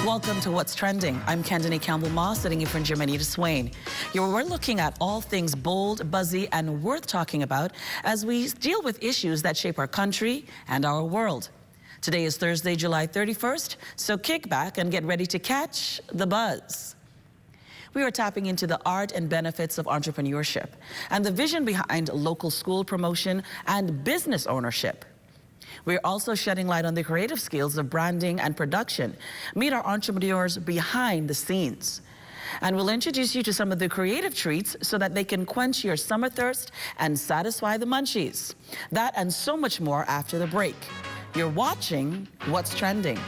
Welcome to What's Trending. I'm Kendany Campbell-Moss, sitting in for Germanita Swain. We're looking at all things bold, buzzy, and worth talking about as we deal with issues that shape our country and our world. Today is Thursday, July 31st, so kick back and get ready to catch the buzz. We are tapping into the art and benefits of entrepreneurship and the vision behind local school promotion and business ownership. We're also shedding light on the creative skills of branding and production. Meet our entrepreneurs behind the scenes. And we'll introduce you to some of the creative treats so that they can quench your summer thirst and satisfy the munchies. That and so much more after the break. You're watching What's Trending.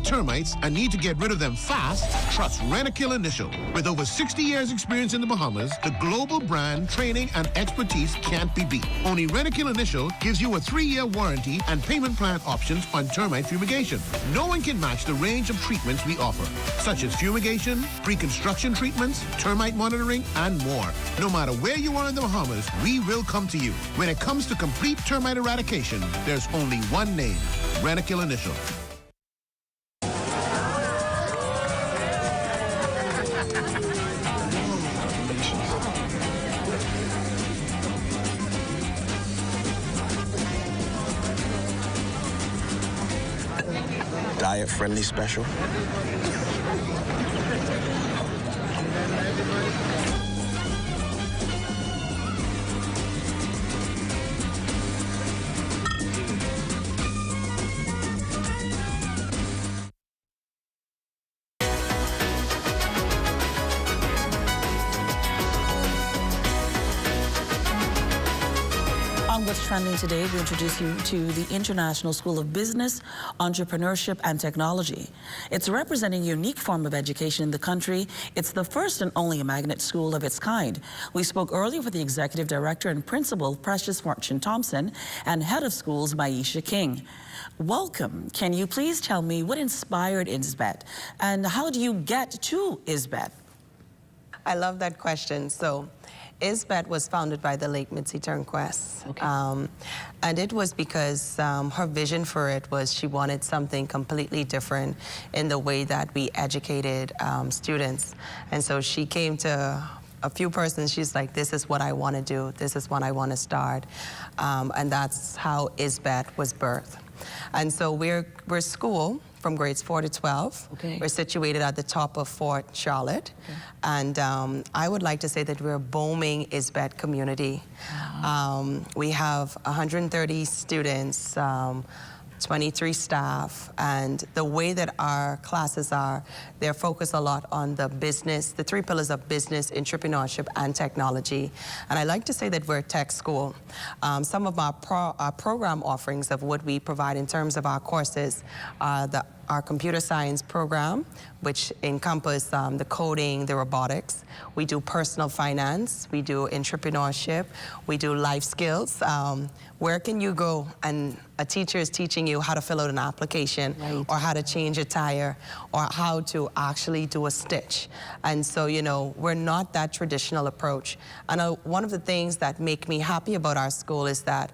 Termites and need to get rid of them fast, trust Rent-A-Kill Initial. With over 60 years experience in the Bahamas, the global brand, training, and expertise can't be beat. Only Rent-A-Kill Initial gives you a 3-year warranty and payment plan options on termite fumigation. No one can match the range of treatments we offer, such as fumigation, pre-construction treatments, termite monitoring, and more. No matter where you are in the Bahamas, we will come to you. When it comes to complete termite eradication, there's only one name, Rent-A-Kill Initial. Diet-friendly special. On What's Trending today, we introduce you to the International School of Business, Entrepreneurship, and Technology. It's representing a unique form of education in the country. It's the first and only magnet school of its kind. We spoke earlier with the Executive Director and Principal, Precious Fortune Thompson, and Head of Schools, Maisha King. Welcome. Can you please tell me what inspired ISBET, and how do you get to ISBET? I love that question. So, ISBET was founded by the late Mitzi Turnquest. Okay. And it was because her vision for it was she wanted something completely different in the way that we educated students. And so she came to a few persons, she's like, this is what I want to do, this is what I want to start. And that's how ISBET was birthed. And so we're a school from grades 4 to 12. Okay. We're situated at the top of Fort Charlotte. Okay. And I would like to say that we're a booming ISBET community. Wow. We have 130 students, 23 staff, and the way that our classes are, they're focused a lot on the business, the 3 pillars of business, entrepreneurship, and technology. And I like to say that we're a tech school. Some of our program offerings of what we provide in terms of our courses are our computer science program, which encompasses the coding, the robotics. We do personal finance, we do entrepreneurship, we do life skills. Where can you go and a teacher is teaching you how to fill out an application, right, or how to change a tire, or how to actually do a stitch. And so, you know, we're not that traditional approach. And one of the things that make me happy about our school is that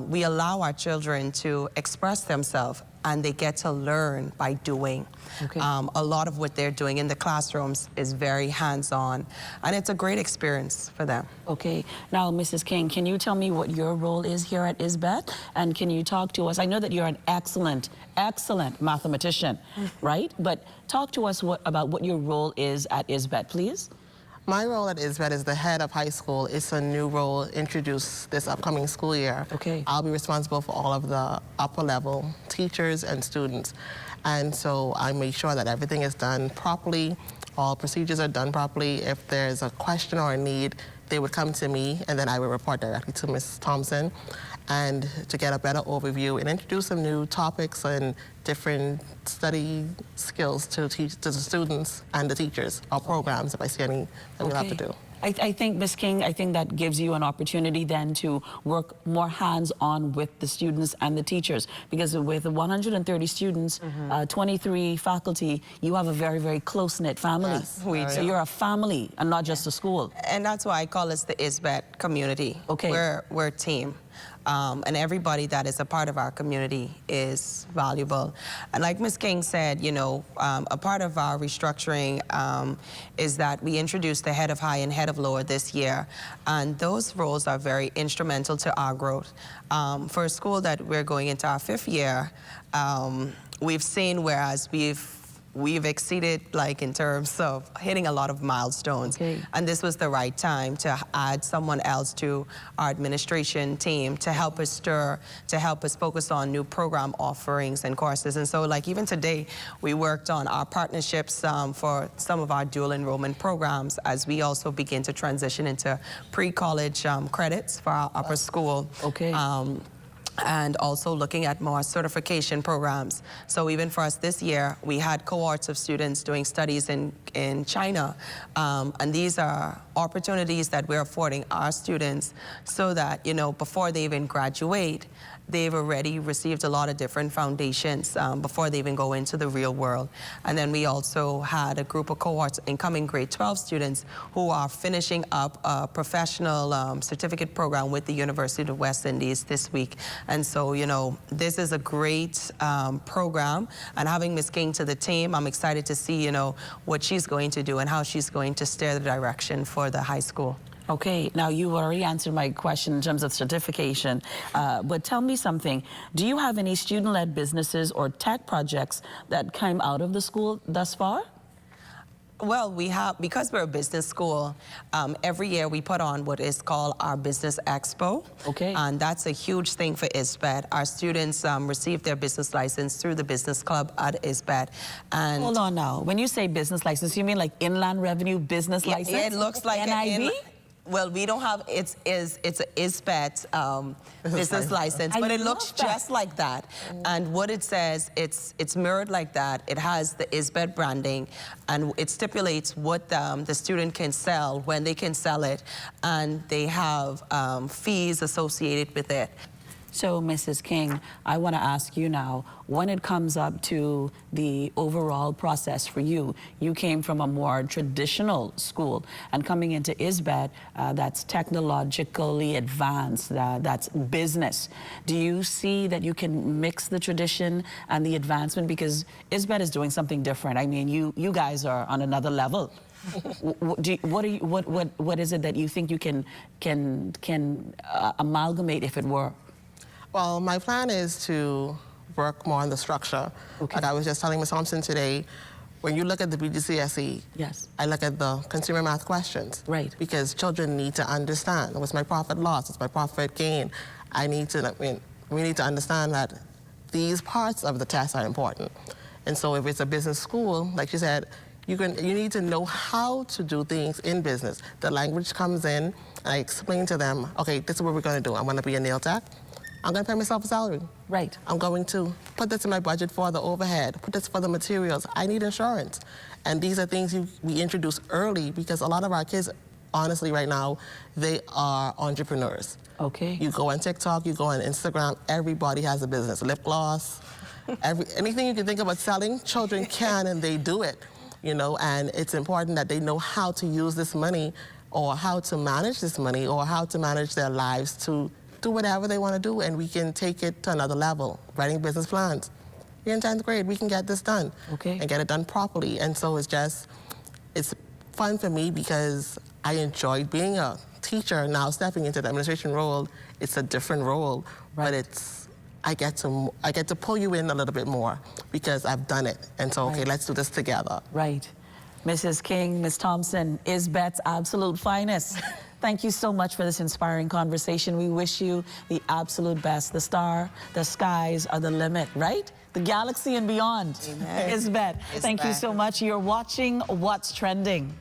we allow our children to express themselves, and they get to learn by doing. Okay. A lot of what they're doing in the classrooms is very hands-on, and it's a great experience for them. Okay. Now, Mrs. King, can you tell me what your role is here at ISBET? And can you talk to us? I know that you're an excellent, excellent mathematician, right? But talk to us about what your role is at ISBET, please. My role at ISBET is the head of high school. It's a new role introduced this upcoming school year. Okay. I'll be responsible for all of the upper level teachers and students. And so I make sure that everything is done properly, all procedures are done properly. If there's a question or a need, they would come to me, and then I would report directly to Ms. Thompson, and to get a better overview and introduce some new topics and different study skills to teach to the students and the teachers, or programs, if I see any that we'll have to do. I think, Ms. King, I think that gives you an opportunity then to work more hands-on with the students and the teachers, because with 130 students, 23 faculty, you have a very, very close-knit family. Yes, we do. So you're a family and not just a school. And that's why I call call us the ISBET community. Okay. We're a team. And everybody that is a part of our community is valuable. And like Ms. King said, you know, a part of our restructuring is that we introduced the head of high and head of lower this year. And those roles are very instrumental to our growth. For a school that we're going into our 5th year, we've seen, whereas we've exceeded, like, in terms of hitting a lot of milestones. Okay. And this was the right time to add someone else to our administration team to help us stir, to help us focus on new program offerings and courses. And so, like, even today, we worked on our partnerships for some of our dual enrollment programs as we also begin to transition into pre-college credits for our upper school. Okay. And also looking at more certification programs. So even for us this year, we had cohorts of students doing studies in China. And these are opportunities that we're affording our students so that, you know, before they even graduate, they've already received a lot of different foundations before they even go into the real world. And then we also had a group of cohorts, incoming grade 12 students, who are finishing up a professional certificate program with the University of the West Indies this week. And so, you know, this is a great program. And having Ms. King to the team, I'm excited to see, you know, what she's going to do and how she's going to steer the direction for the high school. Okay, now you already answered my question in terms of certification, but tell me something. Do you have any student-led businesses or tech projects that came out of the school thus far? Well, we have, because we're a business school, every year we put on what is called our Business Expo. Okay. And that's a huge thing for ISBET. Our students receive their business license through the business club at ISBET. And Hold on now. When you say business license, you mean like Inland Revenue Business License? Yeah, it looks like NIV? Well, we don't have, it's a ISBET business license, but it looks just like that. And what it says, it's mirrored like that. It has the ISBET branding, and it stipulates what the student can sell, when they can sell it, and they have fees associated with it. So, Mrs. King, I want to ask you now, when it comes up to the overall process for you, you came from a more traditional school, and coming into ISBET, that's technologically advanced, that's business. Do you see that you can mix the tradition and the advancement? Because ISBET is doing something different. I mean, you guys are on another level. What is it that you think you can amalgamate, if it were? Well, my plan is to work more on the structure. Okay. Like I was just telling Ms. Thompson today, when you look at the BGCSE, yes, I look at the consumer math questions. Right. Because children need to understand what's my profit loss, what's my profit gain. We need to understand that these parts of the test are important. And so if it's a business school, like you said, you need to know how to do things in business. The language comes in, and I explain to them, okay, this is what we're going to do. I'm going to be a nail tech. I'm going to pay myself a salary. Right. I'm going to put this in my budget for the overhead, put this for the materials. I need insurance. And these are things we introduce early, because a lot of our kids, honestly, right now, they are entrepreneurs. Okay. You go on TikTok, you go on Instagram, everybody has a business. Lip gloss, anything you can think about selling, children can, and they do it. You know, and it's important that they know how to use this money, or how to manage this money, or how to manage their lives to do whatever they want to do, and we can take it to another level. Writing business plans. You're in 10th grade, we can get this done. Okay. And get it done properly. And so it's fun for me because I enjoyed being a teacher. Now stepping into the administration role, it's a different role, right. But I get to pull you in a little bit more because I've done it. And so, okay, let's do this together. Right. Mrs. King, Ms. Thompson, ISBET's absolute finest. Thank you so much for this inspiring conversation. We wish you the absolute best. The skies are the limit, right? The galaxy and beyond. Amen. ISBET. Thank you so much. You're watching What's Trending.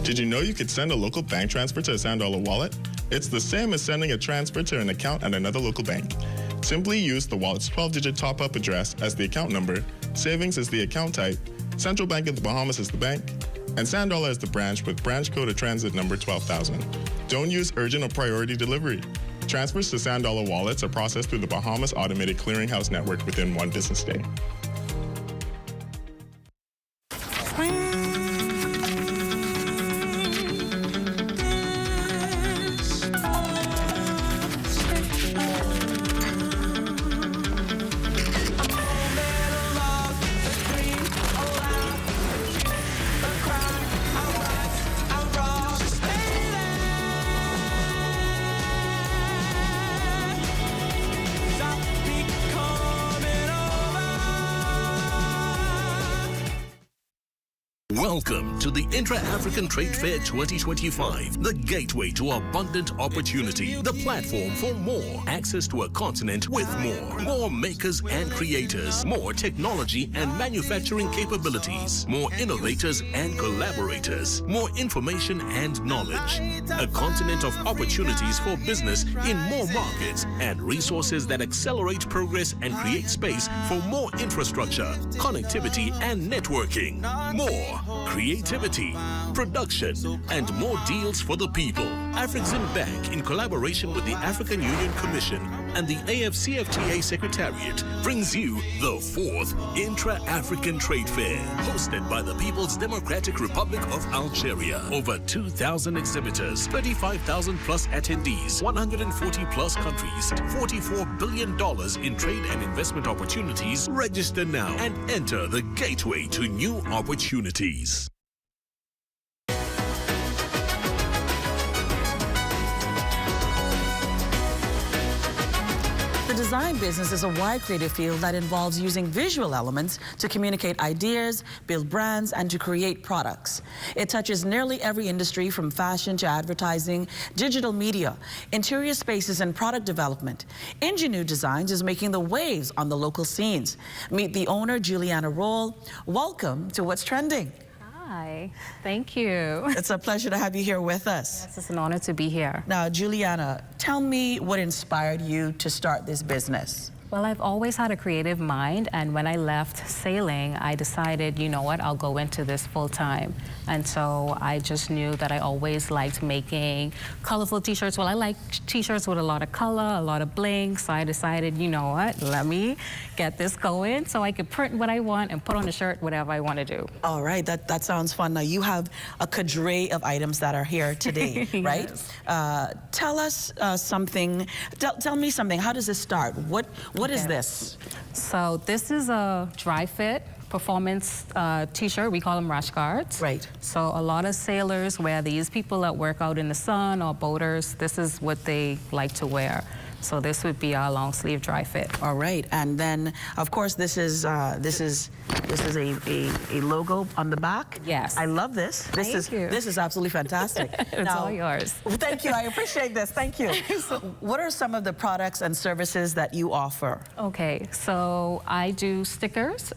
Did you know you could send a local bank transfer to a $1 wallet? It's the same as sending a transfer to an account at another local bank. Simply use the wallet's 12-digit top-up address as the account number, savings as the account type, Central Bank of the Bahamas as the bank, and $1 as the branch with branch code or transit number 12,000. Don't use urgent or priority delivery. Transfers to $1 wallets are processed through the Bahamas Automated Clearinghouse Network within 1 business day. Welcome to the Intra-African Trade Fair 2025, the gateway to abundant opportunity, the platform for more, access to a continent with more makers and creators, more technology and manufacturing capabilities, more innovators and collaborators, more information and knowledge, a continent of opportunities for business in more markets and resources that accelerate progress and create space for more infrastructure, connectivity and networking, more creativity, production, and more deals for the people. Afrexim Bank, in collaboration with the African Union Commission and the AFCFTA Secretariat, brings you the 4th Intra-African Trade Fair, hosted by the People's Democratic Republic of Algeria. Over 2,000 exhibitors, 35,000 plus attendees, 140 plus countries, $44 billion in trade and investment opportunities. Register now and enter the gateway to new opportunities. The design business is a wide creative field that involves using visual elements to communicate ideas, build brands, and to create products. It touches nearly every industry from fashion to advertising, digital media, interior spaces, and product development. Ingenue Designs is making the waves on the local scenes. Meet the owner, Juliana Roll. Welcome to What's Trending. Hi, thank you. It's a pleasure to have you here with us. Yes, it's an honor to be here. Now, Juliana, tell me what inspired you to start this business. Well, I've always had a creative mind, and when I left sailing, I decided, you know what, I'll go into this full time. And so I just knew that I always liked making colorful t-shirts. Well, I like t-shirts with a lot of color, a lot of bling, so I decided, you know what, let me get this going so I could print what I want and put on a shirt whatever I want to do. All right, that sounds fun. Now, you have a cadre of items that are here today, right? Yes. Tell us something, tell me something. How does this start? What is this? So this is a dry fit performance t-shirt. We call them rash guards. Right. So a lot of sailors wear these. People that work out in the sun or boaters, this is what they like to wear. So this would be our long sleeve dry fit. All right, and then of course this is a logo on the back. Yes. I love this. This is absolutely fantastic. It's all yours. Thank you. I appreciate this. Thank you. What are some of the products and services that you offer? Okay, so I do stickers.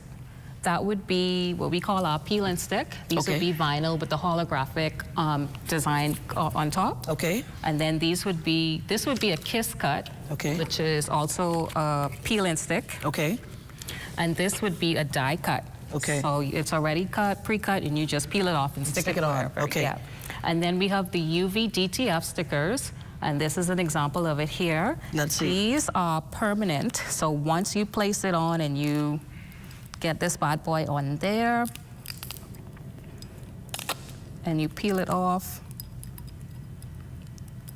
That would be what we call our peel and stick. These would be vinyl with the holographic design on top. Okay. And then this would be a kiss cut, which is also a peel and stick. Okay. And this would be a die cut. Okay. So it's already cut, pre-cut, and you just peel it off and stick it on. Okay. Yeah. And then we have the UV DTF stickers. And this is an example of it here. Let's see. These are permanent. So once you place it on and you get this bad boy on there, and you peel it off.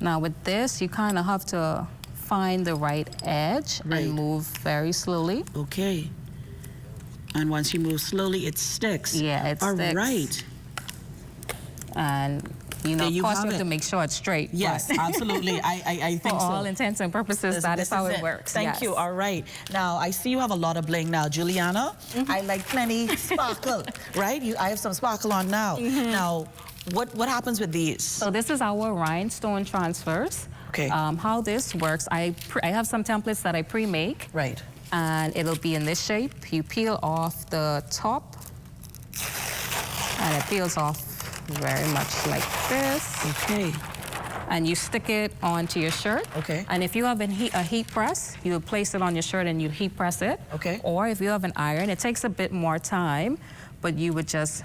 Now with this, you kind of have to find the right edge and move very slowly. Okay. And once you move slowly, it sticks. Yeah, it sticks. All right. And you know, of course, you have to make sure it's straight. Yes, absolutely. I think for so. For all intents and purposes, that is how it works. Thank you. All right. Now, I see you have a lot of bling now. Juliana, I like plenty sparkle, right? I have some sparkle on now. Now, what happens with these? So this is our rhinestone transfers. Okay. How this works, I have some templates that I pre-make. Right. And it'll be in this shape. You peel off the top, and it peels off very much like this. Okay. And you stick it onto your shirt. Okay. And if you have a heat press, you would place it on your shirt and you heat press it. Okay. Or if you have an iron, it takes a bit more time, but you would just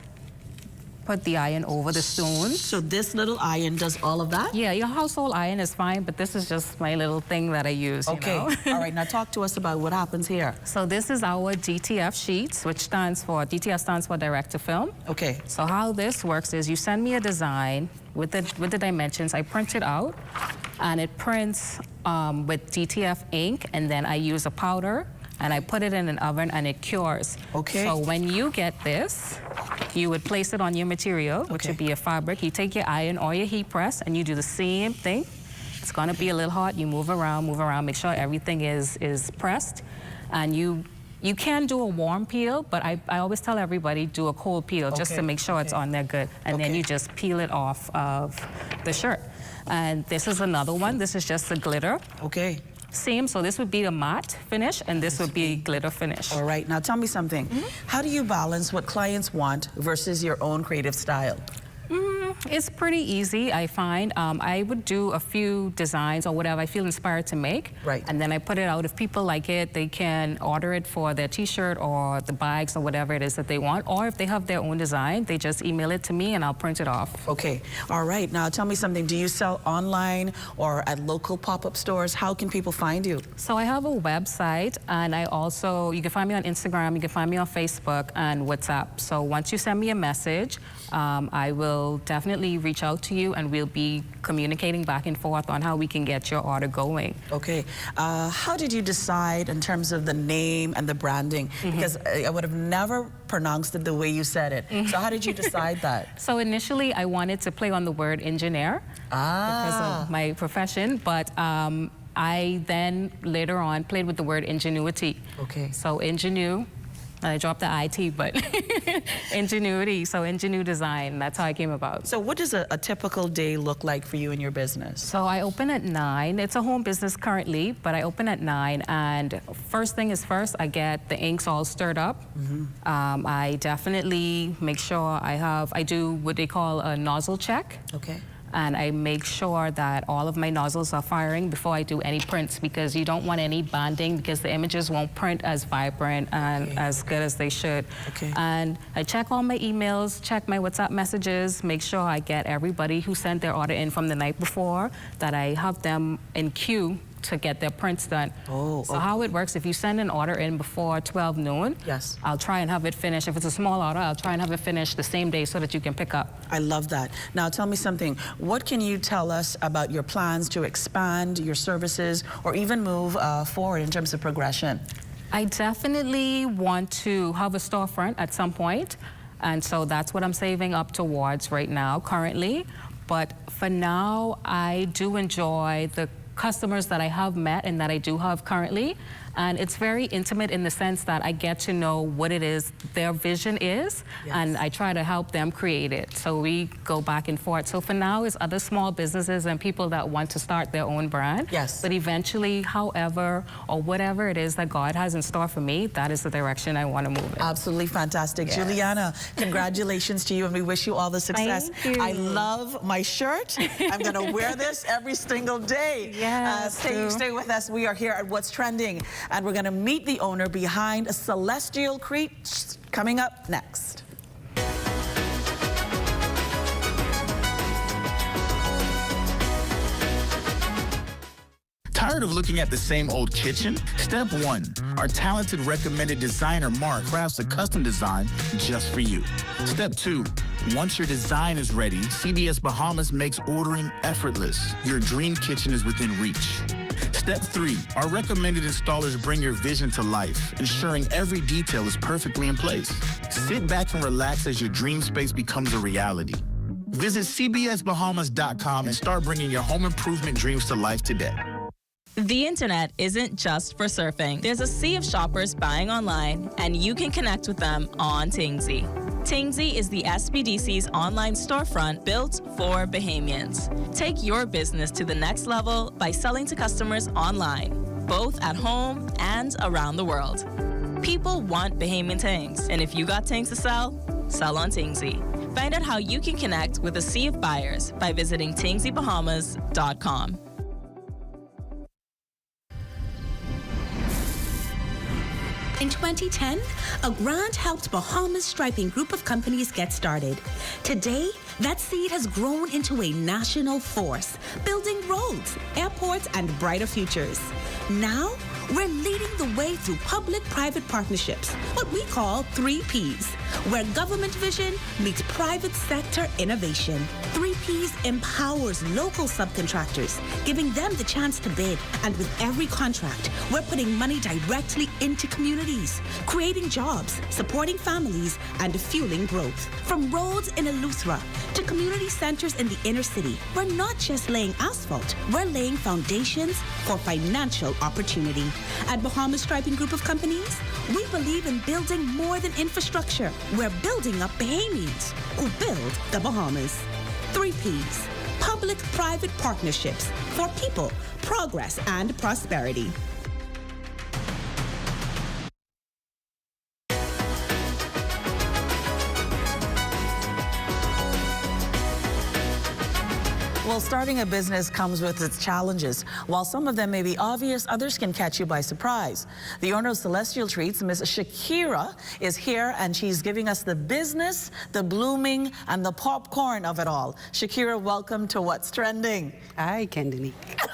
put the iron over the stones. So this little iron does all of that? Yeah, your household iron is fine, but this is just my little thing that I use, Okay. you know? All right, now talk to us about what happens here. So this is our DTF sheets, which DTF stands for direct to film. Okay. So how this works is you send me a design with the dimensions, I print it out, and it prints with DTF ink, and then I use a powder, and I put it in an oven, and it cures. Okay. So when you get this, you would place it on your material, which would be a fabric. You take your iron or your heat press, and you do the same thing. It's gonna be a little hot. You move around, make sure everything is pressed, and you You can do a warm peel, but I always tell everybody do a cold peel just to make sure it's on there good. And then you just peel it off of the shirt. And this is another one. This is just the glitter. Okay. Same, so this would be a matte finish, and this would be glitter finish. All right, now tell me something. How do you balance what clients want versus your own creative style? It's pretty easy, I find. I would do a few designs or whatever I feel inspired to make. Right. And then I put it out. If people like it, they can order it for their t-shirt or the bags or whatever it is that they want. Or if they have their own design, they just email it to me and I'll print it off. Okay, all right. Now tell me something. Do you sell online or at local pop-up stores? How can people find you? So I have a website, and I also, you can find me on Instagram, you can find me on Facebook and WhatsApp. So once you send me a message, I will definitely reach out to you, and we'll be communicating back and forth on how we can get your order going. Okay. How did you decide in terms of the name and the branding? Because I would have never pronounced it the way you said it. So how did you decide that? So initially, I wanted to play on the word engineer because of my profession, but I then later on played with the word ingenuity. Okay. So ingenue. I dropped the IT, but ingenuity, so Ingenue Design, that's how I came about. So what does a typical day look like for you and your business? So I open at 9. It's a home business currently, but I open at 9, and first thing is first, I get the inks all stirred up. I definitely make sure I do what they call a nozzle check. Okay. And I make sure that all of my nozzles are firing before I do any prints, because you don't want any bonding, because the images won't print as vibrant and as good as they should. Okay. And I check all my emails, check my WhatsApp messages, make sure I get everybody who sent their order in from the night before, that I have them in queue to get their prints done. So how it works, if you send an order in before 12 noon, yes, I'll try and have it finished. If it's a small order, I'll try and have it finished the same day so that you can pick up. I love that. Now tell me something. What can you tell us about your plans to expand your services or even move forward in terms of progression? I definitely want to have a storefront at some point, and so that's what I'm saving up towards right now currently. But for now, I do enjoy the customers that I have met and that I do have currently, and it's very intimate in the sense that I get to know what it is their vision is, and I try to help them create it. So we go back and forth. So for now, it's other small businesses and people that want to start their own brand. Yes. But eventually, however or whatever it is that God has in store for me, that is the direction I want to move in. Absolutely fantastic. Yes. Juliana, congratulations to you, and we wish you all the success. Thank you. I love my shirt. I'm going to wear this every single day. Yes. Stay with us. We are here at What's Trending, and we're going to meet the owner behind Celestial Creek coming up next. Tired of looking at the same old kitchen? Step 1. Our talented recommended designer Mark crafts a custom design just for you. Step 2. Once your design is ready, CBS Bahamas makes ordering effortless. Your dream kitchen is within reach. Step 3. Our recommended installers bring your vision to life, ensuring every detail is perfectly in place. Sit back and relax as your dream space becomes a reality. Visit cbsbahamas.com and start bringing your home improvement dreams to life today. The internet isn't just for surfing. There's a sea of shoppers buying online, and you can connect with them on Tingsy. Tingsy is the SBDC's online storefront built for Bahamians. Take your business to the next level by selling to customers online, both at home and around the world. People want Bahamian things, and if you got things to sell, sell on Tingsy. Find out how you can connect with a sea of buyers by visiting tingsybahamas.com. In 2010, a grant helped Bahamas striping group of companies get started. Today, that seed has grown into a national force, building roads, airports, and brighter futures. Now, we're leading the way through public-private partnerships, what we call 3Ps, where government vision meets private sector innovation. 3Ps empowers local subcontractors, giving them the chance to bid. And with every contract, we're putting money directly into communities, creating jobs, supporting families, and fueling growth. From roads in Eleuthera to community centers in the inner city, we're not just laying asphalt, we're laying foundations for financial opportunity. At Bahamas Striping Group of Companies, we believe in building more than infrastructure. We're building up Bahamians who build the Bahamas. 3 Ps. Public-private partnerships for people, progress, and prosperity. Well, starting a business comes with its challenges. While some of them may be obvious, others can catch you by surprise. The owner of Celestial Treats, Miss Shakira, is here, and she's giving us the business, the blooming, and the popcorn of it all. Shakira, welcome to What's Trending. Hi, Kendini.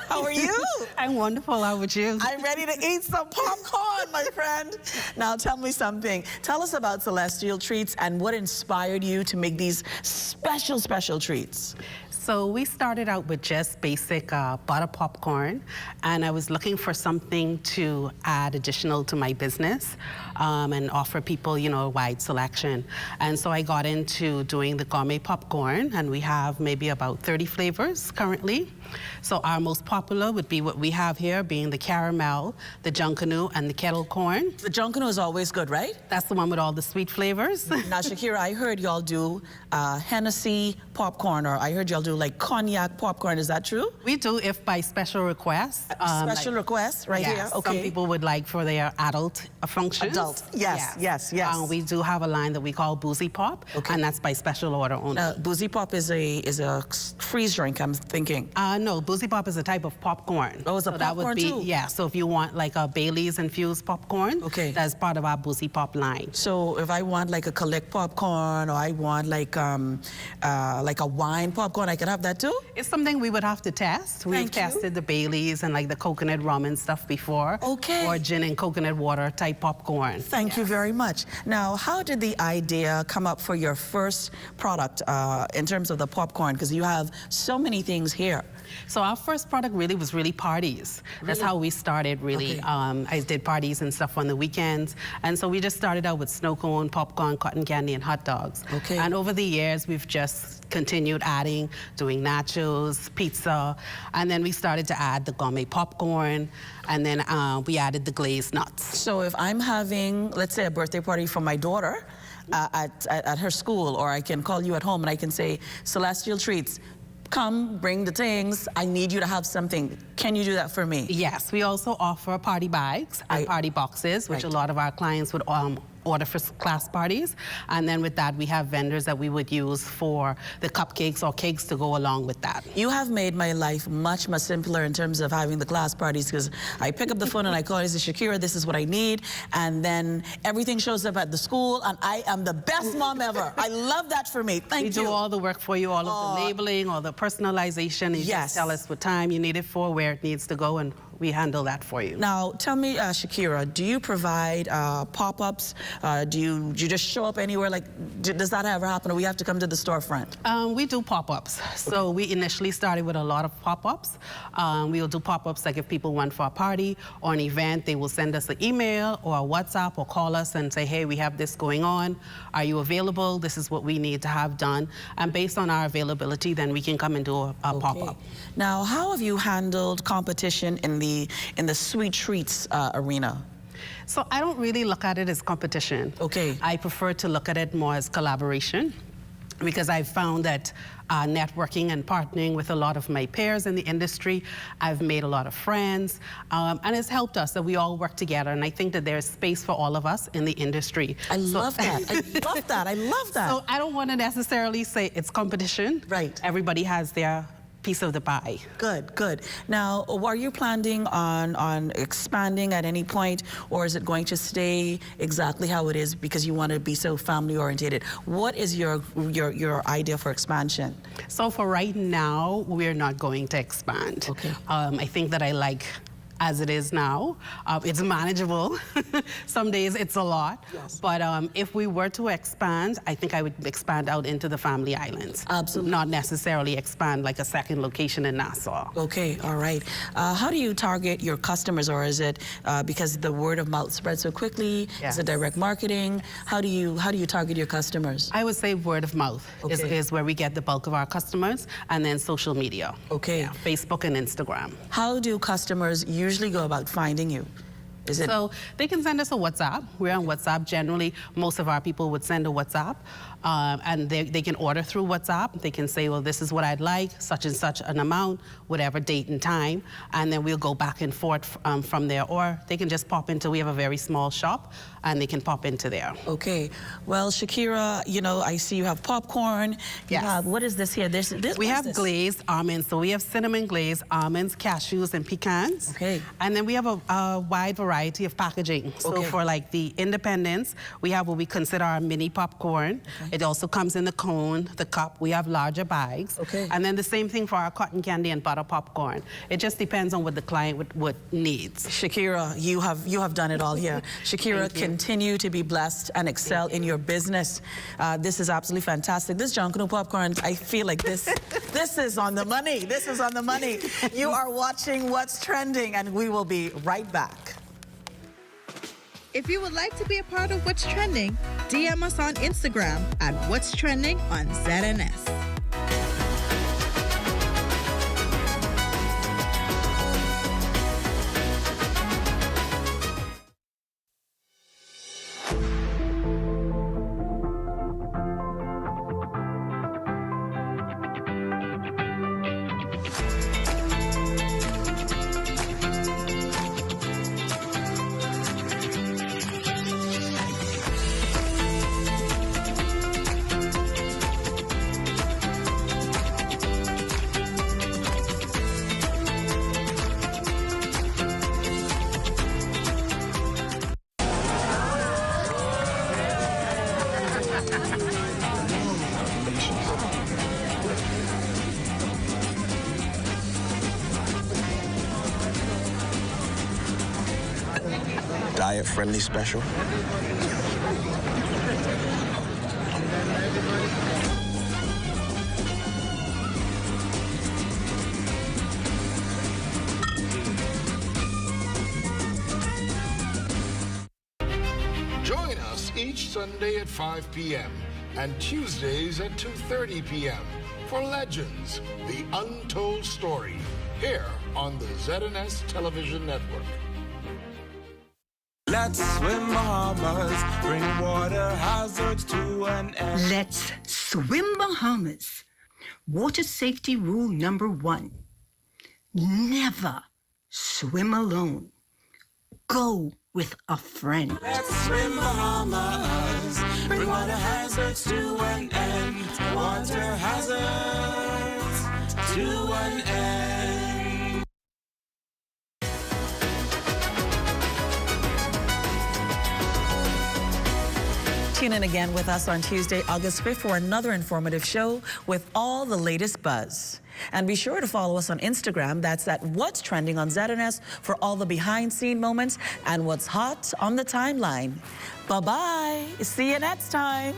How are you? I'm wonderful. How about you? I'm ready to eat some popcorn, my friend. Now, tell me something. Tell us about Celestial Treats and what inspired you to make these special, special treats. So we started out with just basic butter popcorn, and I was looking for something to add additional to my business and offer people, you know, a wide selection. And so I got into doing the gourmet popcorn, and we have maybe about 30 flavors currently. So our most popular would be what we have here, being the caramel, the junkanoo, and the kettle corn. The junkanoo is always good, right? That's the one with all the sweet flavors. Now, Shakira, I heard y'all do Hennessy popcorn, or I heard y'all do like cognac popcorn. Is that true? We do, if by special request. Special request, right here? Okay. Some people would like for their adult functions. Adult, yes, yes. We do have a line that we call Boozy Pop, and that's by special order only. Boozy Pop is a freeze drink, I'm thinking. No, Boozy Pop is a type of popcorn. Oh, it's a popcorn that would be, too? Yeah, so if you want like a Bailey's infused popcorn, that's part of our Boozy Pop line. So if I want like a collect popcorn, or I want like a wine popcorn, I can have that too? It's something we would have to test. We've tested the Bailey's and like the coconut rum and stuff before. Okay. Or gin and coconut water type popcorn. Thank you very much. Now, how did the idea come up for your first product in terms of the popcorn? Because you have so many things here. So our first product really was parties. Really? That's how we started, really. Okay. I did parties and stuff on the weekends. And so we just started out with snow cone, popcorn, cotton candy, and hot dogs. Okay. And over the years, we've just continued adding, doing nachos, pizza, and then we started to add the gourmet popcorn, and then we added the glazed nuts. So if I'm having, let's say, a birthday party for my daughter at her school, or I can call you at home and I can say, Celestial Treats, come, bring the things. I need you to have something. Can you do that for me? Yes, we also offer party bags and party boxes, which a lot of our clients would order for class parties. And then with that, we have vendors that we would use for the cupcakes or cakes to go along with that. You have made my life much, much simpler in terms of having the class parties, because I pick up the phone and I call and say, Shakira, this is what I need. And then everything shows up at the school, and I am the best mom ever. I love that for me. Thank you. We do all the work for you, all of the labeling, all the personalization. You just tell us what time you need it for, where it needs to go, and we handle that for you. Now, tell me, Shakira, do you provide pop-ups? Do you just show up anywhere? Like, does that ever happen, or we have to come to the storefront? We do pop-ups. So we initially started with a lot of pop-ups. We'll do pop-ups like if people want for a party or an event, they will send us an email or a WhatsApp or call us and say, hey, we have this going on. Are you available? This is what we need to have done. And based on our availability, then we can come and do a pop-up. Now, how have you handled competition in the sweet treats arena? So I don't really look at it as competition. Okay. I prefer to look at it more as collaboration, because I've found that networking and partnering with a lot of my peers in the industry, I've made a lot of friends, and it's helped us that we all work together, and I think that there's space for all of us in the industry. I love that. I love that. I love that. So I don't want to necessarily say it's competition. Right. Everybody has their piece of the pie. Good, good. Now, are you planning on expanding at any point, or is it going to stay exactly how it is because you want to be so family oriented? What is your idea for expansion? So for right now, we're not going to expand. Okay. I think that I like as it is now. It's manageable. Some days it's a lot. Yes. But if we were to expand, I think I would expand out into the Family Islands. Absolutely. Not necessarily expand like a second location in Nassau. Okay, all right. How do you target your customers, or is it because the word of mouth spreads so quickly? Yes. Is it direct marketing? How do you target your customers? I would say word of mouth is where we get the bulk of our customers, and then social media. Okay. Yeah, Facebook and Instagram. How do customers usually go about finding you? So they can send us a WhatsApp. We're on WhatsApp generally. Most of our people would send a WhatsApp, and they can order through WhatsApp. They can say, well, this is what I'd like, such and such an amount, whatever date and time, and then we'll go back and forth from there. Or they can just pop into, we have a very small shop, and they can pop into there. Okay. Well, Shakira, you know, I see you have popcorn. Yes. You have, what is this here? We have glazed almonds. So we have cinnamon glazed almonds, cashews, and pecans. Okay. And then we have a wide variety of packaging. So for like the independents, we have what we consider our mini popcorn. Okay. It also comes in the cone, the cup. We have larger bags. Okay. And then the same thing for our cotton candy and butter popcorn. It just depends on what the client would needs. Shakira, you have done it all here. Shakira, continue to be blessed and excel in your business. This is absolutely fantastic. This Junkanoo popcorn, I feel like this is on the money. This is on the money. You are watching What's Trending, and we will be right back. If you would like to be a part of What's Trending, DM us on Instagram at What's Trending on ZNS. Diet-friendly special. Join us each Sunday at 5 p.m. and Tuesdays at 2:30 p.m. for Legends, the Untold Story, here on the ZNS Television Network. Let's swim Bahamas, bring water hazards to an end. Let's swim Bahamas. Water safety rule number 1. Never swim alone. Go with a friend. Let's swim Bahamas, bring water hazards to an end. Water hazards to an end. Tune in again with us on Tuesday, August 5th for another informative show with all the latest buzz. And be sure to follow us on Instagram. That's at What's Trending on ZNS for all the behind-scene moments and what's hot on the timeline. Bye-bye. See you next time.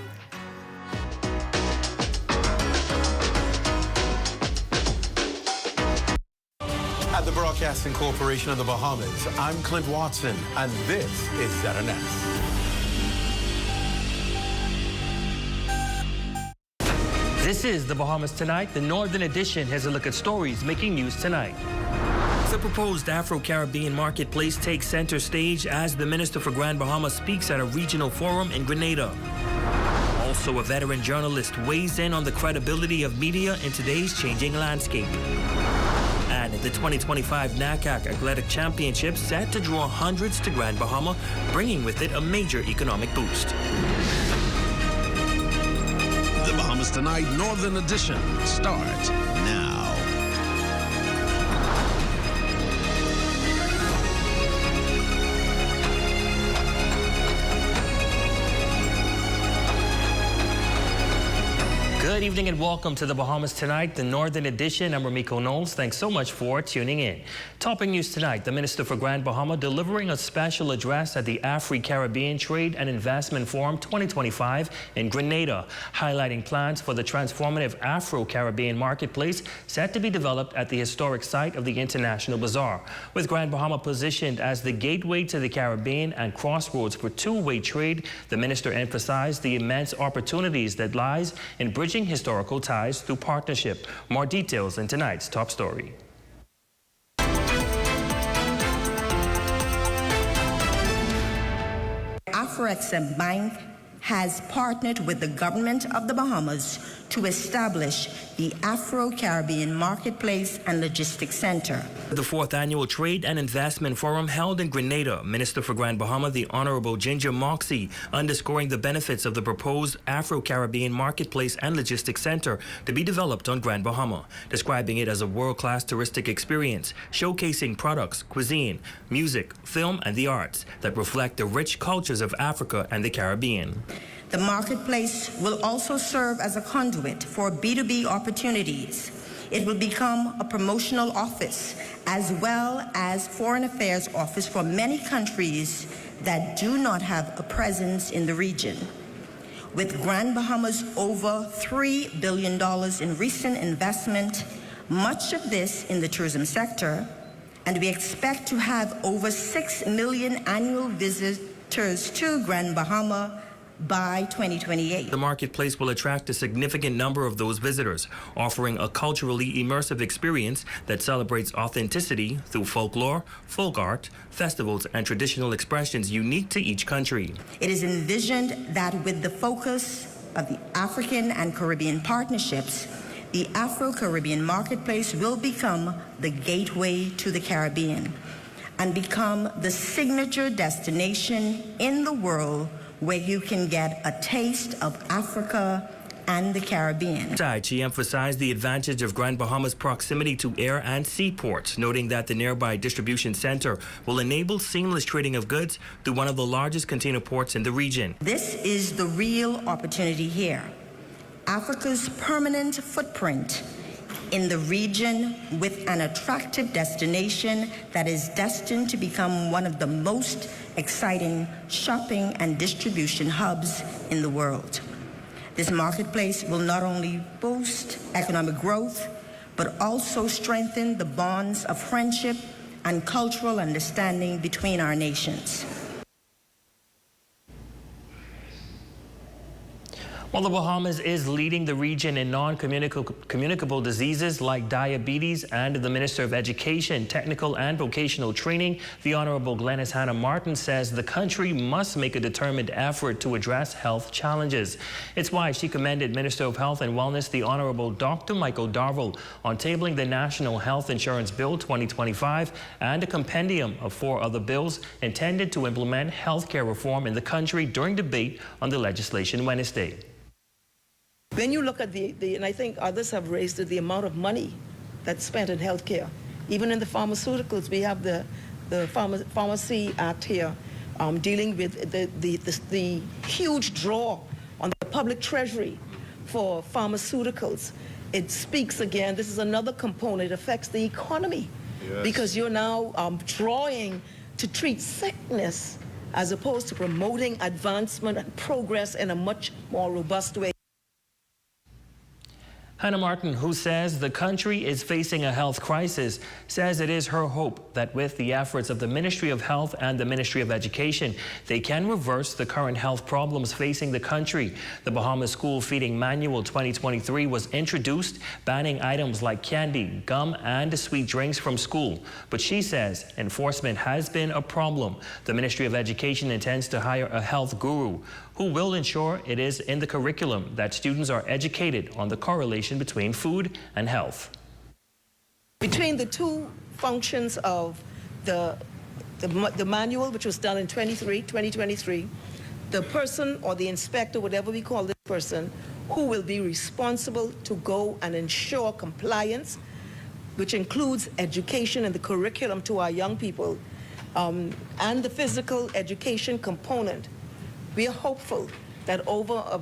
At the Broadcasting Corporation of the Bahamas, I'm Clint Watson, and this is ZNS. This is the Bahamas Tonight. The Northern Edition has a look at stories making news tonight. The proposed Afro-Caribbean marketplace takes center stage as the Minister for Grand Bahama speaks at a regional forum in Grenada. Also, a veteran journalist weighs in on the credibility of media in today's changing landscape. And the 2025 NACAC Athletic Championship set to draw hundreds to Grand Bahama, bringing with it a major economic boost. The Bahamas Tonight Northern Edition starts now. Good evening and welcome to the Bahamas Tonight, the Northern Edition. I'm Ramiko Knowles. Thanks so much for tuning in. Topping news tonight, the Minister for Grand Bahama delivering a special address at the Afro-Caribbean Trade and Investment Forum 2025 in Grenada, highlighting plans for the transformative Afro-Caribbean marketplace set to be developed at the historic site of the International Bazaar. With Grand Bahama positioned as the gateway to the Caribbean and crossroads for two-way trade, the minister emphasized the immense opportunities that lies in bridging historical ties through partnership. More details in tonight's top story. Afro-Exim Bank has partnered with the government of the Bahamas to establish the Afro-Caribbean Marketplace and Logistics Center. The 4th Annual Trade and Investment Forum held in Grenada, Minister for Grand Bahama, the Honorable Ginger Moxie, underscoring the benefits of the proposed Afro-Caribbean Marketplace and Logistics Center to be developed on Grand Bahama, describing it as a world-class touristic experience, showcasing products, cuisine, music, film, and the arts that reflect the rich cultures of Africa and the Caribbean. The marketplace will also serve as a conduit for B2B opportunities. It will become a promotional office as well as foreign affairs office for many countries that do not have a presence in the region. With Grand Bahama's over $3 billion in recent investment, much of this in the tourism sector, and we expect to have over 6 million annual visitors to Grand Bahama by 2028. The marketplace will attract a significant number of those visitors, offering a culturally immersive experience that celebrates authenticity through folklore, folk art, festivals, and traditional expressions unique to each country. It is envisioned that with the focus of the African and Caribbean partnerships, the Afro-Caribbean Marketplace will become the gateway to the Caribbean and become the signature destination in the world where you can get a taste of Africa and the Caribbean. She emphasized the advantage of Grand Bahama's proximity to air and seaports, noting that the nearby distribution center will enable seamless trading of goods through one of the largest container ports in the region. This is the real opportunity here. Africa's permanent footprint in the region with an attractive destination that is destined to become one of the most exciting shopping and distribution hubs in the world. This marketplace will not only boost economic growth, but also strengthen the bonds of friendship and cultural understanding between our nations. While the Bahamas is leading the region in non-communicable diseases like diabetes, and the Minister of Education, Technical and Vocational Training, the Honorable Glenys Hannah Martin, says the country must make a determined effort to address health challenges. It's why she commended Minister of Health and Wellness, the Honorable Dr. Michael Darville, on tabling the National Health Insurance Bill 2025 and a compendium of 4 other bills intended to implement health care reform in the country during debate on the legislation Wednesday. When you look at and I think others have raised it, the amount of money that's spent in healthcare, even in the pharmaceuticals, we have the Pharmacy Act here dealing with the huge draw on the public treasury for pharmaceuticals. It speaks again, this is another component, it affects the economy. Yes. Because you're now drawing to treat sickness as opposed to promoting advancement and progress in a much more robust way. Hannah Martin, who says the country is facing a health crisis, says it is her hope that with the efforts of the Ministry of Health and the Ministry of Education, they can reverse the current health problems facing the country. The Bahamas School Feeding Manual 2023 was introduced, banning items like candy, gum, and sweet drinks from school. But she says enforcement has been a problem. The Ministry of Education intends to hire a health guru who will ensure it is in the curriculum that students are educated on the correlation between food and health. Between the two functions of the manual, which was done in 2023, the person or the inspector, whatever we call this person, who will be responsible to go and ensure compliance, which includes education and the curriculum to our young people, and the physical education component. We are hopeful that over,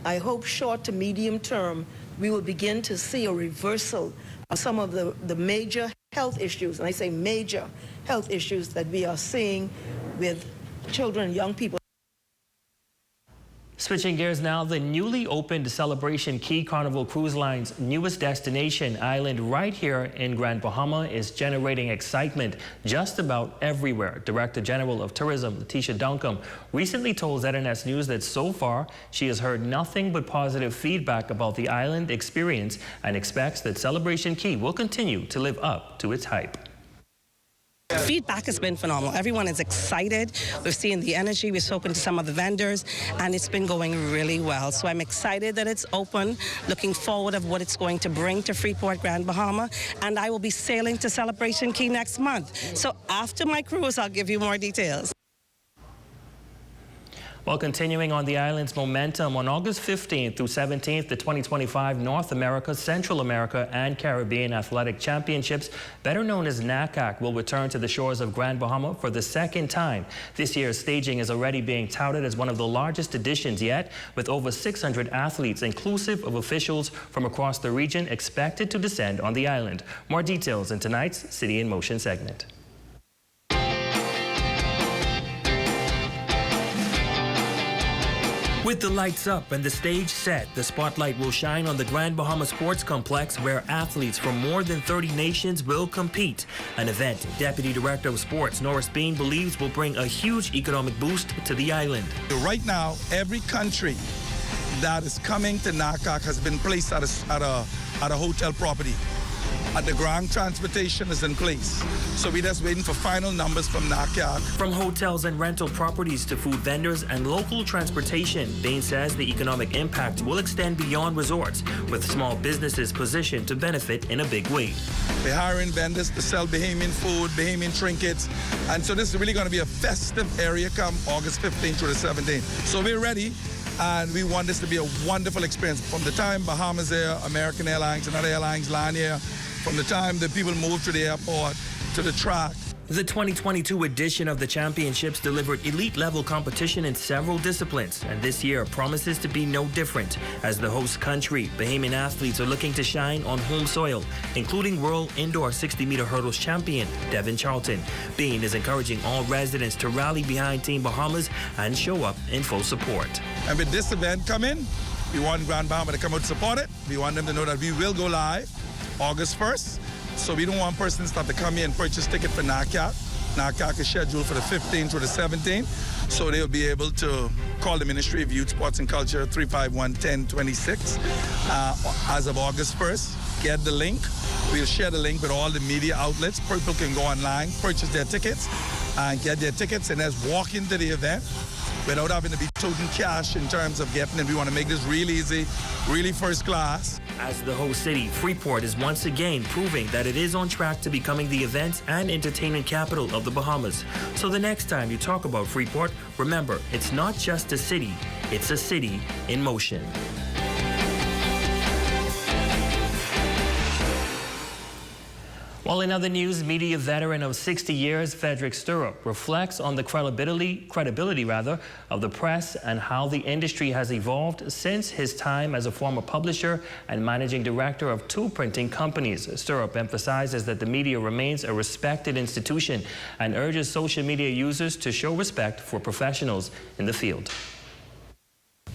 I hope, short to medium term, we will begin to see a reversal of some of the major health issues, and I say major health issues that we are seeing with children and young people. Switching gears now, the newly opened Celebration Key Carnival Cruise Line's newest destination island right here in Grand Bahama is generating excitement just about everywhere. Director General of Tourism, Letitia Duncombe, recently told ZNS News that so far she has heard nothing but positive feedback about the island experience and expects that Celebration Key will continue to live up to its hype. Feedback has been phenomenal. Everyone is excited. We've seen the energy. We've spoken to some of the vendors, and it's been going really well. So I'm excited that it's open, looking forward of what it's going to bring to Freeport Grand Bahama, and I will be sailing to Celebration Key next month. So after my cruise, I'll give you more details. Well, continuing on the island's momentum, on August 15th through 17th, the 2025 North America, Central America, and Caribbean Athletic Championships, better known as NACAC, will return to the shores of Grand Bahama for the second time. This year's staging is already being touted as one of the largest editions yet, with over 600 athletes, inclusive of officials from across the region, expected to descend on the island. More details in tonight's City in Motion segment. With the lights up and the stage set, the spotlight will shine on the Grand Bahama Sports Complex, where athletes from more than 30 nations will compete. An event Deputy Director of Sports Norris Bean believes will bring a huge economic boost to the island. Right now, every country that is coming to NACAC has been placed at a hotel property. The ground transportation is in place. So we're just waiting for final numbers from NACAC. From hotels and rental properties to food vendors and local transportation, Bain says the economic impact will extend beyond resorts, with small businesses positioned to benefit in a big way. We're hiring vendors to sell Bahamian food, Bahamian trinkets, and so this is really going to be a festive area come August 15th through the 17th. So we're ready. And we want this to be a wonderful experience. From the time Bahamas Air, American Airlines, and other airlines land here, from the time that people move to the airport, to the track. The 2022 edition of the championships delivered elite-level competition in several disciplines, and this year promises to be no different. As the host country, Bahamian athletes are looking to shine on home soil, including World Indoor 60-meter hurdles champion Devin Charlton. Bean is encouraging all residents to rally behind Team Bahamas and show up in full support. And with this event coming, we want Grand Bahama to come out and support it. We want them to know that we will go live August 1st. So we don't want persons to have to come here and purchase ticket for NACAC. NACAC is scheduled for the 15th to the 17th. So they'll be able to call the Ministry of Youth, Sports and Culture 351-1026 as of August 1st. Get the link. We'll share the link with all the media outlets. People can go online, purchase their tickets, and get their tickets and just walk into the event without having to be toting cash in terms of getting it. We want to make this really easy, really first class. As the host city, Freeport is once again proving that it is on track to becoming the events and entertainment capital of the Bahamas. So the next time you talk about Freeport, remember, it's not just a city, it's a city in motion. Well, in other news, media veteran of 60 years, Frederick Stirrup, reflects on the credibility of the press and how the industry has evolved since his time as a former publisher and managing director of 2 printing companies. Stirrup emphasizes that the media remains a respected institution and urges social media users to show respect for professionals in the field.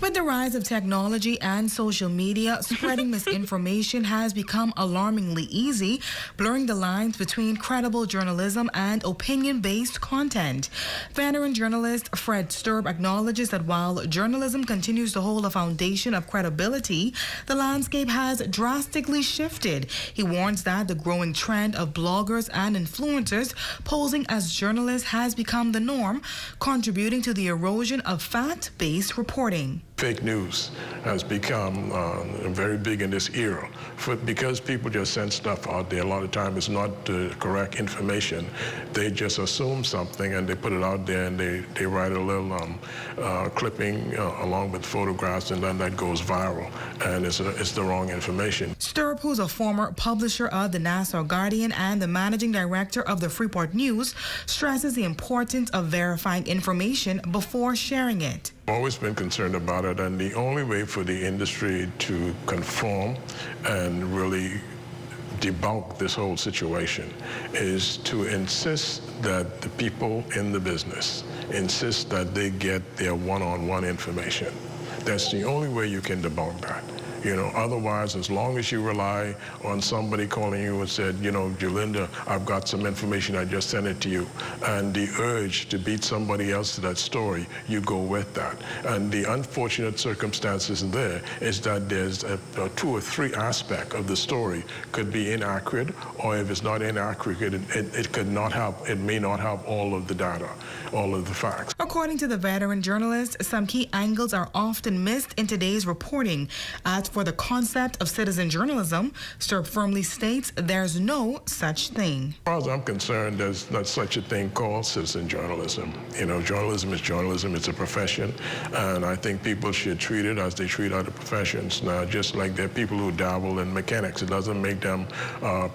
With the rise of technology and social media, spreading misinformation has become alarmingly easy, blurring the lines between credible journalism and opinion-based content. Veteran journalist Fred Stirrup acknowledges that while journalism continues to hold a foundation of credibility, the landscape has drastically shifted. He warns that the growing trend of bloggers and influencers posing as journalists has become the norm, contributing to the erosion of fact-based reporting. Fake news has become very big in this era. Because people just send stuff out there, a lot of time it's not the correct information. They just assume something and they put it out there and they write a little clipping along with photographs, and then that goes viral, and it's the wrong information. Stirrup, who's a former publisher of the Nassau Guardian and the managing director of the Freeport News, stresses the importance of verifying information before sharing it. I've always been concerned about it, and the only way for the industry to conform and really debunk this whole situation is to insist that the people in the business insist that they get their one-on-one information. That's the only way you can debunk that. Otherwise, as long as you rely on somebody calling you and said, Jolinda, I've got some information, I just sent it to you, and the urge to beat somebody else to that story, you go with that. And the unfortunate circumstances there is that there's a 2 or 3 aspect of the story could be inaccurate, or if it's not inaccurate, it may not have all of the data, all of the facts. According to the veteran journalist, some key angles are often missed in today's reporting. As for the concept of citizen journalism, Sturp firmly states there's no such thing. As far as I'm concerned, there's not such a thing called citizen journalism. Journalism is journalism. It's a profession, and I think people should treat it as they treat other professions. Now, just like there are people who dabble in mechanics, it doesn't make them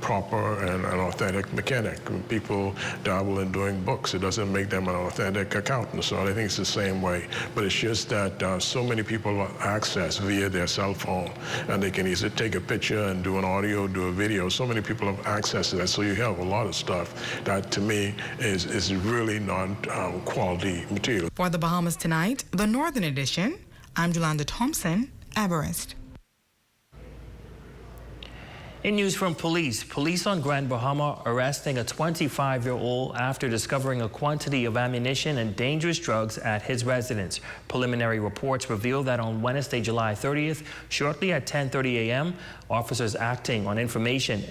proper and an authentic mechanic. People dabble in doing books, it doesn't make them an authentic accountant. So I think it's the same way, but it's just that so many people access via their cell phone, and they can easily take a picture and do an audio, do a video. So many people have access to that, so you have a lot of stuff that, to me, is really non-quality material. For the Bahamas Tonight, the Northern Edition, I'm Jolanda Thompson, Everest. In news from police on Grand Bahama arresting a 25-year-old after discovering a quantity of ammunition and dangerous drugs at his residence. Preliminary reports reveal that on Wednesday, July 30th, shortly at 10:30 a.m., officers acting on information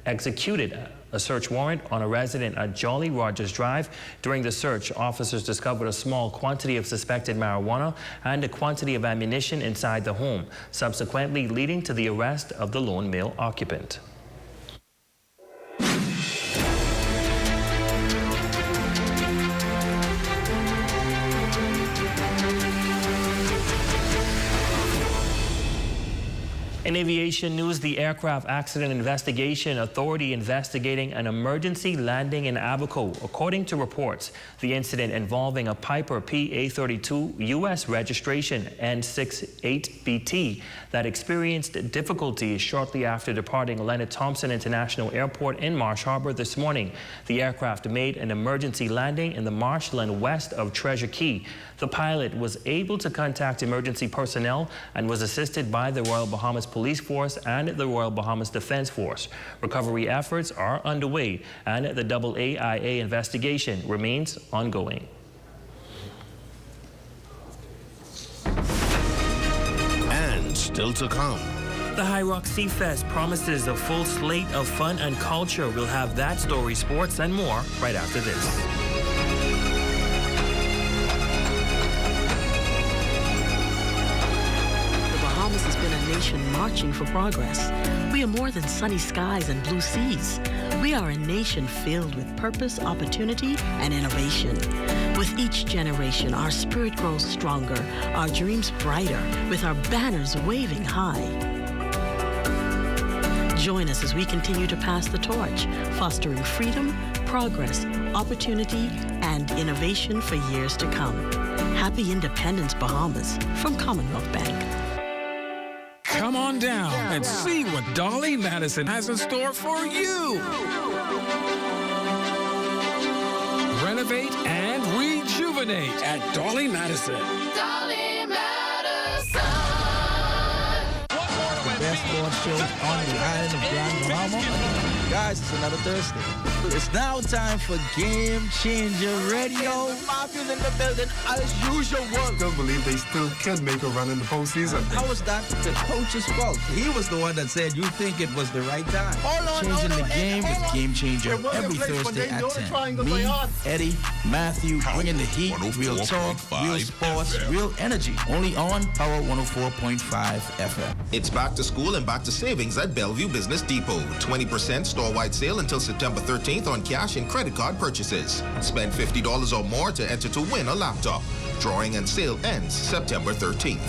executed a search warrant on a resident at Jolly Rogers Drive. During the search, officers discovered a small quantity of suspected marijuana and a quantity of ammunition inside the home, subsequently leading to the arrest of the lone male occupant. In aviation news, the Aircraft Accident Investigation Authority investigating an emergency landing in Abaco. According to reports, the incident involving a Piper PA-32 U.S. registration N68BT that experienced difficulties shortly after departing Leonard Thompson International Airport in Marsh Harbor this morning. The aircraft made an emergency landing in the marshland west of Treasure Key. The pilot was able to contact emergency personnel and was assisted by the Royal Bahamas Police Force and the Royal Bahamas Defense Force. Recovery efforts are underway and the AAIA investigation remains ongoing. And still to come. The High Rock Sea Fest promises a full slate of fun and culture. We'll have that story, sports, and more right after this. Has been a nation marching for progress. We are more than sunny skies and blue seas. We are a nation filled with purpose, opportunity, and innovation. With each generation, our spirit grows stronger, our dreams brighter, with our banners waving high. Join us as we continue to pass the torch, fostering freedom, progress, opportunity, and innovation for years to come. Happy Independence, Bahamas, from Commonwealth Bank. Come on down and see what Dolly Madison has in store for you. Renovate and rejuvenate at Dolly Madison. Dolly Madison. The best sports show on the island of Grand Bahama. Guys, it's another Thursday. It's now time for Game Changer Radio. Mafia's in the building as usual. I don't believe they still can make a run in the postseason. How was that the coach's fault? He was the one that said you think it was the right time. Changing the game with Game Changer every Thursday at 10. Me, Eddie, Matthew, bringing the heat, real talk, real sports, real energy. Only on Power 104.5 FM. It's back to school and back to savings at Bellevue Business Depot. 20% store-wide sale until September 13th on cash and credit card purchases. Spend $50 or more to enter to win a laptop. Drawing and sale ends September 13th.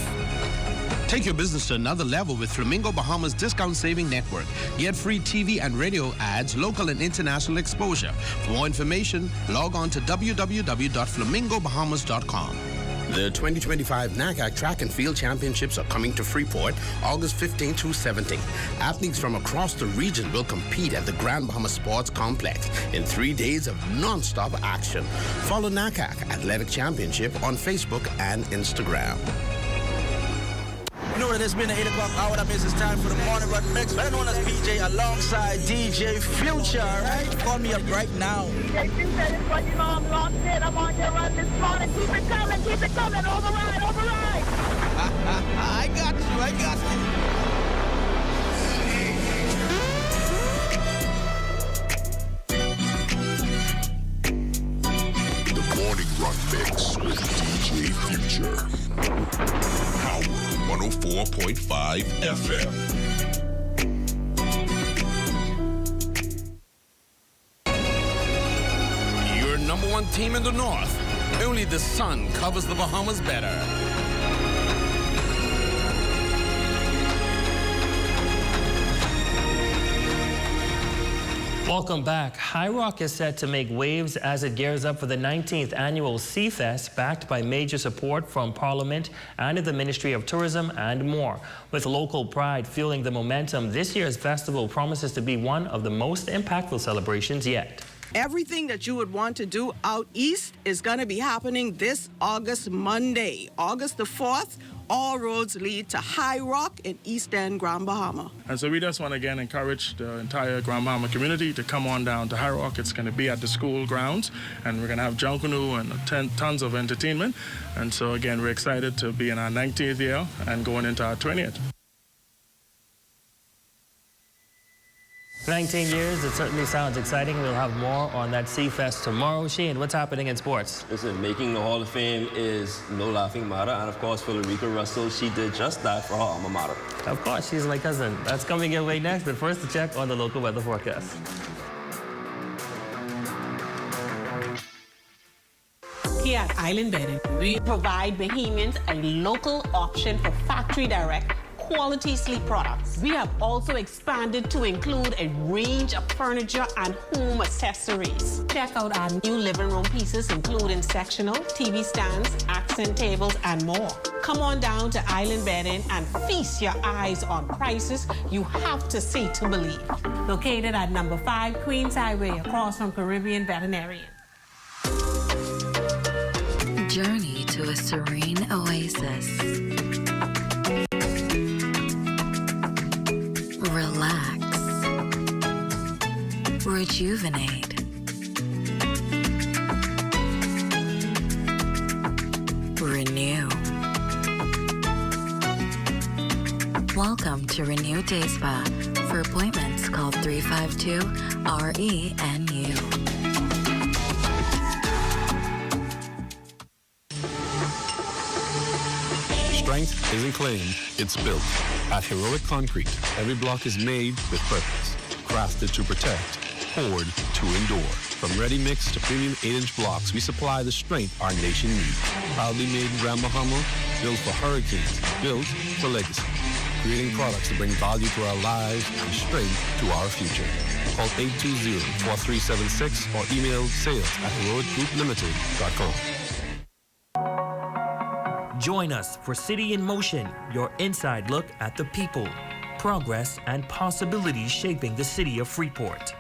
Take your business to another level with Flamingo Bahamas Discount Saving Network. Get free TV and radio ads, local and international exposure. For more information, log on to www.flamingobahamas.com. The 2025 NACAC Track and Field Championships are coming to Freeport August 15 through 17. Athletes from across the region will compete at the Grand Bahama Sports Complex in 3 days of non-stop action. Follow NACAC Athletic Championship on Facebook and Instagram. You know what it has been the 8 o'clock hour. That means it's time for the morning run mix, better known as PJ, alongside DJ Future, right? Call me up right now. DJ Future is what you know I'm locked in. I'm on your run this morning. Keep it coming, override, override. I got you. Morning Run Mix with DJ Future. Power 104.5 FM. Your number one team in the North. Only the sun covers the Bahamas better. Welcome back. High Rock is set to make waves as it gears up for the 19th annual Sea Fest, backed by major support from Parliament and the Ministry of Tourism and more. With local pride fueling the momentum, this year's festival promises to be one of the most impactful celebrations yet. Everything that you would want to do out east is going to be happening this August Monday, August the 4th. All roads lead to High Rock in East End, Grand Bahama. And so we just want to again encourage the entire Grand Bahama community to come on down to High Rock. It's going to be at the school grounds, and we're going to have junk canoe and tons of entertainment. And so again, we're excited to be in our 19th year and going into our 20th. 19 years, it certainly sounds exciting. We'll have more on that Sea Fest tomorrow. Shane, what's happening in sports? Listen, making the Hall of Fame is no laughing matter. And of course, Federica Russell, she did just that for her alma mater. Of course, she's my cousin. That's coming your way next, but first, a check on the local weather forecast. Here at Island Bedding, we provide Bahamians a local option for factory direct quality sleep products. We have also expanded to include a range of furniture and home accessories. Check out our new living room pieces, including sectional, TV stands, accent tables, and more. Come on down to Island Bedding and feast your eyes on prices you have to see to believe. Located at number 5 Queens Highway, across from Caribbean Veterinarian. Journey to a serene oasis. Relax. Rejuvenate. Renew. Welcome to Renew Day Spa. For appointments, call 352-RENU. Strength isn't claimed, it's built. At Heroic Concrete, every block is made with purpose, crafted to protect, poured to endure. From ready-mix to premium 8-inch blocks, we supply the strength our nation needs. Proudly made in Grand Bahama, built for hurricanes, built for legacy. Creating products to bring value to our lives and strength to our future. Call 820-4376 or email sales@heroicgrouplimited.com. Join us for City in Motion, your inside look at the people, progress, and possibilities shaping the city of Freeport.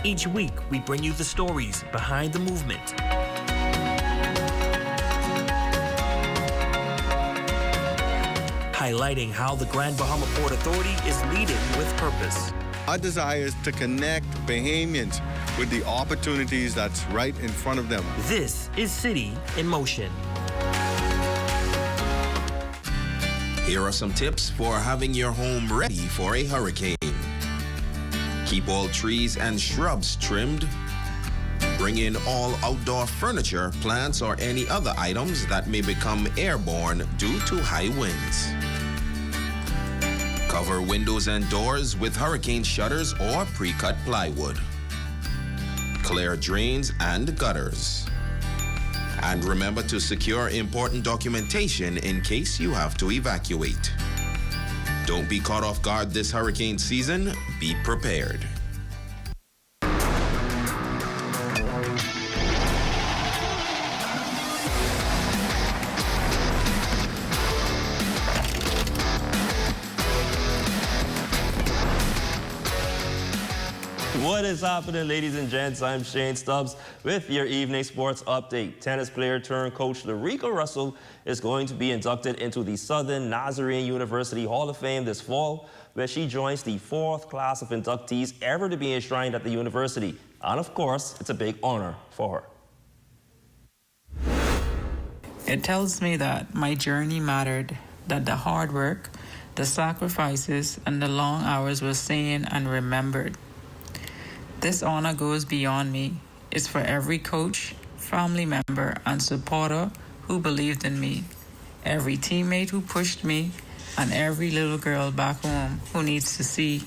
Each week, we bring you the stories behind the movement. Highlighting how the Grand Bahama Port Authority is leading with purpose. Our desire is to connect Bahamians with the opportunities that's right in front of them. This is City in Motion. Here are some tips for having your home ready for a hurricane. Keep all trees and shrubs trimmed. Bring in all outdoor furniture, plants, or any other items that may become airborne due to high winds. Cover windows and doors with hurricane shutters or pre-cut plywood. Clear drains and gutters. And remember to secure important documentation in case you have to evacuate. Don't be caught off guard this hurricane season. Be prepared. What is happening, ladies and gents? I'm Shane Stubbs with your evening sports update. Tennis player turned coach Regatta Russell is going to be inducted into the Southern Nazarene University Hall of Fame this fall, where she joins the 4th class of inductees ever to be enshrined at the university. And of course, it's a big honor for her. It tells me that my journey mattered, that the hard work, the sacrifices, and the long hours were seen and remembered. This honor goes beyond me. It's for every coach, family member, and supporter who believed in me, every teammate who pushed me, and every little girl back home who needs to see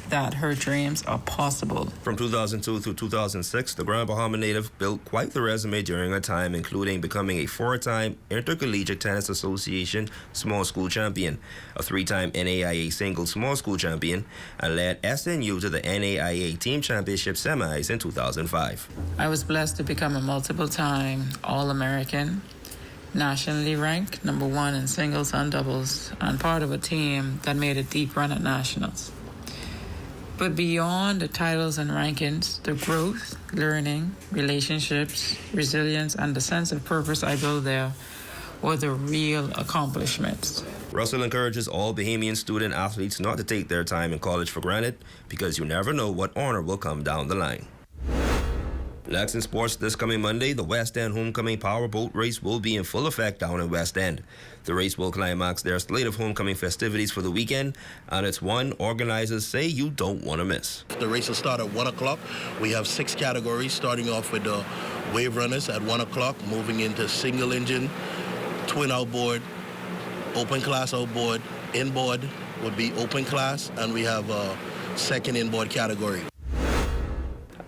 that her dreams are possible. From 2002 through 2006, the Grand Bahama native built quite the resume during her time, including becoming a 4-time Intercollegiate Tennis Association Small School Champion, a 3-time NAIA Single Small School Champion, and led SNU to the NAIA Team Championship semis in 2005. I was blessed to become a multiple-time All-American, nationally ranked #1 in singles and doubles, and part of a team that made a deep run at nationals. But beyond the titles and rankings, the growth, learning, relationships, resilience, and the sense of purpose I built there were the real accomplishments. Russell encourages all Bahamian student athletes not to take their time in college for granted, because you never know what honor will come down the line. Next in sports, this coming Monday, the West End Homecoming Powerboat Race will be in full effect down in West End. The race will climax their slate of homecoming festivities for the weekend, and it's one organizers say you don't want to miss. The race will start at 1 o'clock. We have 6 categories, starting off with the wave runners at 1 o'clock, moving into single engine, twin outboard, open class outboard, inboard would be open class, and we have a second inboard category.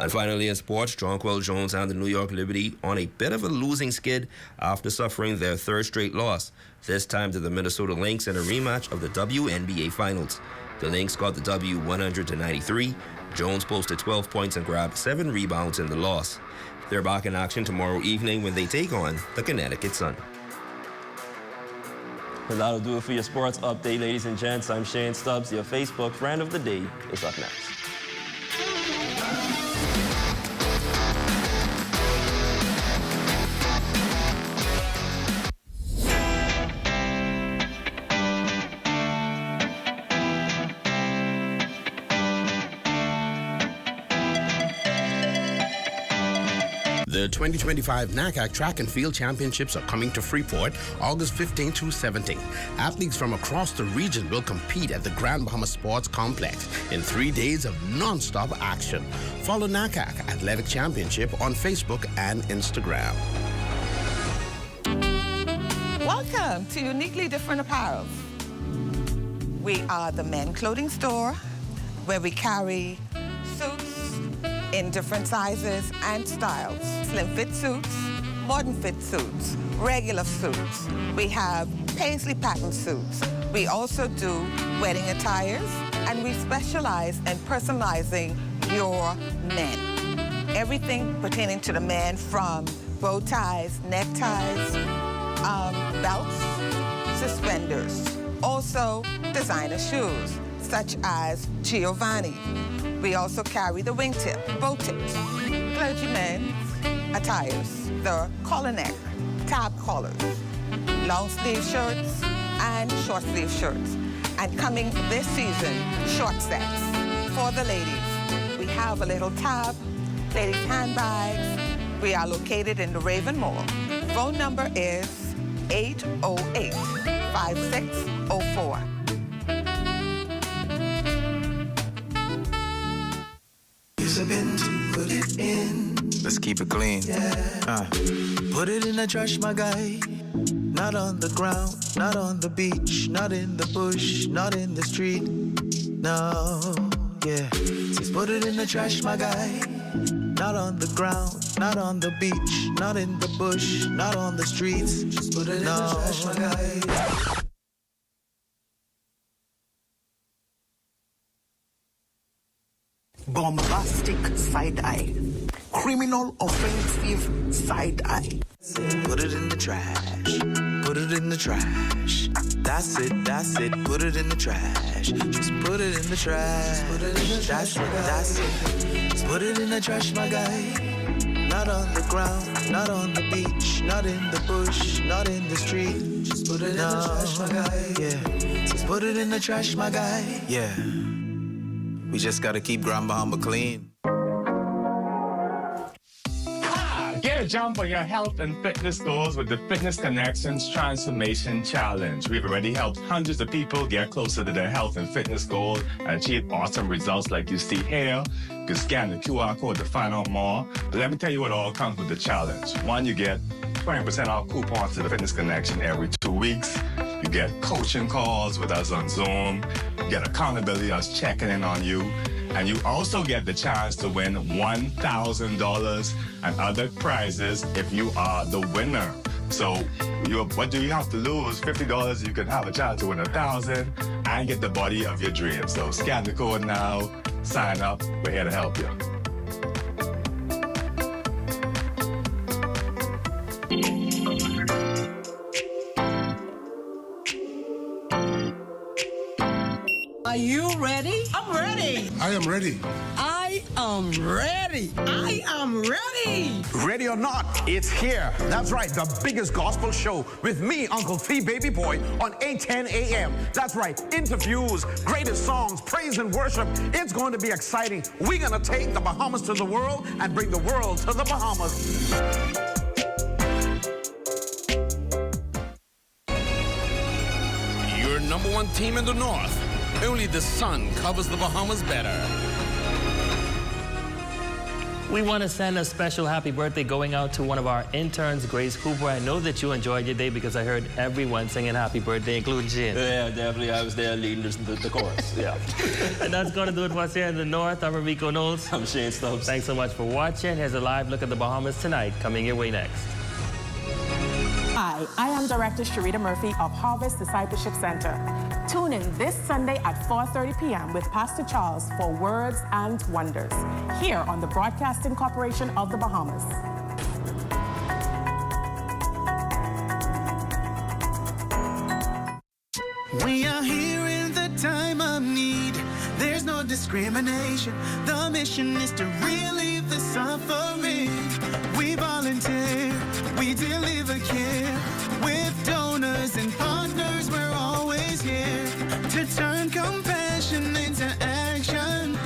And finally in sports, Jonquil Jones and the New York Liberty on a bit of a losing skid after suffering their 3rd straight loss, this time to the Minnesota Lynx in a rematch of the WNBA Finals. The Lynx got the W 100-93. Jones posted 12 points and grabbed 7 rebounds in the loss. They're back in action tomorrow evening when they take on the Connecticut Sun. And that'll do it for your sports update, ladies and gents. I'm Shane Stubbs. Your Facebook friend of the day is up next. The 2025 NACAC Track and Field Championships are coming to Freeport August 15 to 17. Athletes from across the region will compete at the Grand Bahama Sports Complex in 3 days of non-stop action. Follow NACAC Athletic Championship on Facebook and Instagram. Welcome to Uniquely Different Apparel. We are the men clothing store where we carry suits in different sizes and styles. Slim fit suits, modern fit suits, regular suits. We have paisley pattern suits. We also do wedding attires, and we specialize in personalizing your men. Everything pertaining to the man, from bow ties, neckties, belts, suspenders. Also designer shoes, such as Giovanni. We also carry the wingtip, bow tips, clergymen's attires, the collar neck, tab collars, long sleeve shirts, and short sleeve shirts. And coming this season, short sets for the ladies. We have a little tab, ladies handbags. We are located in the Raven Mall. Phone number is 808-5604. Use a bin to put it in. Let's keep it clean. Yeah. Put it in the trash, my guy. Not on the ground, not on the beach, not in the bush, not in the street. No, yeah. Just put it in the trash, my guy. Not on the ground, not on the beach, not in the bush, not on the streets. Just put it in the trash, my guy. Bombastic side-eye. Criminal offensive side-eye. Put it in the trash. Put it in the trash. That's it, put it in the trash. Just put it in the trash. Put it in the trash, that's it. Just put it in the trash, my guy. Not on the ground, not on the beach, not in the bush, not in the street. Just put it in the trash, my guy. Yeah, just put it in the trash, my guy. Yeah, we just gotta keep Grand Bahama clean. Get a jump on your health and fitness goals with the Fitness Connections Transformation Challenge. We've already helped hundreds of people get closer to their health and fitness goals and achieve awesome results like you see here. You can scan the QR code to find out more. But let me tell you what all comes with the challenge. One, you get 20% off coupons to the Fitness Connection every 2 weeks. You get coaching calls with us on Zoom. You get accountability, us checking in on you. And you also get the chance to win $1,000 and other prizes if you are the winner. So what do you have to lose? $50, you can have a chance to win $1,000 and get the body of your dreams. So scan the code now, sign up. We're here to help you. Are you ready? I'm ready. I am ready. I am ready. I am ready. Ready or not, it's here. That's right, the biggest gospel show with me, Uncle Fee Baby Boy, on 8:10 a.m. That's right, interviews, greatest songs, praise and worship. It's going to be exciting. We're going to take the Bahamas to the world and bring the world to the Bahamas. Your number one team in the North. Only the sun covers the Bahamas better. We want to send a special happy birthday going out to one of our interns, Grace Cooper. I know that you enjoyed your day because I heard everyone singing happy birthday, including Jane. Yeah, definitely. I was there leading the chorus. Yeah. And that's going to do it for us here in the North. I'm Rico Knowles. I'm Shane Stubbs. Thanks so much for watching. Here's a live look at the Bahamas tonight, coming your way next. Hi, I am Director Sharita Murphy of Harvest Discipleship Center. Tune in this Sunday at 4:30 p.m. with Pastor Charles for Words and Wonders, here on the Broadcasting Corporation of the Bahamas. We are here in the time of need. There's no discrimination. The mission is to relieve the suffering. We volunteer, we deliver care. With donors and partners, we're always here to turn compassion into action.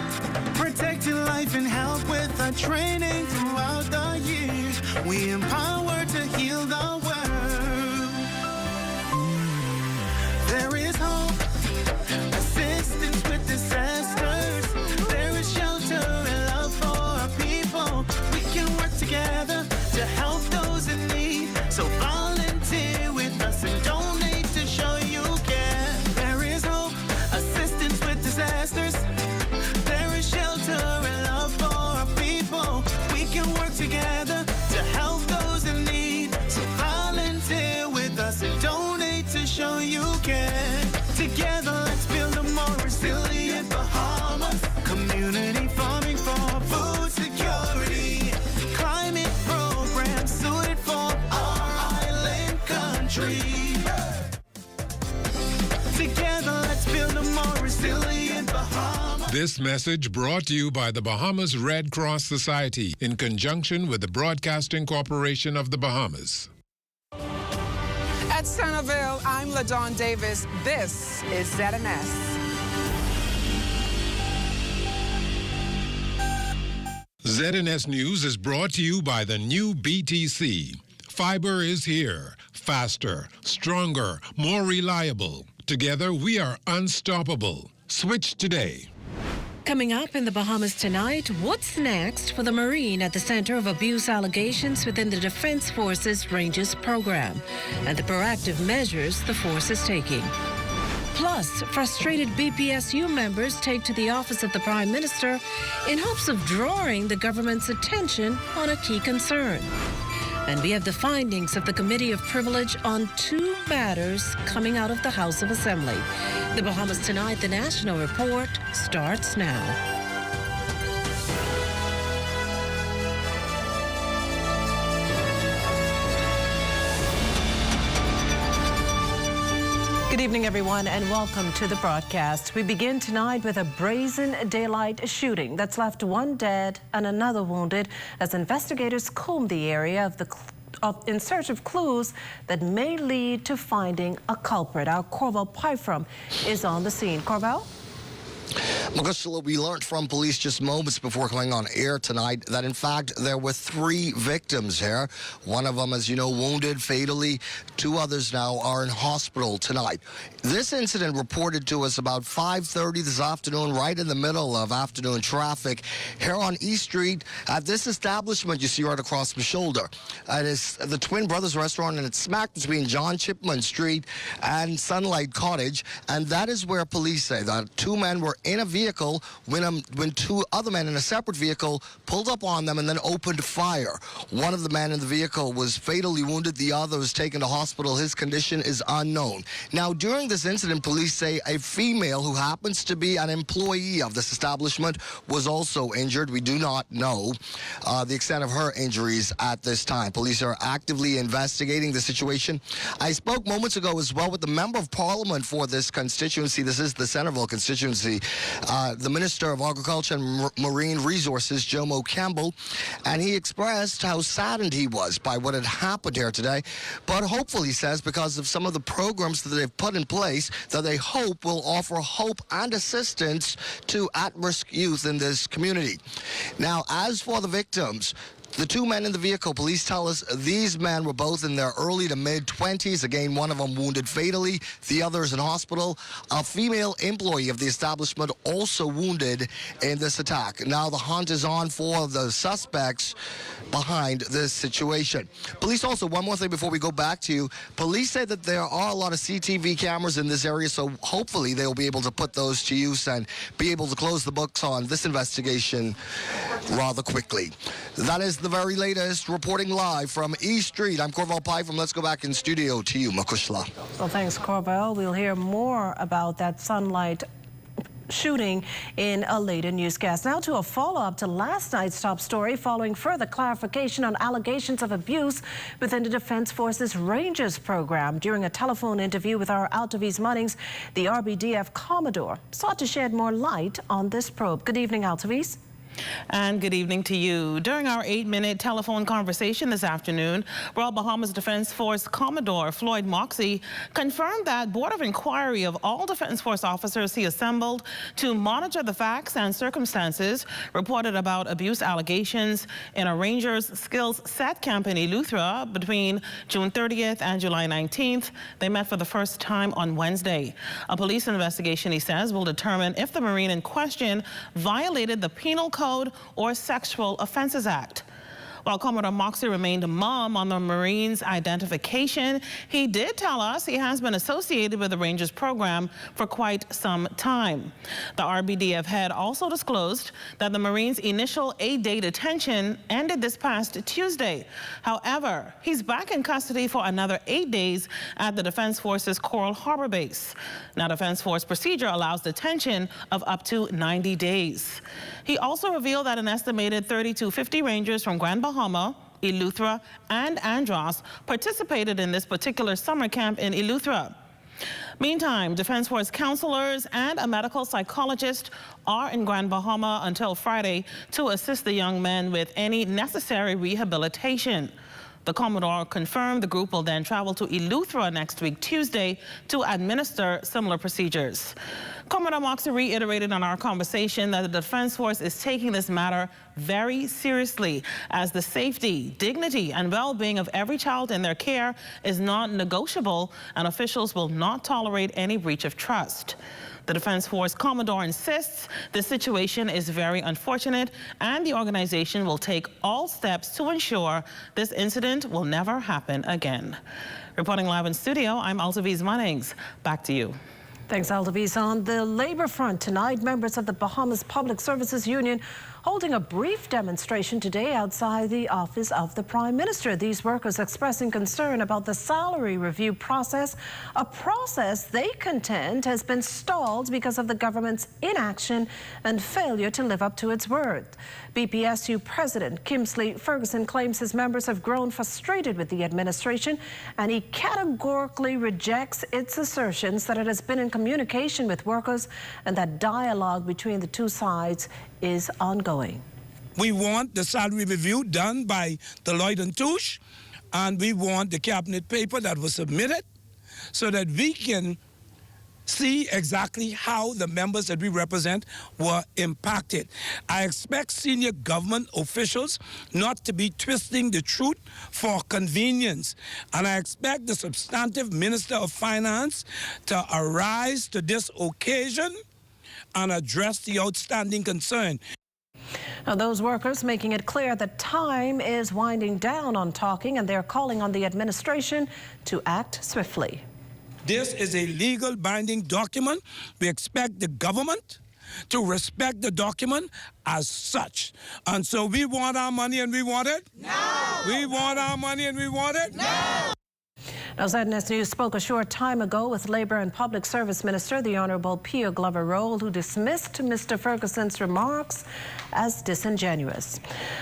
Protecting life and health with our training throughout the years. We empower to heal the world. There is hope, assistance with disasters. There is shelter and love for our people. We can work together to help those in need. So volunteer with us and donate to show you care. There is hope, assistance with disasters. There is shelter and love for our people. We can work together to help those in need. So volunteer with us and donate to show you care. Together, let's build a more resilient Bahamas. Community farming for food security. Climate programs suited for our island country. Together, let's build a more resilient Bahamas. This message brought to you by the Bahamas Red Cross Society in conjunction with the Broadcasting Corporation of the Bahamas. At Centerville, I'm LaDawn Davis. This is ZNS. ZNS News is brought to you by the new BTC. Fiber is here. Faster, stronger, more reliable. Together, we are unstoppable. Switch today. Coming up in the Bahamas tonight, what's next for the Marine at the center of abuse allegations within the Defense Forces Rangers program and the proactive measures the force is taking. Plus, frustrated BPSU members take to the office of the Prime Minister in hopes of drawing the government's attention on a key concern. And we have the findings of the Committee of Privilege on 2 matters coming out of the House of Assembly. The Bahamas Tonight, the National Report, starts now. Good evening, everyone, and welcome to the broadcast. We begin tonight with a brazen daylight shooting that's left one dead and another wounded as investigators comb the area in search of clues that may lead to finding a culprit. Our Corval Pyfrom is on the scene. Corval? Makashla, we learned from police just moments before coming on air tonight that, in fact, there were 3 victims here. One of them, as you know, wounded fatally. 2 others now are in hospital tonight. This incident reported to us about 5:30 this afternoon, right in the middle of afternoon traffic here on East Street at this establishment you see right across my shoulder. It is the Twin Brothers Restaurant, and it's smack between John Chipman Street and Sunlight Cottage, and that is where police say that 2 men were in a vehicle when 2 other men in a separate vehicle pulled up on them and then opened fire. One of the men in the vehicle was fatally wounded. The other was taken to hospital. His condition is unknown. Now, during this incident, police say a female who happens to be an employee of this establishment was also injured. We do not know the extent of her injuries at this time. Police are actively investigating the situation. I spoke moments ago as well with the Member of Parliament for this constituency. This is the Centerville constituency. The Minister of Agriculture and Marine Resources, Jomo Campbell, and he expressed how saddened he was by what had happened here today, but hopeful, he says, because of some of the programs that they've put in place that they hope will offer hope and assistance to at-risk youth in this community. Now, as for the victims, the 2 men in the vehicle, police tell us these men were both in their early to mid-20s. Again, one of them wounded fatally. The other is in hospital. A female employee of the establishment also wounded in this attack. Now the hunt is on for the suspects behind this situation. Police also, one more thing before we go back to you, police say that there are a lot of CCTV cameras in this area, so hopefully they'll be able to put those to use and be able to close the books on this investigation rather quickly. That is the very latest, reporting live from East Street. I'm Corval Pyfrom. Let's go back in studio to you, Makushla. Well, thanks, Corval. We'll hear more about that Sunlight shooting in a later newscast. Now to a follow-up to last night's top story following further clarification on allegations of abuse within the Defense Forces Rangers program. During a telephone interview with our Altaviz Munnings, the RBDF Commodore sought to shed more light on this probe. Good evening, Altaviz. And good evening to you. During our 8-minute telephone conversation this afternoon, Royal Bahamas Defense Force Commodore Floyd Moxey confirmed that Board of Inquiry of all Defense Force officers he assembled to monitor the facts and circumstances reported about abuse allegations in a Rangers Skills Set camp in Eleuthera between June 30th and July 19th. They met for the first time on Wednesday. A police investigation, he says, will determine if the Marine in question violated the Penal Code or Sexual Offenses Act. While Commodore Moxey remained mum on the Marine's identification, he did tell us he has been associated with the Rangers program for quite some time. The RBDF head also disclosed that the Marine's initial 8-day detention ended this past Tuesday. However, he's back in custody for another 8 days at the Defense Force's Coral Harbor base. Now, Defense Force procedure allows detention of up to 90 days. He also revealed that an estimated 30 to 50 Rangers from Grand Bahama, Eleuthera, and Andros participated in this particular summer camp in Eleuthera. Meantime, Defense Force counselors and a medical psychologist are in Grand Bahama until Friday to assist the young men with any necessary rehabilitation. The Commodore confirmed the group will then travel to Eleuthera next week, Tuesday, to administer similar procedures. Commodore Moxey reiterated on our conversation that the Defense Force is taking this matter very seriously, as the safety, dignity, and well-being of every child in their care is non-negotiable, and officials will not tolerate any breach of trust. The Defense Force Commodore insists the situation is very unfortunate, and the organization will take all steps to ensure this incident will never happen again. Reporting live in studio, I'm Altaviz Munnings. Back to you. Thanks, Altaviz. On the labor front tonight, members of the Bahamas Public Services Union holding a brief demonstration today outside the office of the Prime Minister. These workers expressing concern about the salary review process, a process they contend has been stalled because of the government's inaction and failure to live up to its word. BPSU President Kingsley Ferguson claims his members have grown frustrated with the administration, and he categorically rejects its assertions that it has been in communication with workers and that dialogue between the two sides is ongoing. We want the salary review done by Deloitte & Touche, and we want the cabinet paper that was submitted so that we can see exactly how the members that we represent were impacted. I expect senior government officials not to be twisting the truth for convenience. And I expect the substantive Minister of Finance to arise to this occasion and address the outstanding concern. Now, those workers making it clear that time is winding down on talking, and they're calling on the administration to act swiftly. This is a legal binding document. We expect the government to respect the document as such. And so we want our money and we want it? No! We want our money and we want it? No! Now, ZNS News spoke a short time ago with Labour and Public Service Minister, the Honourable Pio Glover-Roll, who dismissed Mr. Ferguson's remarks as disingenuous.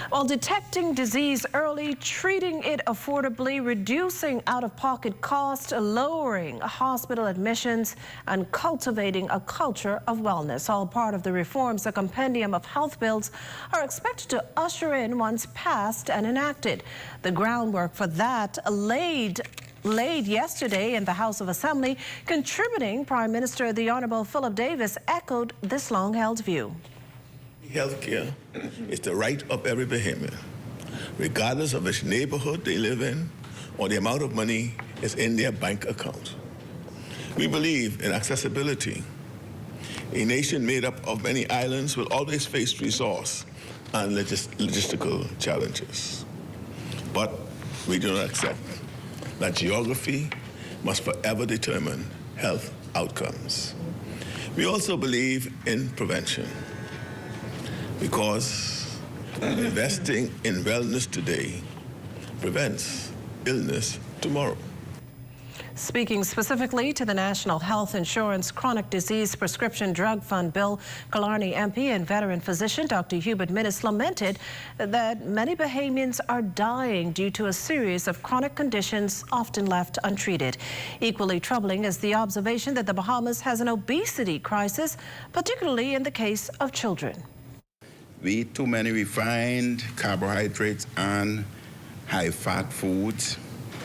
While detecting disease early, treating it affordably, reducing out-of-pocket costs, lowering hospital admissions, and cultivating a culture of wellness, all part of the reforms a compendium of health bills are expected to usher in once passed and enacted. The groundwork for that laid yesterday in the House of Assembly. Contributing Prime Minister the Honourable Philip Davis echoed this long-held view. Healthcare is the right of every Bahamian, regardless of which neighborhood they live in or the amount of money is in their bank account. We believe in accessibility. A nation made up of many islands will always face resource and logistical challenges. But we do not accept that geography must forever determine health outcomes. We also believe in prevention because investing in wellness today prevents illness tomorrow. Speaking specifically to the National Health Insurance Chronic Disease Prescription Drug Fund bill, Killarney MP and veteran physician Dr. Hubert Minnis lamented that many Bahamians are dying due to a series of chronic conditions often left untreated. Equally troubling is the observation that the Bahamas has an obesity crisis, particularly in the case of children. We eat too many refined carbohydrates and high-fat foods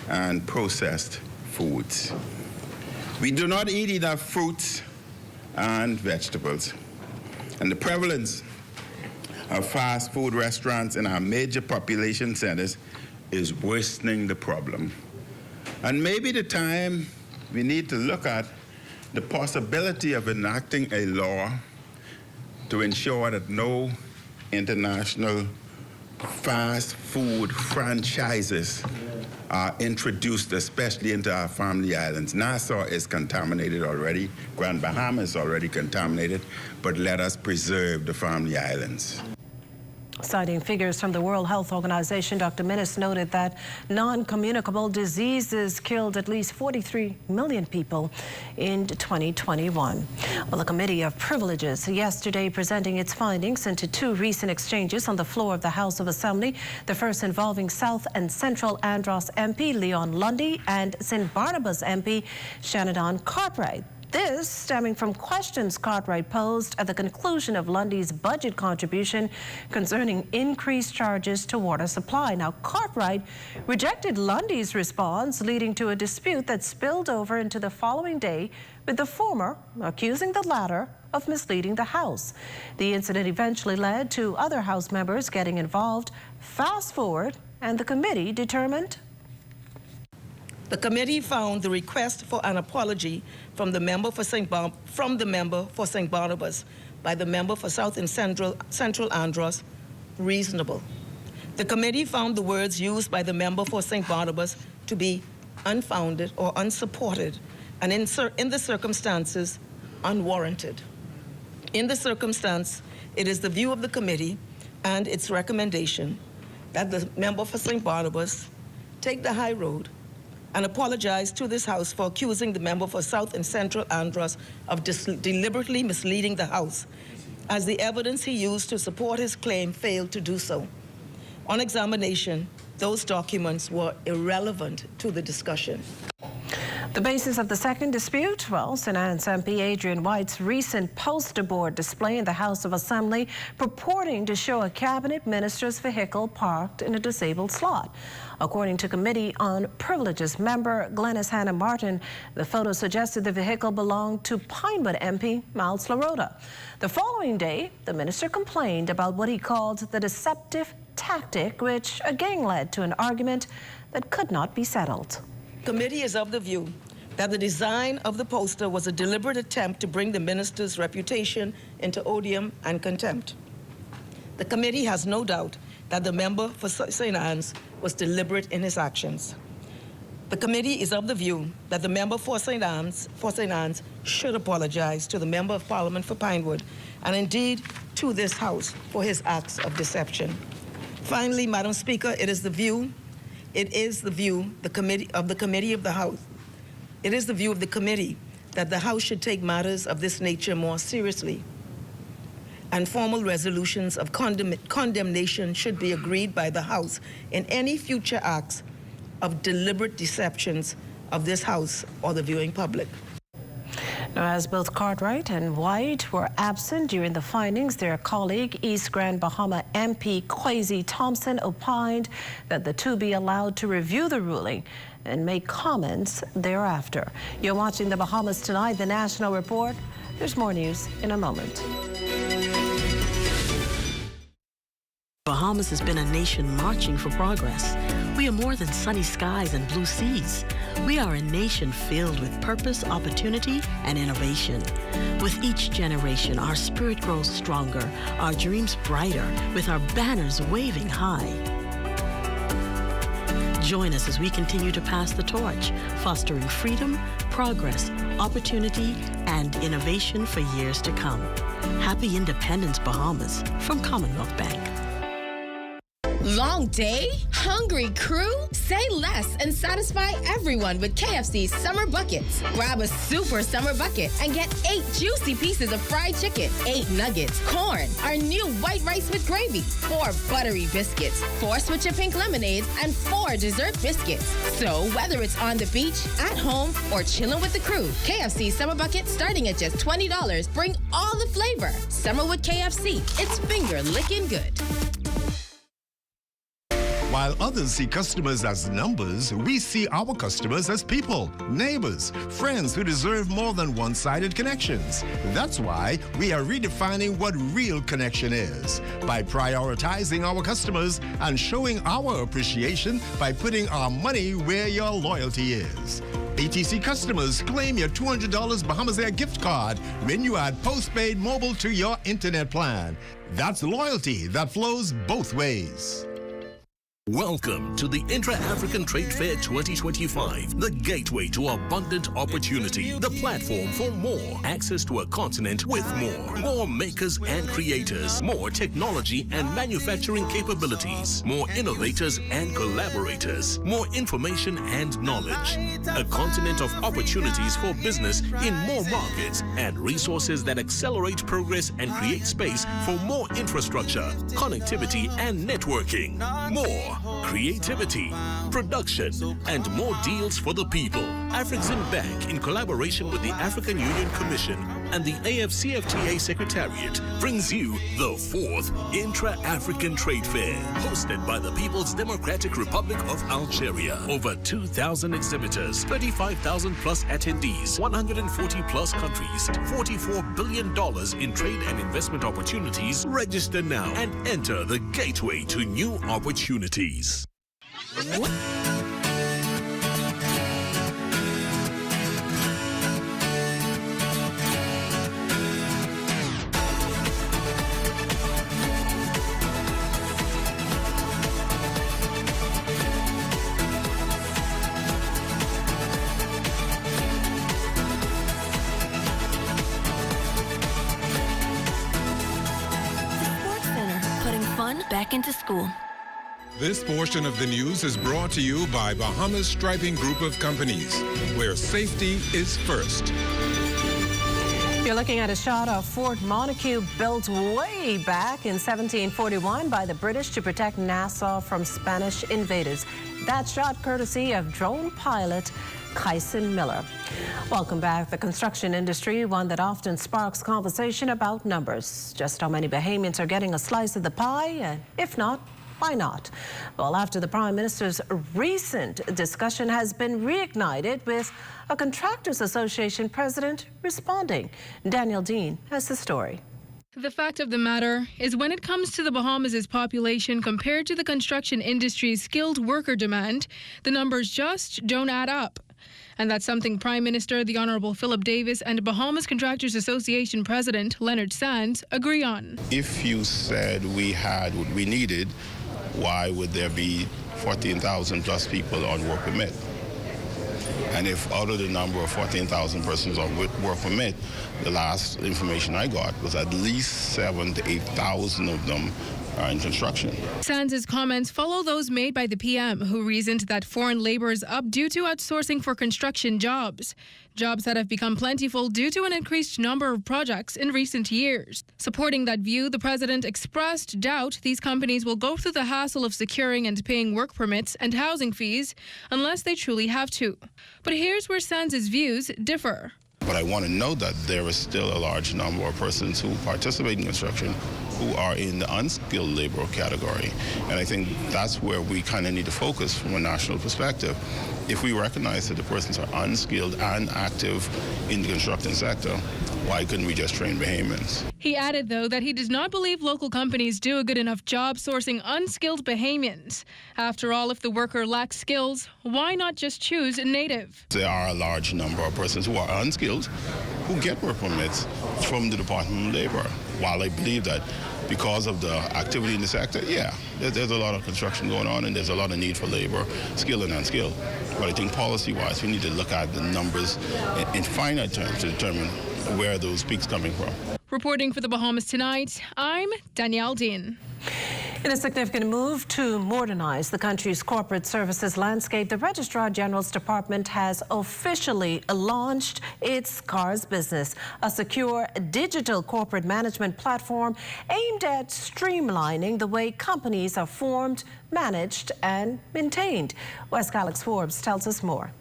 and processed foods. We do not eat enough fruits and vegetables. And the prevalence of fast food restaurants in our major population centers is worsening the problem. And maybe the time we need to look at the possibility of enacting a law to ensure that no international fast food franchises are introduced, especially into our family islands. Nassau is contaminated already. Grand Bahama is already contaminated, but let us preserve the family islands. Citing figures from the World Health Organization, Dr. Minnis noted that non-communicable diseases killed at least 43 million people in 2021. Well, the Committee of Privileges yesterday presenting its findings into two recent exchanges on the floor of the House of Assembly, the first involving South and Central Andros MP Leon Lundy and St. Barnabas MP Shannon Cartwright. This stemming from questions Cartwright posed at the conclusion of Lundy's budget contribution concerning increased charges to water supply. Now, Cartwright rejected Lundy's response, leading to a dispute that spilled over into the following day, with the former accusing the latter of misleading the House. The incident eventually led to other House members getting involved. Fast forward, and the committee determined. The committee found the request for an apology from the member for St. Barnabas by the member for South and Central Andros reasonable. The committee found the words used by the member for St. Barnabas to be unfounded or unsupported, and in the circumstances, unwarranted. In the circumstance, it is the view of the committee and its recommendation that the member for St. Barnabas take the high road and apologize to this House for accusing the member for South and Central Andros of deliberately misleading the House, as the evidence he used to support his claim failed to do so. On examination, those documents were irrelevant to the discussion. The basis of the second dispute? Well, St. Anne's MP Adrian White's recent poster board display in the House of Assembly purporting to show a cabinet minister's vehicle parked in a disabled slot. According to Committee on Privileges member Glenys Hannah Martin, the photo suggested the vehicle belonged to Pinewood MP Miles LaRota. The following day, the minister complained about what he called the deceptive tactic, which again led to an argument that could not be settled. Committee is of the view that the design of the poster was a deliberate attempt to bring the minister's reputation into odium and contempt. The committee has no doubt that the member for St. Anne's was deliberate in his actions. The committee is of the view that the member for St. Anne's should apologize to the member of Parliament for Pinewood and indeed to this House for his acts of deception. Finally, Madam Speaker, it is the view of the committee that the House should take matters of this nature more seriously, and formal resolutions of condemnation should be agreed by the House in any future acts of deliberate deceptions of this House or the viewing public. Now, as both Cartwright and White were absent during the findings, their colleague, East Grand Bahama MP Kwesi Thompson, opined that the two be allowed to review the ruling and make comments thereafter. You're watching the Bahamas Tonight, the National Report. There's more news in a moment. Bahamas has been a nation marching for progress. We are more than sunny skies and blue seas. We are a nation filled with purpose, opportunity, and innovation. With each generation, our spirit grows stronger, our dreams brighter, with our banners waving high. Join us as we continue to pass the torch, fostering freedom, progress, opportunity, and innovation for years to come. Happy Independence, Bahamas, from Commonwealth Bank. Long day? Hungry crew? Say less and satisfy everyone with KFC's Summer Buckets. Grab a super summer bucket and get 8 juicy pieces of fried chicken, 8 nuggets, corn, our new white rice with gravy, 4 buttery biscuits, 4 Switcher Pink lemonades, and 4 dessert biscuits. So whether it's on the beach, at home, or chilling with the crew, KFC's Summer Bucket starting at just $20. Bring all the flavor. Summer with KFC. It's finger licking good. While others see customers as numbers, we see our customers as people, neighbors, friends who deserve more than one-sided connections. That's why we are redefining what real connection is by prioritizing our customers and showing our appreciation by putting our money where your loyalty is. ATC customers, claim your $200 Bahamas Air gift card when you add postpaid mobile to your internet plan. That's loyalty that flows both ways. Welcome to the Intra-African Trade Fair 2025, the gateway to abundant opportunity, the platform for more, access to a continent with more makers and creators, more technology and manufacturing capabilities, more innovators and collaborators, more information and knowledge, a continent of opportunities for business in more markets and resources that accelerate progress and create space for more infrastructure, connectivity and networking, more creativity, production, and more deals for the people. Afrexim Bank, in collaboration with the African Union Commission and the AFCFTA Secretariat, brings you the 4th Intra-African Trade Fair, hosted by the People's Democratic Republic of Algeria. Over 2,000 exhibitors, 35,000 plus attendees, 140 plus countries, $44 billion in trade and investment opportunities. Register now and enter the gateway to new opportunities. Fun back into school. This portion of the news is brought to you by Bahamas Striping Group of Companies, where safety is first. You're looking at a shot of Fort Montague, built way back in 1741 by the British to protect Nassau from Spanish invaders. That shot courtesy of drone pilot Kyson Miller. Welcome back. The construction industry, one that often sparks conversation about numbers. Just how many Bahamians are getting a slice of the pie, and if not, why not? Well, after the Prime Minister's recent discussion has been reignited with a Contractors Association president responding. Daniel Dean has the story. The fact of the matter is when it comes to the Bahamas' population compared to the construction industry's skilled worker demand, the numbers just don't add up. And that's something Prime Minister the Honourable Philip Davis and Bahamas Contractors Association President Leonard Sands agree on. If you said we had what we needed, why would there be 14,000 plus people on work permit? And if out of the number of 14,000 persons on work permit, the last information I got was at least 7,000 to 8,000 of them are in construction. Sands' comments follow those made by the PM, who reasoned that foreign labour is up due to outsourcing for construction jobs. Jobs that have become plentiful due to an increased number of projects in recent years. Supporting that view, the president expressed doubt these companies will go through the hassle of securing and paying work permits and housing fees unless they truly have to. But here's where Sands' views differ. But I want to note that there is still a large number of persons who participate in construction who are in the unskilled labor category. And I think that's where we kind of need to focus from a national perspective. If we recognize that the persons are unskilled and active in the construction sector, why couldn't we just train Bahamians? He added, though, that he does not believe local companies do a good enough job sourcing unskilled Bahamians. After all, if the worker lacks skills, why not just choose a native? There are a large number of persons who are unskilled who get work permits from the Department of Labor. While I believe that because of the activity in the sector, yeah, there's a lot of construction going on and there's a lot of need for labor, skilled and unskilled. But I think policy-wise, we need to look at the numbers in finite terms to determine where those peaks coming from. Reporting for the Bahamas Tonight, I'm Danielle Dean. In a significant move to modernize the country's corporate services landscape, the Registrar General's Department has officially launched its CARS business, a secure digital corporate management platform aimed at streamlining the way companies are formed, managed, and maintained. West Alex Forbes tells us more.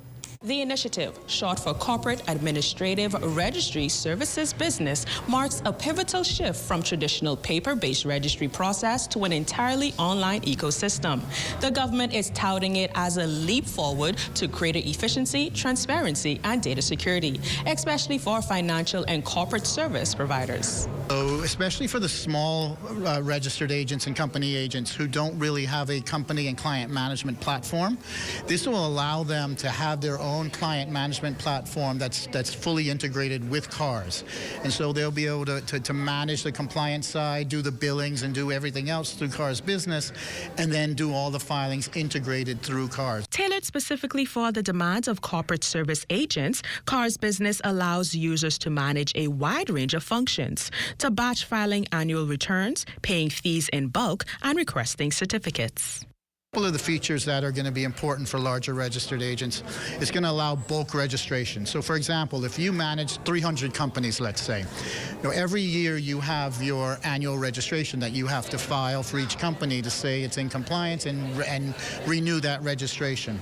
The initiative, short for Corporate Administrative Registry Services Business, marks a pivotal shift from traditional paper-based registry process to an entirely online ecosystem. The government is touting it as a leap forward to greater efficiency, transparency, and data security, especially for financial and corporate service providers. So, especially for the small registered agents and company agents who don't really have a company and client management platform, this will allow them to have their own client management platform that's fully integrated with CARS. And so they'll be able to manage the compliance side, do the billings, and do everything else through CARS Business, and then do all the filings integrated through CARS. Tailored specifically for the demands of corporate service agents, CARS Business allows users to manage a wide range of functions, to batch filing annual returns, paying fees in bulk, and requesting certificates. Couple of the features that are going to be important for larger registered agents is going to allow bulk registration. So, for example, if you manage 300 companies, let's say, every year you have your annual registration that you have to file for each company to say it's in compliance and renew that registration.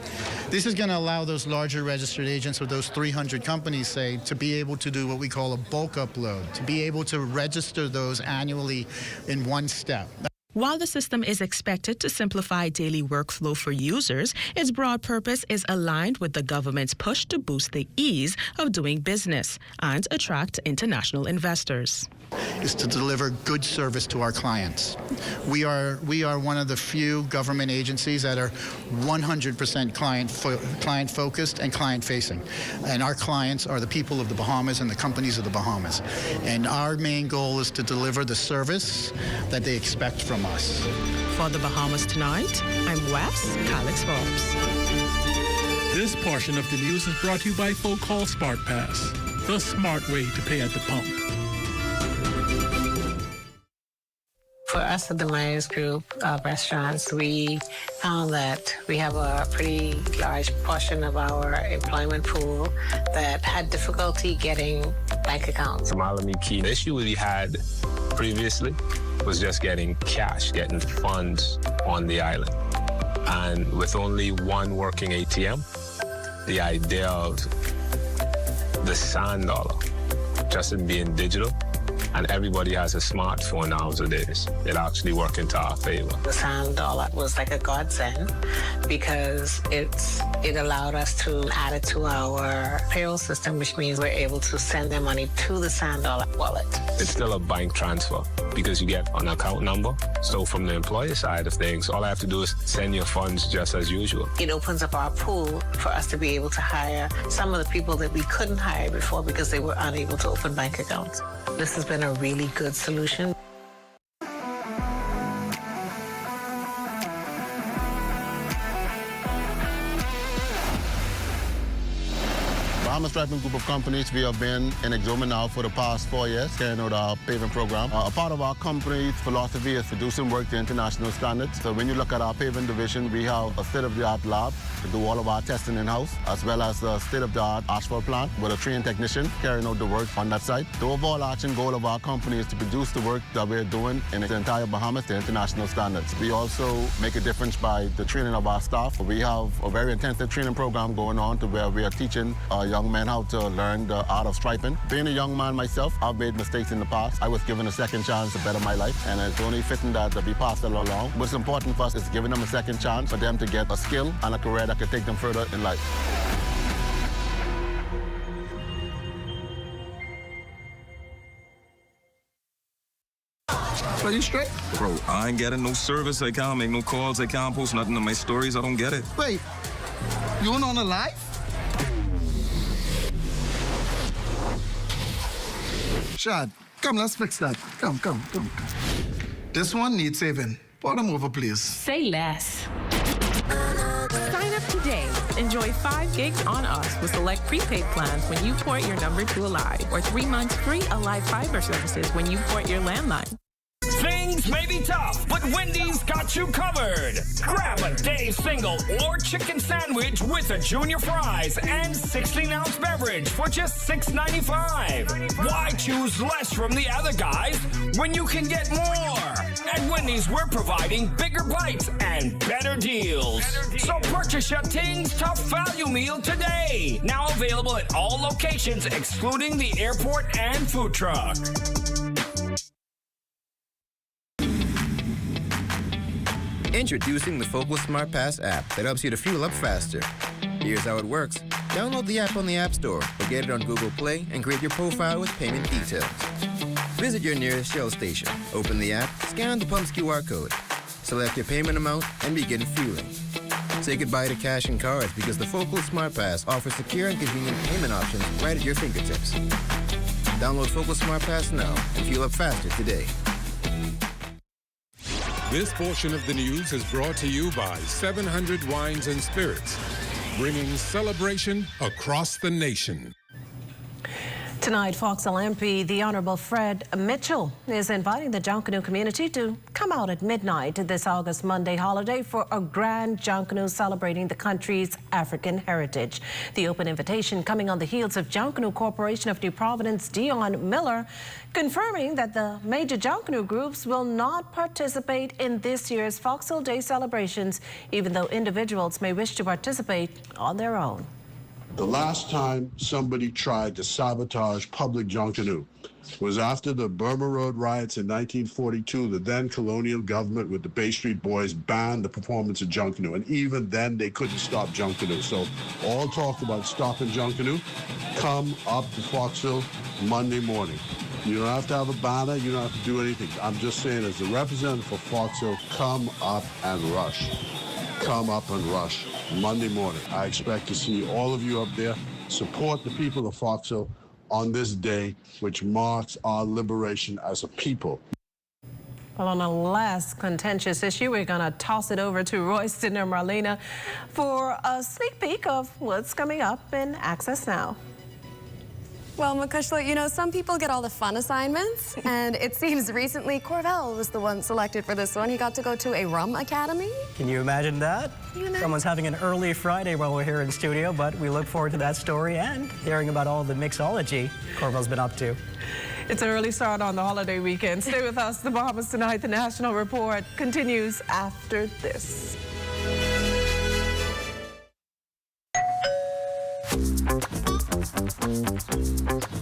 This is going to allow those larger registered agents with those 300 companies, say, to be able to do what we call a bulk upload, to be able to register those annually in one step. While the system is expected to simplify daily workflow for users, its broad purpose is aligned with the government's push to boost the ease of doing business and attract international investors. Is to deliver good service to our clients. We are one of the few government agencies that are 100% client focused and client facing. And our clients are the people of the Bahamas and the companies of the Bahamas. And our main goal is to deliver the service that they expect from us. For the Bahamas Tonight, I'm Wes Alex Forbes. This portion of the news is brought to you by Folk Call Smart Pass, the smart way to pay at the pump. For us at the Myers Group of restaurants, we found that we have a pretty large portion of our employment pool that had difficulty getting bank accounts. The issue we had previously was just getting cash, getting funds on the island. And with only one working ATM, the idea of the sand dollar just in being digital, and everybody has a smartphone nowadays, it actually worked into our favor. The sand dollar was like a godsend because it allowed us to add it to our payroll system, which means we're able to send their money to the sand dollar wallet. It's still a bank transfer because you get an account number. So from the employer side of things, all I have to do is send your funds just as usual. It opens up our pool for us to be able to hire some of the people that we couldn't hire before because they were unable to open bank accounts. This has been a really good solution. Bahamas Striping Group of Companies, we have been in Exoma now for the past 4 years, carrying out our paving program. A part of our company's philosophy is to do some work to international standards. So when you look at our paving division, we have a state-of-the-art lab to do all of our testing in-house, as well as a state-of-the-art asphalt plant with a trained technician carrying out the work on that site. The overarching goal of our company is to produce the work that we're doing in the entire Bahamas to international standards. We also make a difference by the training of our staff. We have a very intensive training program going on to where we are teaching young men how to learn the art of striping. Being a young man myself, I've made mistakes in the past. I was given a second chance to better my life, and it's only fitting that we pass that along. What's important for us is giving them a second chance for them to get a skill and a career that could take them further in life. Are you straight? Bro, I ain't getting no service. I can't make no calls. I can't post nothing on my stories. I don't get it. Wait, you on a live? Shad, come, let's fix that. Come. This one needs saving. Pour them over, please. Say less. Sign up today. Enjoy 5 gigs on us with select prepaid plans when you port your number to Alive, or 3 months free Alive Fiber services when you port your landline. Things may be tough, but Wendy's got you covered. Grab a Dave's single or chicken sandwich with a junior fries and 16-ounce beverage for just $6.95. Why choose less from the other guys when you can get more? At Wendy's, we're providing bigger bites and better deals. So purchase your Tings Tough Value Meal today. Now available at all locations excluding the airport and food truck. Introducing the Focal Smart Pass app that helps you to fuel up faster. Here's how it works. Download the app on the App Store or get it on Google Play and create your profile with payment details. Visit your nearest Shell station. Open the app, scan the pump's QR code, select your payment amount, and begin fueling. Say goodbye to cash and cards because the Focal Smart Pass offers secure and convenient payment options right at your fingertips. Download Focal Smart Pass now and fuel up faster today. This portion of the news is brought to you by 700 Wines and Spirits, bringing celebration across the nation. Tonight, Foxville MP, the Honourable Fred Mitchell, is inviting the Junkanoo community to come out at midnight this August Monday holiday for a grand Junkanoo celebrating the country's African heritage. The open invitation coming on the heels of Junkanoo Corporation of New Providence, Dion Miller, confirming that the major Junkanoo groups will not participate in this year's Foxville Day celebrations, even though individuals may wish to participate on their own. The last time somebody tried to sabotage public Junkanoo was after the Burma Road riots in 1942. The then colonial government with the Bay Street Boys banned the performance of Junkanoo, and even then they couldn't stop Junkanoo. So all talk about stopping Junkanoo, come up to Foxville Monday morning. You don't have to have a banner, you don't have to do anything. I'm just saying, as the representative for Foxville, come up and rush. Come up and rush Monday morning. I expect to see all of you up there. Support the people of Foxville on this day, which marks our liberation as a people. Well, on a less contentious issue, we're going to toss it over to Royston and Marlena for a sneak peek of what's coming up in Access Now. Well, Makushla, you know, some people get all the fun assignments, and it seems recently Corvell was the one selected for this one. He got to go to a rum academy. Can you imagine that? Someone's having an early Friday while we're here in studio, but we look forward to that story and hearing about all the mixology Corvell's been up to. It's an early start on the holiday weekend. Stay with us. The Bahamas Tonight, the National Report, continues after this.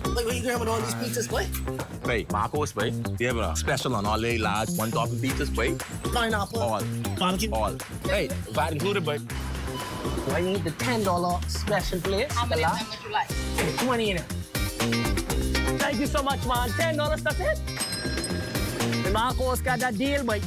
Like, what are you grabbing all these pizzas, boy? Hey, Marcos, boy. We have a special on all the large one-topping pizzas, boy. Pineapple. All. Barbecue. All. Hey, VAT included, boy. I need the $10 special plate. How many of them would you like? 20 in it. Thank you so much, man. $10, that's it. The Marcos got that deal, boy.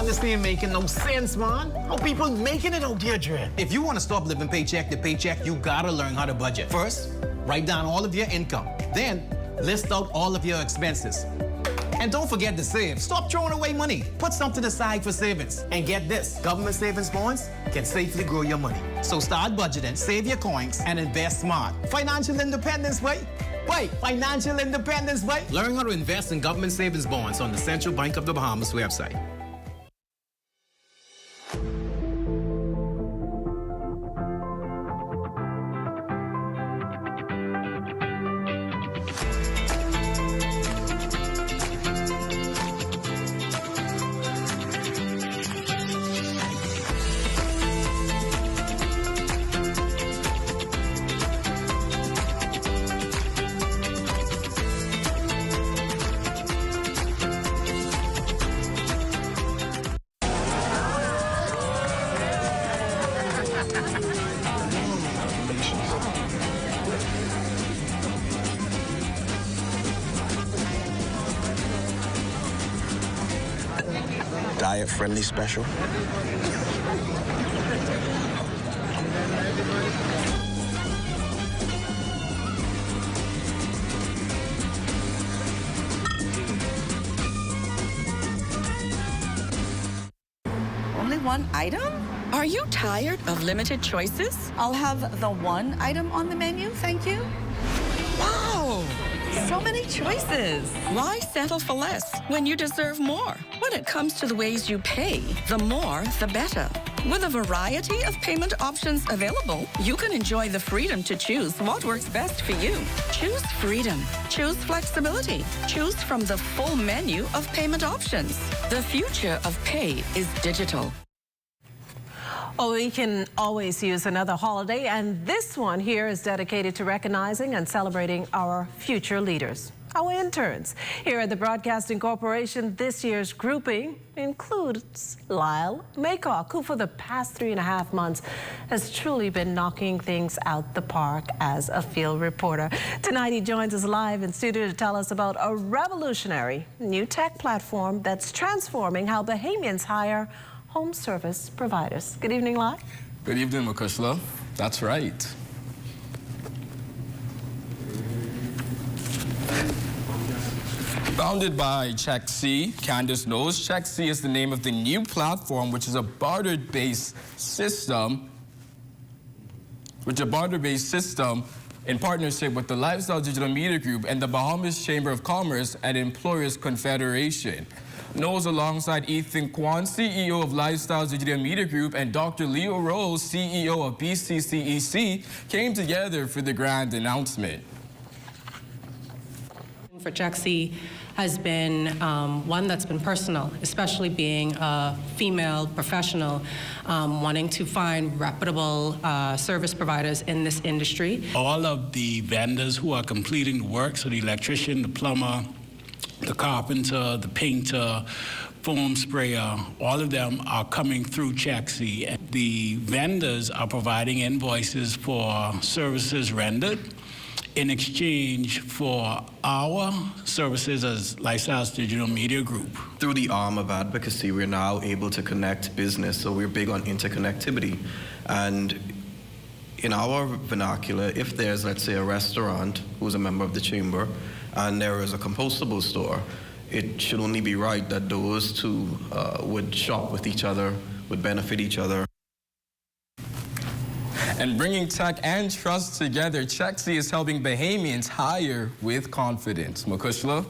This ain't making no sense, man. How people making it out here, Dre? If you want to stop living paycheck to paycheck, you gotta learn how to budget. First, write down all of your income. Then, list out all of your expenses. And don't forget to save. Stop throwing away money. Put something aside for savings. And get this, government savings bonds can safely grow your money. So start budgeting, save your coins, and invest smart. Financial independence, wait. Wait, financial independence, wait. Learn how to invest in government savings bonds on the Central Bank of the Bahamas website. Diet-friendly special. Only one item? Are you tired of limited choices? I'll have the one item on the menu, thank you. Wow! So many choices. Why settle for less when you deserve more? When it comes to the ways you pay, the more, the better. With a variety of payment options available, you can enjoy the freedom to choose what works best for you. Choose freedom. Choose flexibility. Choose from the full menu of payment options. The future of pay is digital. Oh, we can always use another holiday, and this one here is dedicated to recognizing and celebrating our future leaders, our interns. Here at the Broadcasting Corporation, this year's grouping includes Lyle Maycock, who for the past 3.5 months has truly been knocking things out the park as a field reporter. Tonight he joins us live in studio to tell us about a revolutionary new tech platform that's transforming how Bahamians hire home service providers. Good evening, Lyle. Good evening, Makushla. That's right. Founded by Check C, Candace knows, Check C is the name of the new platform, which is a barter-based system, in partnership with the Lifestyle Digital Media Group and the Bahamas Chamber of Commerce and Employers Confederation. Knows alongside Ethan Kwan, CEO of Lifestyle Digital Media Group, and Dr. Leo Rose, CEO of BCCEC, came together for the grand announcement. For Check C has been one that's been personal, especially being a female professional wanting to find reputable service providers in this industry. All of the vendors who are completing the work, so the electrician, the plumber, the carpenter, the painter, foam sprayer, all of them are coming through Check C. The vendors are providing invoices for services rendered in exchange for our services as Lifestyle Digital Media Group. Through the arm of advocacy, we're now able to connect business, so we're big on interconnectivity. And in our vernacular, if there's, let's say, a restaurant who's a member of the chamber, and there is a compostable store, it should only be right that those two would shop with each other, would benefit each other. And bringing tech and trust together, Chexi is helping Bahamians hire with confidence. Makushla?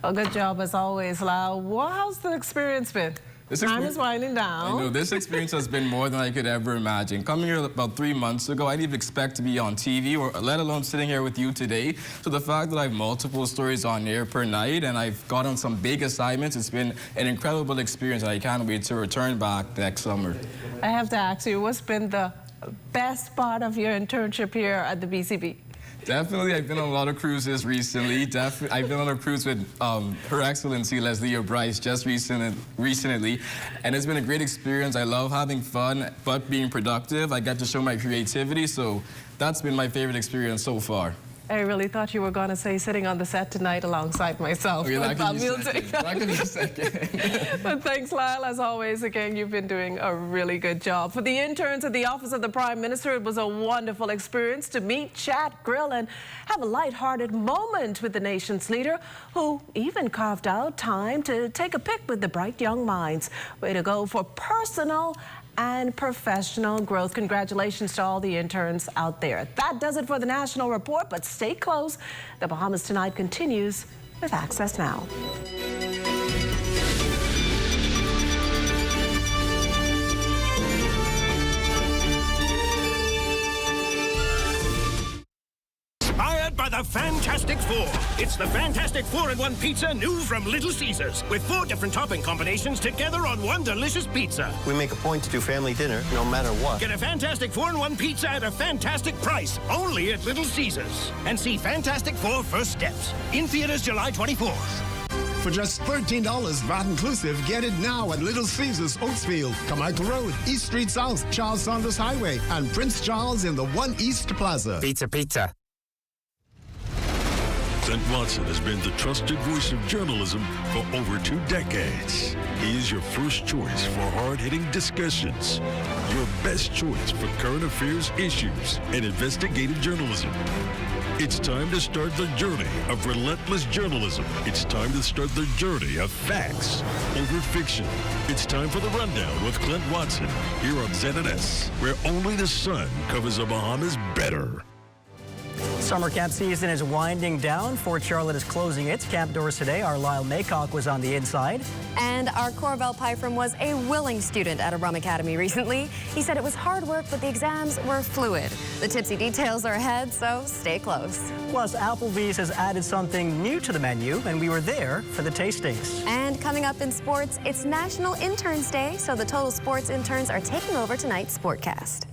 A good job as always, Lau. Well, how's the experience been? Time is winding down. I know, this experience has been more than I could ever imagine. Coming here about 3 months ago, I didn't even expect to be on TV, or let alone sitting here with you today. So the fact that I have multiple stories on air per night, and I've got on some big assignments, it's been an incredible experience. I can't wait to return back next summer. I have to ask you, what's been the best part of your internship here at the BCB? Definitely, I've been on a lot of cruises recently. I've been on a cruise with Her Excellency Leslie Bryce just recently, and it's been a great experience. I love having fun, but being productive. I get to show my creativity, so that's been my favorite experience so far. I really thought you were going to say sitting on the set tonight alongside myself. Okay, that could be second. But thanks, Lyle. As always, again, you've been doing a really good job. For the interns at the Office of the Prime Minister, it was a wonderful experience to meet, chat, grill, and have a lighthearted moment with the nation's leader, who even carved out time to take a pic with the bright young minds. Way to go for personal and professional growth. Congratulations to all the interns out there. That does it for the National Report, but stay close. The Bahamas Tonight continues with Access Now. By the Fantastic Four. It's the Fantastic 4-in-1 pizza new from Little Caesars, with 4 different topping combinations together on one delicious pizza. We make a point to do family dinner no matter what. Get a Fantastic 4-in-1 pizza at a fantastic price, only at Little Caesars. And see Fantastic Four First Steps in theaters July 24th. For just $13, VAT inclusive, get it now at Little Caesars, Oaksfield, Carmichael Road, East Street South, Charles Saunders Highway, and Prince Charles in the One East Plaza. Pizza. Clint Watson has been the trusted voice of journalism for over 2 decades. He is your first choice for hard-hitting discussions, your best choice for current affairs issues and investigative journalism. It's time to start the journey of relentless journalism. It's time to start the journey of facts over fiction. It's time for the Rundown with Clint Watson here on ZNS, where only the sun covers the Bahamas better. Summer camp season is winding down. Fort Charlotte is closing its camp doors today. Our Lyle Maycock was on the inside. And our Corval Pyfram was a willing student at a Rum Academy recently. He said it was hard work, but the exams were fluid. The tipsy details are ahead, so stay close. Plus, Applebee's has added something new to the menu, and we were there for the tastings. And coming up in sports, it's National Interns Day, so the Total Sports interns are taking over tonight's Sportcast.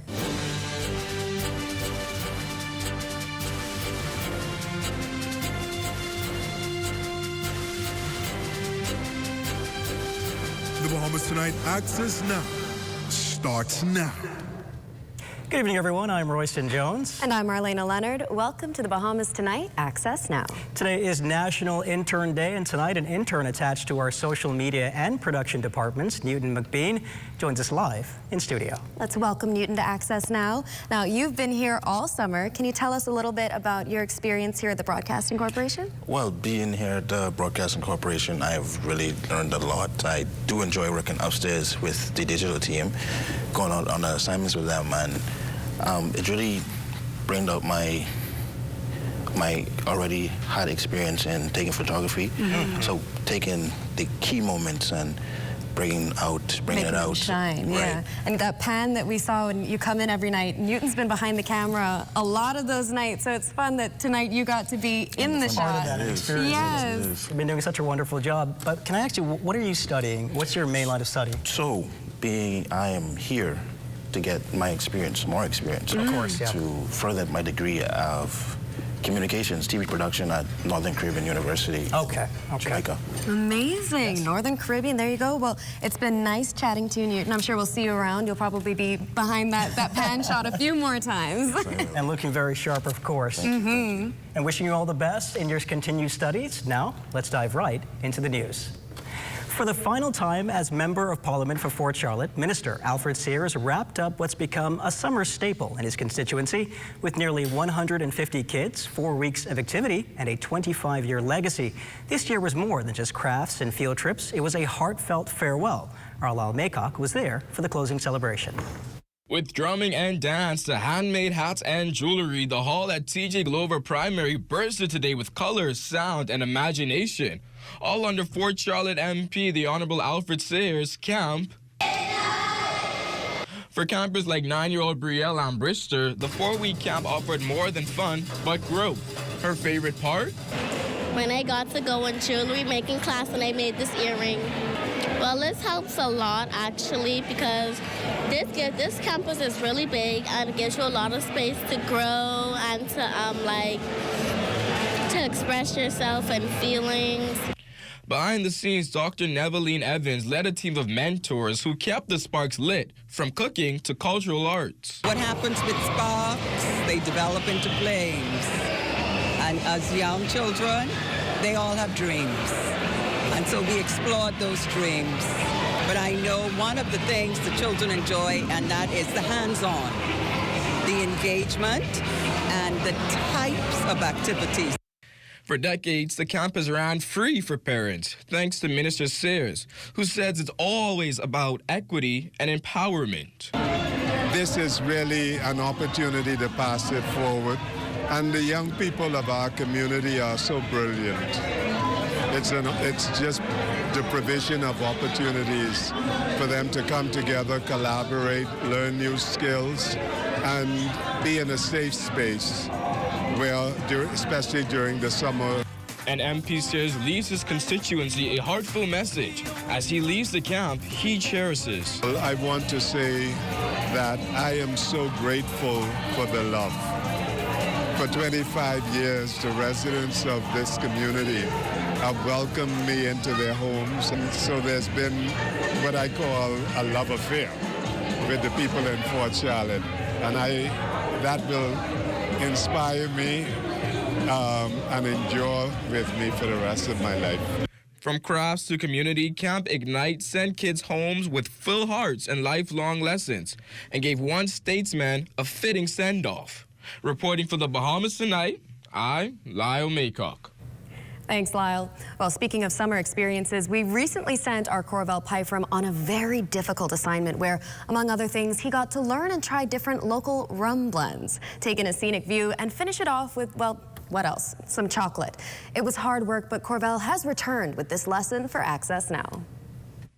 The Bahamas Tonight Access Now starts now. Good evening, everyone. I'm Royston Jones. And I'm Marlena Leonard. Welcome to the Bahamas Tonight Access Now. Today is National Intern Day, and tonight an intern attached to our social media and production departments, Newton McBean, joins us live in studio. Let's welcome Newton to Access Now. Now, you've been here all summer. Can you tell us a little bit about your experience here at the Broadcasting Corporation? Well, being here at the Broadcasting Corporation, I've really learned a lot. I do enjoy working upstairs with the digital team, going out on assignments with them, and it really brought out my already had experience in taking photography. Mm-hmm. So taking the key moments and bringing it out. Shine, right. Yeah. And that pan that we saw when you come in every night, Newton's been behind the camera a lot of those nights, so it's fun that tonight you got to be in the shot. Part of that experience. Yes. You've been doing such a wonderful job. But can I ask you, what are you studying? What's your main line of study? So, I am here to get my experience, more experience. Of course, yeah. To further my degree of communications, TV production at Northern Caribbean University. Okay. Jamaica. Amazing. Northern Caribbean, there you go. Well, it's been nice chatting to you, Newton. I'm sure we'll see you around. You'll probably be behind that pan shot a few more times. And looking very sharp, of course. Mm-hmm. And wishing you all the best in your continued studies. Now, let's dive right into the news. For the final time as Member of Parliament for Fort Charlotte, Minister Alfred Sears wrapped up what's become a summer staple in his constituency with nearly 150 kids, 4 weeks of activity, and a 25-year legacy. This year was more than just crafts and field trips. It was a heartfelt farewell. Our Lyle Maycock was there for the closing celebration. With drumming and dance to handmade hats and jewelry, the hall at TJ Glover Primary bursted today with color, sound, and imagination. All under Fort Charlotte MP, the Honorable Alfred Sayers camp. For campers like 9-year-old Brielle Ambrister, the 4-week camp offered more than fun, but growth. Her favorite part? When I got to go in jewelry making class and I made this earring. Well, this helps a lot actually because this campus is really big and it gives you a lot of space to grow and to express yourself and feelings. Behind the scenes, Dr. Neveline Evans led a team of mentors who kept the sparks lit, from cooking to cultural arts. What happens with sparks? They develop into flames. And as young children, they all have dreams. And so we explored those dreams. But I know one of the things the children enjoy, and that is the hands-on, the engagement, and the types of activities. For decades, the campus ran free for parents, thanks to Minister Sayers, who says it's always about equity and empowerment. This is really an opportunity to pass it forward, and the young people of our community are so brilliant. It's just the provision of opportunities for them to come together, collaborate, learn new skills, and be in a safe space. Well, especially during the summer. And MP Sayers leaves his constituency a heartfelt message. As he leaves the camp, he cherishes. I want to say that I am so grateful for the love. For 25 years, the residents of this community have welcomed me into their homes. And so there's been what I call a love affair with the people in Fort Charlotte. And that will inspire me and endure with me for the rest of my life. From crafts to community, Camp Ignite sent kids homes with full hearts and lifelong lessons and gave one statesman a fitting send-off. Reporting for the Bahamas Tonight, I'm Lyle Maycock. Thanks, Lyle. Well, speaking of summer experiences, we recently sent our Corval Pyfram on a very difficult assignment where, among other things, he got to learn and try different local rum blends, take in a scenic view, and finish it off with, well, what else? Some chocolate. It was hard work, but Corval has returned with this lesson for Access Now.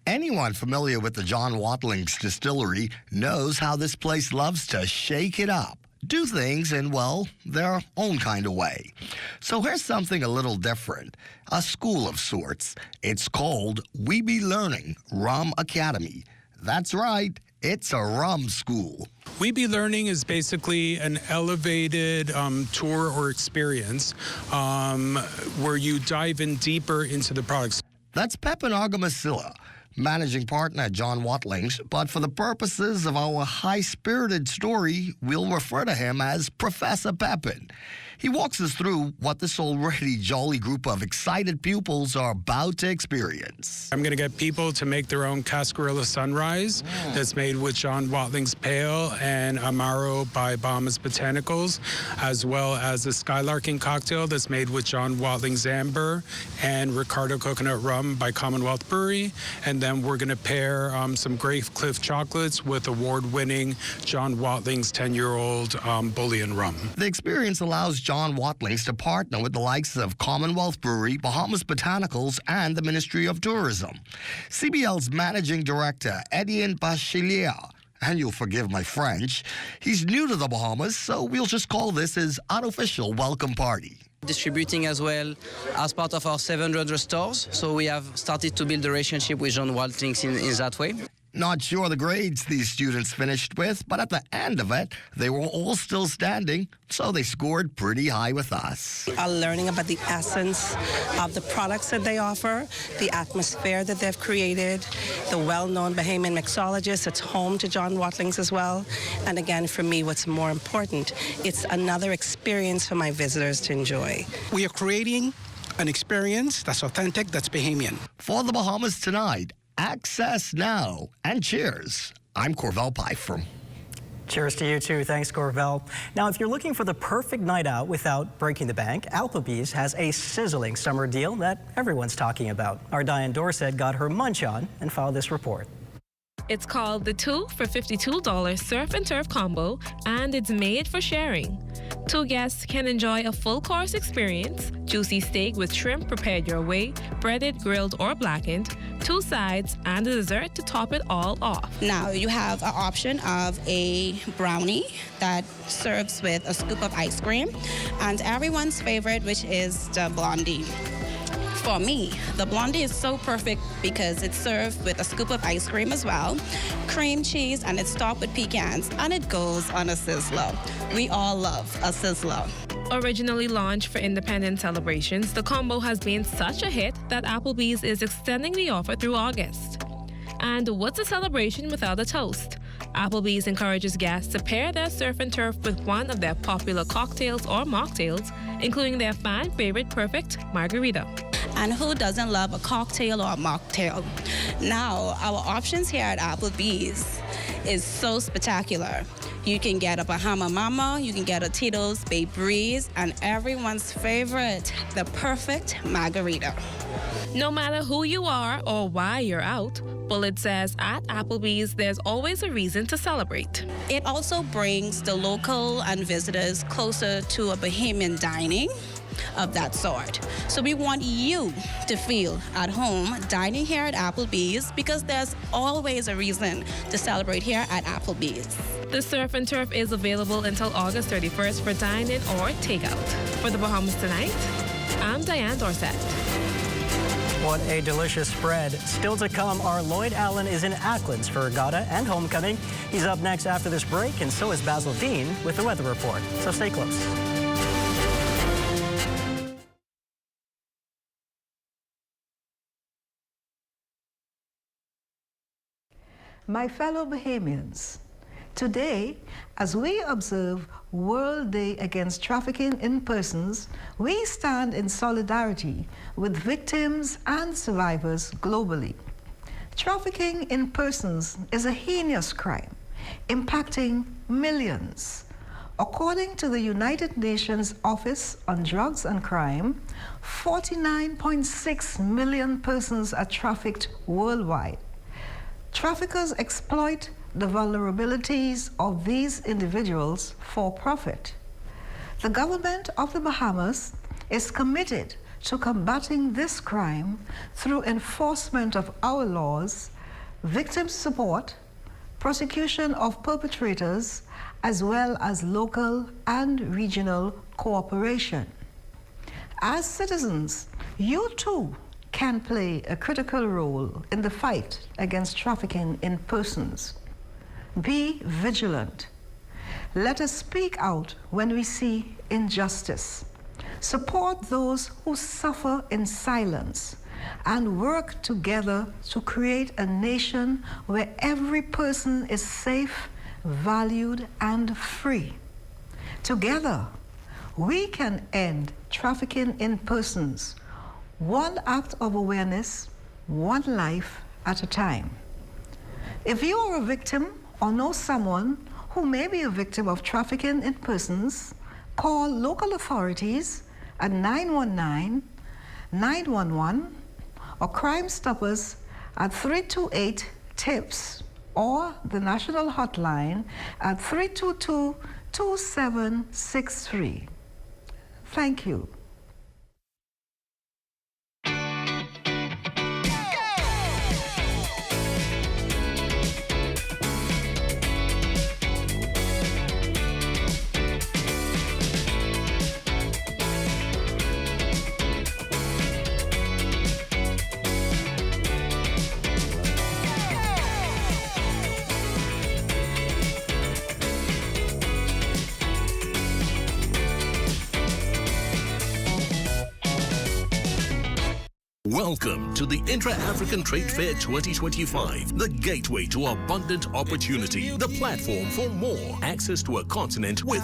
Anyone familiar with the John Watling's Distillery knows how this place loves to shake it up. Do things in, well, their own kind of way. So here's something a little different, a school of sorts. It's called We Be Learning Rum Academy. That's right, it's a rum school. We Be Learning is basically an elevated tour or experience where you dive in deeper into the products. That's Pepin Argamasilla, managing partner at John Watling's, but for the purposes of our high-spirited story, we'll refer to him as Professor Pepin. He walks us through what this already jolly group of excited pupils are about to experience. I'm going to get people to make their own Cascarilla Sunrise that's made with John Watling's Pale and Amaro by Bahamas Botanicals, as well as a Skylarking cocktail that's made with John Watling's Amber and Ricardo Coconut Rum by Commonwealth Brewery. And then we're going to pair some Grape Cliff chocolates with award-winning John Watling's 10-year-old Bullion Rum. The experience allows John Watling's to partner with the likes of Commonwealth Brewery, Bahamas Botanicals, and the Ministry of Tourism. CBL's managing director, Etienne Bachelier, and you'll forgive my French, he's new to the Bahamas, so we'll just call this his unofficial welcome party. Distributing as well as part of our 700 stores, so we have started to build a relationship with John Watling's in that way. Not sure the grades these students finished with, but at the end of it, they were all still standing, so they scored pretty high with us. Learning about the essence of the products that they offer, the atmosphere that they've created, the well-known Bahamian mixologist that's home to John Watling's as well. And again, for me, what's more important, it's another experience for my visitors to enjoy. We are creating an experience that's authentic, that's Bahamian. For the Bahamas Tonight, Access Now, and cheers. I'm Corval Pyfram. Cheers to you too. Thanks, Corval. Now, if you're looking for the perfect night out without breaking the bank, Alpabees has a sizzling summer deal that everyone's talking about. Our Diane Dorsett got her munch on and filed this report. It's called the 2 for $52 Surf and Turf combo, and it's made for sharing. 2 guests can enjoy a full course experience, juicy steak with shrimp prepared your way, breaded, grilled, or blackened, 2 sides, and a dessert to top it all off. Now you have an option of a brownie that serves with a scoop of ice cream, and everyone's favorite, which is the blondie. For me, the blondie is so perfect because it's served with a scoop of ice cream as well, cream cheese, and it's topped with pecans, and it goes on a sizzler. We all love a sizzler. Originally launched for independent celebrations, the combo has been such a hit that Applebee's is extending the offer through August. And what's a celebration without a toast? Applebee's encourages guests to pair their surf and turf with one of their popular cocktails or mocktails, including their fan favorite Perfect Margarita. And who doesn't love a cocktail or a mocktail? Now, our options here at Applebee's is so spectacular. You can get a Bahama Mama, you can get a Tito's Bay Breeze, and everyone's favorite, the Perfect Margarita. No matter who you are or why you're out, Bullet says at Applebee's, there's always a reason to celebrate. It also brings the local and visitors closer to a bohemian dining of that sort. So we want you to feel at home dining here at Applebee's because there's always a reason to celebrate here at Applebee's. The Surf and Turf is available until August 31st for dine-in or takeout. For the Bahamas Tonight, I'm Diane Dorset. What a delicious spread. Still to come, our Lloyd Allen is in Acklands for Regatta and Homecoming. He's up next after this break, and so is Basil Dean with the weather report. So stay close. My fellow Bahamians, today, as we observe World Day Against Trafficking in Persons, we stand in solidarity with victims and survivors globally. Trafficking in persons is a heinous crime, impacting millions. According to the United Nations Office on Drugs and Crime, 49.6 million persons are trafficked worldwide. Traffickers exploit the vulnerabilities of these individuals for profit. The government of the Bahamas is committed to combating this crime through enforcement of our laws, victim support, prosecution of perpetrators, as well as local and regional cooperation. As citizens, you too can play a critical role in the fight against trafficking in persons. Be vigilant. Let us speak out when we see injustice. Support those who suffer in silence and work together to create a nation where every person is safe, valued, and free. Together, we can end trafficking in persons, one act of awareness, one life at a time. If you are a victim or know someone who may be a victim of trafficking in persons, call local authorities at 919-911 or Crime Stoppers at 328-TIPS or the national hotline at 322-2763. Thank you. Welcome to the Intra-African Trade Fair 2025, the gateway to abundant opportunity, the platform for more, access to a continent with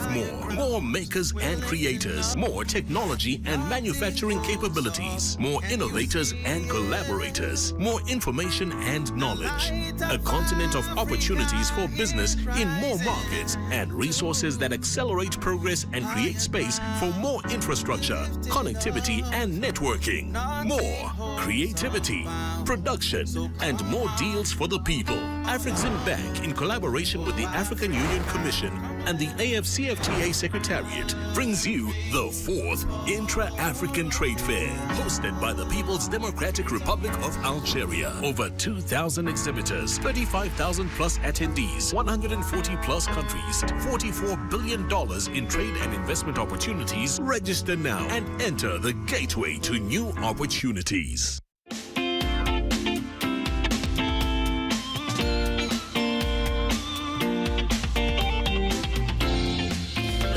more makers and creators, more technology and manufacturing capabilities, more innovators and collaborators, more information and knowledge, a continent of opportunities for business in more markets and resources that accelerate progress and create space for more infrastructure, connectivity and networking. More creativity, production, and more deals for the people. Afrexim Bank, in collaboration with the African Union Commission and the AFCFTA Secretariat, brings you the 4th Intra-African Trade Fair, hosted by the People's Democratic Republic of Algeria. Over 2,000 exhibitors, 35,000 plus attendees, 140 plus countries, $44 billion in trade and investment opportunities. Register now and enter the gateway to new opportunities.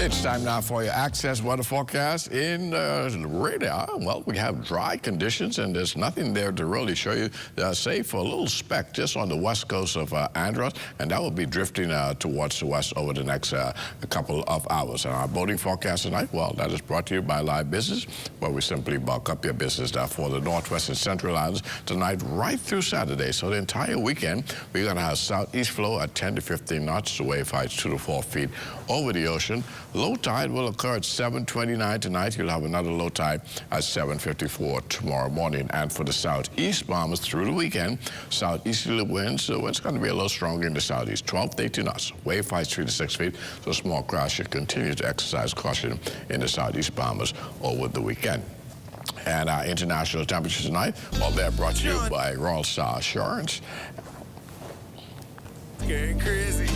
It's time now for your Access weather forecast in radar. Well, we have dry conditions, and there's nothing there to really show you, save for a little speck just on the west coast of Andros, and that will be drifting towards the west over the next couple of hours. And our boating forecast tonight, well, that is brought to you by Live Business, where we simply bulk up your business for the northwest and central islands tonight right through Saturday. So the entire weekend, we're going to have southeast flow at 10 to 15 knots. The wave heights 2 to 4 feet over the ocean. Low tide will occur at 7:29 tonight. You'll have another low tide at 7:54 tomorrow morning. And for the southeast bombers through the weekend, southeasterly winds, the wind's going to be a little stronger in the southeast, 12 to 18 knots. Wave heights 3 to 6 feet, so small craft should continue to exercise caution in the southeast bombers over the weekend. And our international temperatures tonight, well, they're brought to you by Royal Star Assurance. Getting crazy.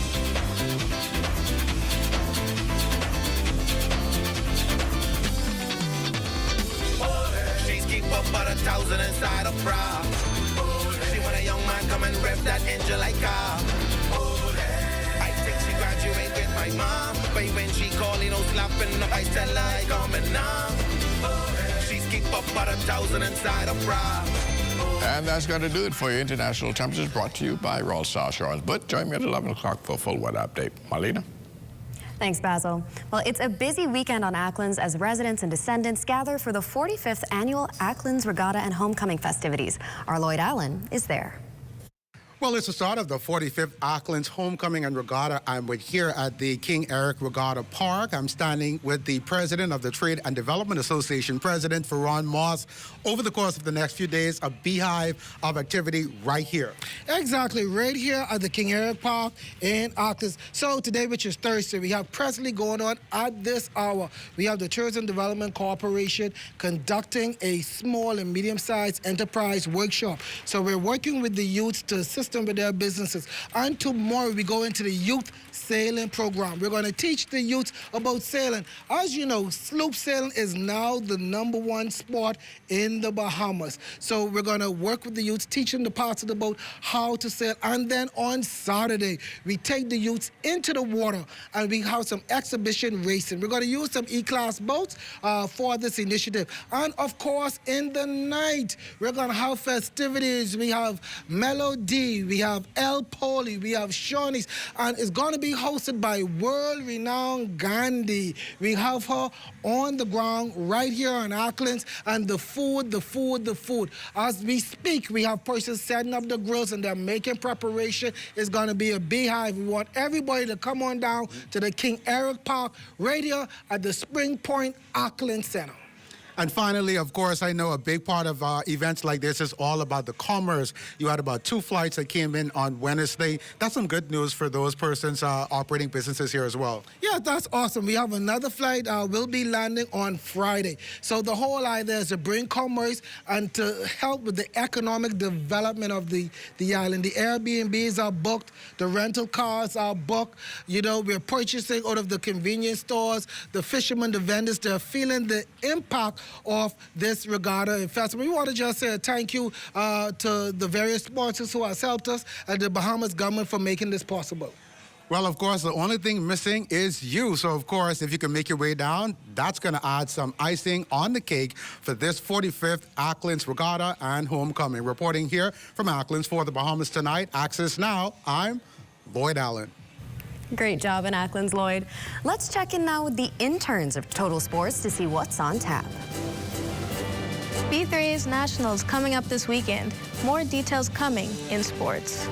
Keep up about 1,000 inside a bra. She want a young man come and rev that engine like car. I think she graduate with my mom, but when she calling, no slapping up, I tell her I coming now. She's keep up about 1,000 inside a bra. And that's going to do it for your international temperatures, brought to you by Royal Star Assurance. But join me at 11 o'clock for a full weather update. Marlena? Thanks, Basil. Well, it's a busy weekend on Acklands as residents and descendants gather for the 45th annual Acklands Regatta and Homecoming festivities. Our Lloyd Allen is there. Well, it's the start of the 45th Acklands Homecoming and Regatta. I'm here at the King Eric Regatta Park. I'm standing with the president of the Trade and Development Association, President Ferron Moss. Over the course of the next few days, a beehive of activity right here. Exactly, right here at the King Eric Park in Acklands. So today, which is Thursday, we have presently going on at this hour. We have the Tourism Development Corporation conducting a small and medium-sized enterprise workshop. So we're working with the youth to assist them with their businesses. And tomorrow we go into the youth sailing program. We're going to teach the youth about sailing. As you know, sloop sailing is now the #1 sport in the Bahamas. So we're going to work with the youth, teaching the parts of the boat how to sail. And then on Saturday, we take the youths into the water and we have some exhibition racing. We're going to use some E-class boats for this initiative. And of course, in the night, we're going to have festivities. We have Melody, we have El Poli, we have Shawnee's, and it's going to be hosted by world-renowned Gandhi. We have her on the ground right here in Acklands, and the food. As we speak, we have persons setting up the grills and they're making preparation. It's going to be a beehive. We want everybody to come on down to the King Eric Park right here at the Spring Point Acklands Center. And finally, of course, I know a big part of events like this is all about the commerce. You had about 2 flights that came in on Wednesday. That's some good news for those persons operating businesses here as well. Yeah, that's awesome. We have another flight will be landing on Friday. So the whole idea is to bring commerce and to help with the economic development of the island. The Airbnbs are booked. The rental cars are booked. You know, we're purchasing out of the convenience stores. The fishermen, the vendors, they're feeling the impact of this regatta and festival. We want to just say a thank you to the various sponsors who have helped us and the Bahamas government for making this possible. Well, of course, the only thing missing is you. So, of course, if you can make your way down, that's going to add some icing on the cake for this 45th Acklands Regatta and Homecoming. Reporting here from Acklands for the Bahamas Tonight, Access Now, I'm Lloyd Allen. Great job in Acklands, Lloyd. Let's check in now with the interns of Total Sports to see what's on tap. B3's Nationals coming up this weekend. More details coming in sports.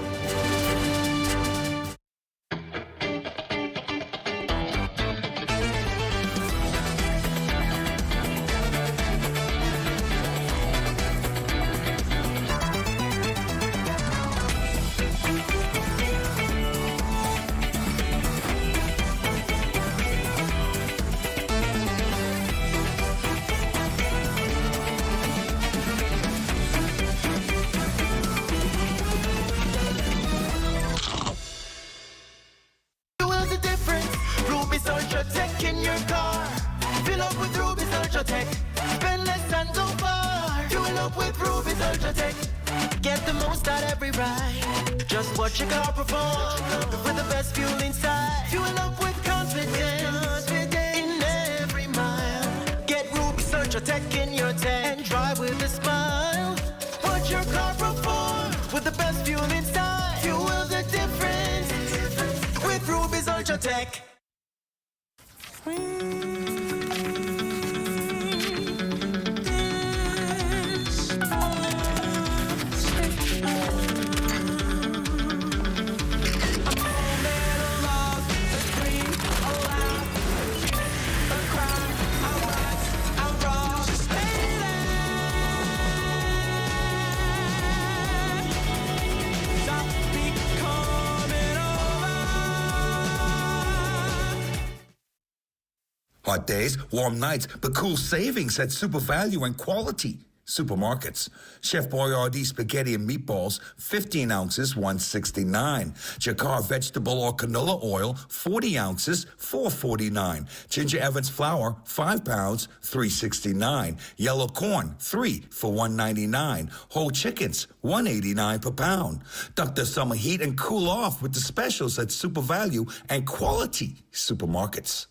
Ultratech. Spend less and go far. Fuel up with Ruby's Ultratech. Get the most out every ride. Just watch your car perform with the best fuel inside. Fuel up with confidence in every mile. Get Ruby's Ultratech in your tech and drive with a smile. Watch your car perform with the best fuel inside. Fuel the difference with Ruby's Ultratech. Hot days, warm nights, but cool savings at Super Value and Quality Supermarkets. Chef Boyardee spaghetti and meatballs, 15 ounces, $1.69. Jacquard vegetable or canola oil, 40 ounces, $4.49. Ginger Evans flour, 5 pounds, $3.69. Yellow corn, 3 for $1.99. Whole chickens, $1.89 per pound. Duck the summer heat and cool off with the specials at Super Value and Quality Supermarkets.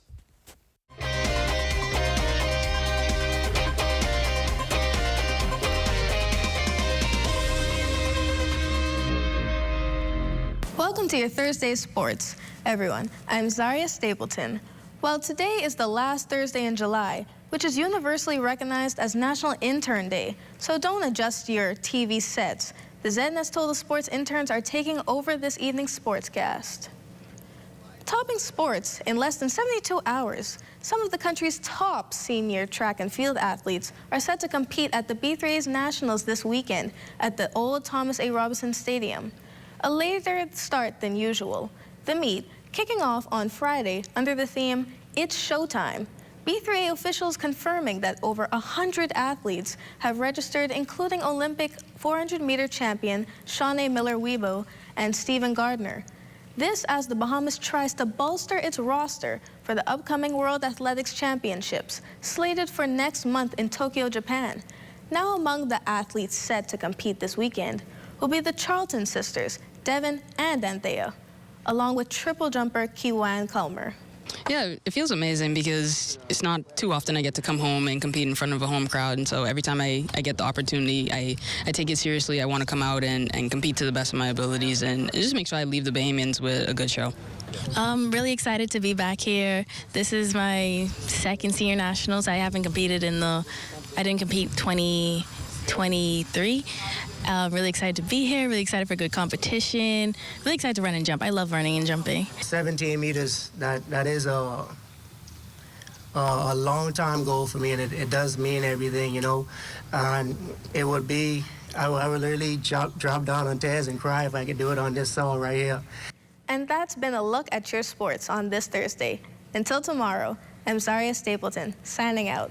Welcome to your Thursday Sports, everyone. I'm Zaria Stapleton. Well, today is the last Thursday in July, which is universally recognized as National Intern Day, so don't adjust your TV sets. The ZNS Total Sports interns are taking over this evening's sportscast. Topping sports, in less than 72 hours, some of the country's top senior track and field athletes are set to compete at the B3A's Nationals this weekend at the old Thomas A. Robinson Stadium. A later start than usual. The meet kicking off on Friday under the theme, It's Showtime. B3A officials confirming that over 100 athletes have registered, including Olympic 400-meter champion Shawnee Miller-Weibo and Stephen Gardner. This as the Bahamas tries to bolster its roster for the upcoming World Athletics Championships, slated for next month in Tokyo, Japan. Now among the athletes set to compete this weekend will be the Charlton sisters, Devin and Anthea, along with triple jumper Kiwan Culmer. Yeah, it feels amazing because it's not too often I get to come home and compete in front of a home crowd, and so every time I get the opportunity, I take it seriously. I want to come out and compete to the best of my abilities and just make sure I leave the Bahamians with a good show. I'm really excited to be back here. This is my second senior nationals. I haven't competed I didn't compete 2023. Really excited to be here, really excited for good competition, really excited to run and jump. I love running and jumping. 17 meters, that is a long time goal for me, and it does mean everything, you know. And it would be, I would literally drop down on Taz and cry if I could do it on this song right here. And that's been a look at your sports on this Thursday. Until tomorrow, I'm Zaria Stapleton, signing out.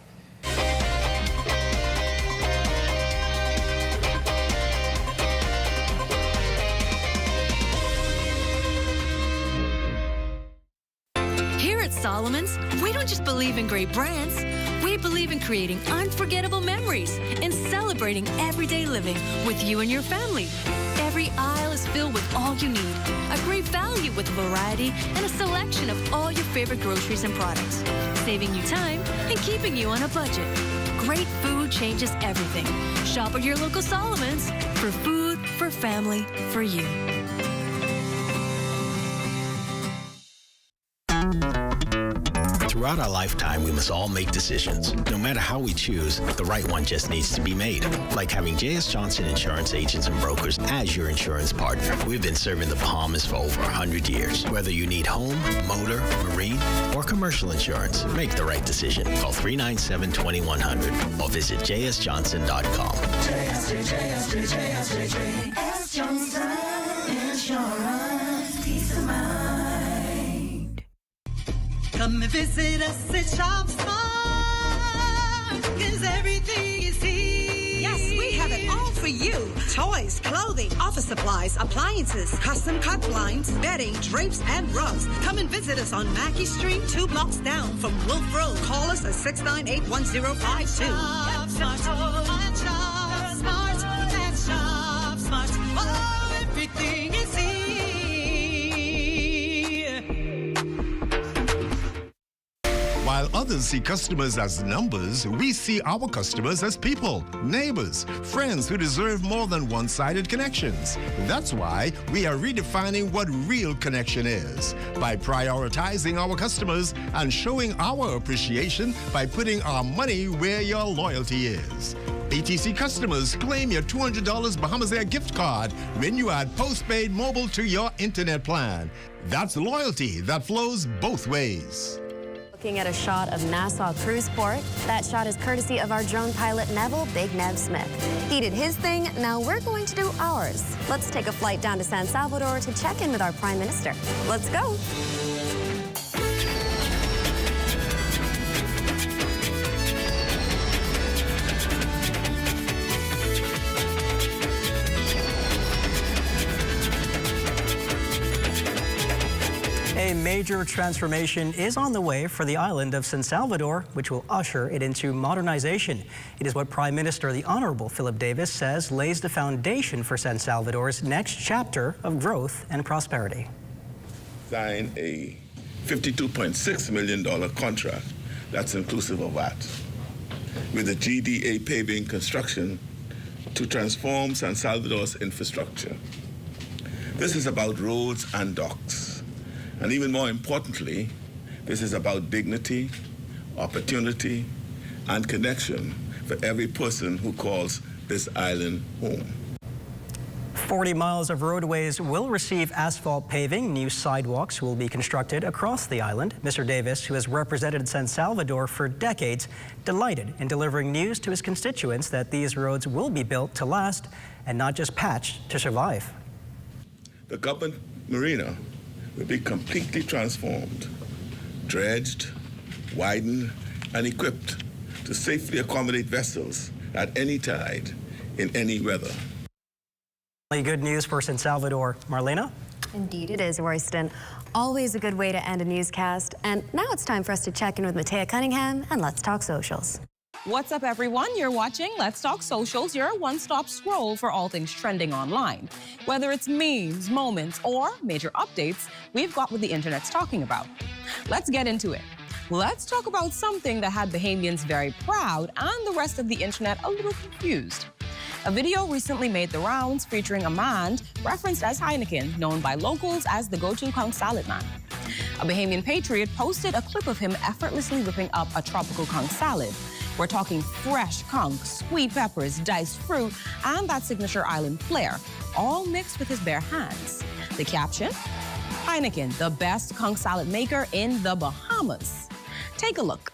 Solomon's, we don't just believe in great brands, we believe in creating unforgettable memories and celebrating everyday living with you and your family. Every aisle is filled with all you need, a great value with a variety and a selection of all your favorite groceries and products, saving you time and keeping you on a budget. Great food changes everything. Shop at your local Solomon's for food, for family, for you. Throughout our lifetime, we must all make decisions. No matter how we choose, the right one just needs to be made. Like having J.S. Johnson Insurance Agents and Brokers as your insurance partner. We've been serving the Bahamas for over 100 years. Whether you need home, motor, marine, or commercial insurance, make the right decision. Call 397-2100 or visit jsjohnson.com. JS Johnson Insurance, peace of mind. Come and visit us at Shop Smart, 'cause everything is here. Yes, we have it all for you. Toys, clothing, office supplies, appliances, custom cut blinds, bedding, drapes, and rugs. Come and visit us on Mackey Street, 2 blocks down from Wolf Road. Call us at 698-1052. Oh, everything is easy. While others see customers as numbers, we see our customers as people, neighbors, friends who deserve more than one-sided connections. That's why we are redefining what real connection is by prioritizing our customers and showing our appreciation by putting our money where your loyalty is. ATC customers, claim your $200 Bahamas Air gift card when you add postpaid mobile to your internet plan. That's loyalty that flows both ways. Looking at a shot of Nassau Cruise Port. That shot is courtesy of our drone pilot, Neville Big Nev Smith. He did his thing, now we're going to do ours. Let's take a flight down to San Salvador to check in with our Prime Minister. Let's go. A major transformation is on the way for the island of San Salvador, which will usher it into modernization. It is what Prime Minister, the Honorable Philip Davis, says lays the foundation for San Salvador's next chapter of growth and prosperity. Signed a $52.6 million contract, that's inclusive of VAT, with the GDA Paving Construction to transform San Salvador's infrastructure. This is about roads and docks. And even more importantly, this is about dignity, opportunity, and connection for every person who calls this island home. 40 miles of roadways will receive asphalt paving. New sidewalks will be constructed across the island. Mr. Davis, who has represented San Salvador for decades, delighted in delivering news to his constituents that these roads will be built to last and not just patched to survive. The government marina will be completely transformed, dredged, widened, and equipped to safely accommodate vessels at any tide, in any weather. Good news for San Salvador. Marlena? Indeed it is, Royston. Always a good way to end a newscast. And now it's time for us to check in with Matea Cunningham and Let's Talk Socials. What's up, everyone? You're watching Let's Talk Socials, your one-stop scroll for all things trending online. Whether it's memes, moments, or major updates, we've got what the internet's talking about. Let's get into it. Let's talk about something that had Bahamians very proud and the rest of the internet a little confused. A video recently made the rounds featuring a man referenced as Heineken, known by locals as the go-to conch salad man. A Bahamian patriot posted a clip of him effortlessly whipping up a tropical conch salad. We're talking fresh conch, sweet peppers, diced fruit, and that signature island flair, all mixed with his bare hands. The caption? Heineken, the best conch salad maker in the Bahamas. Take a look.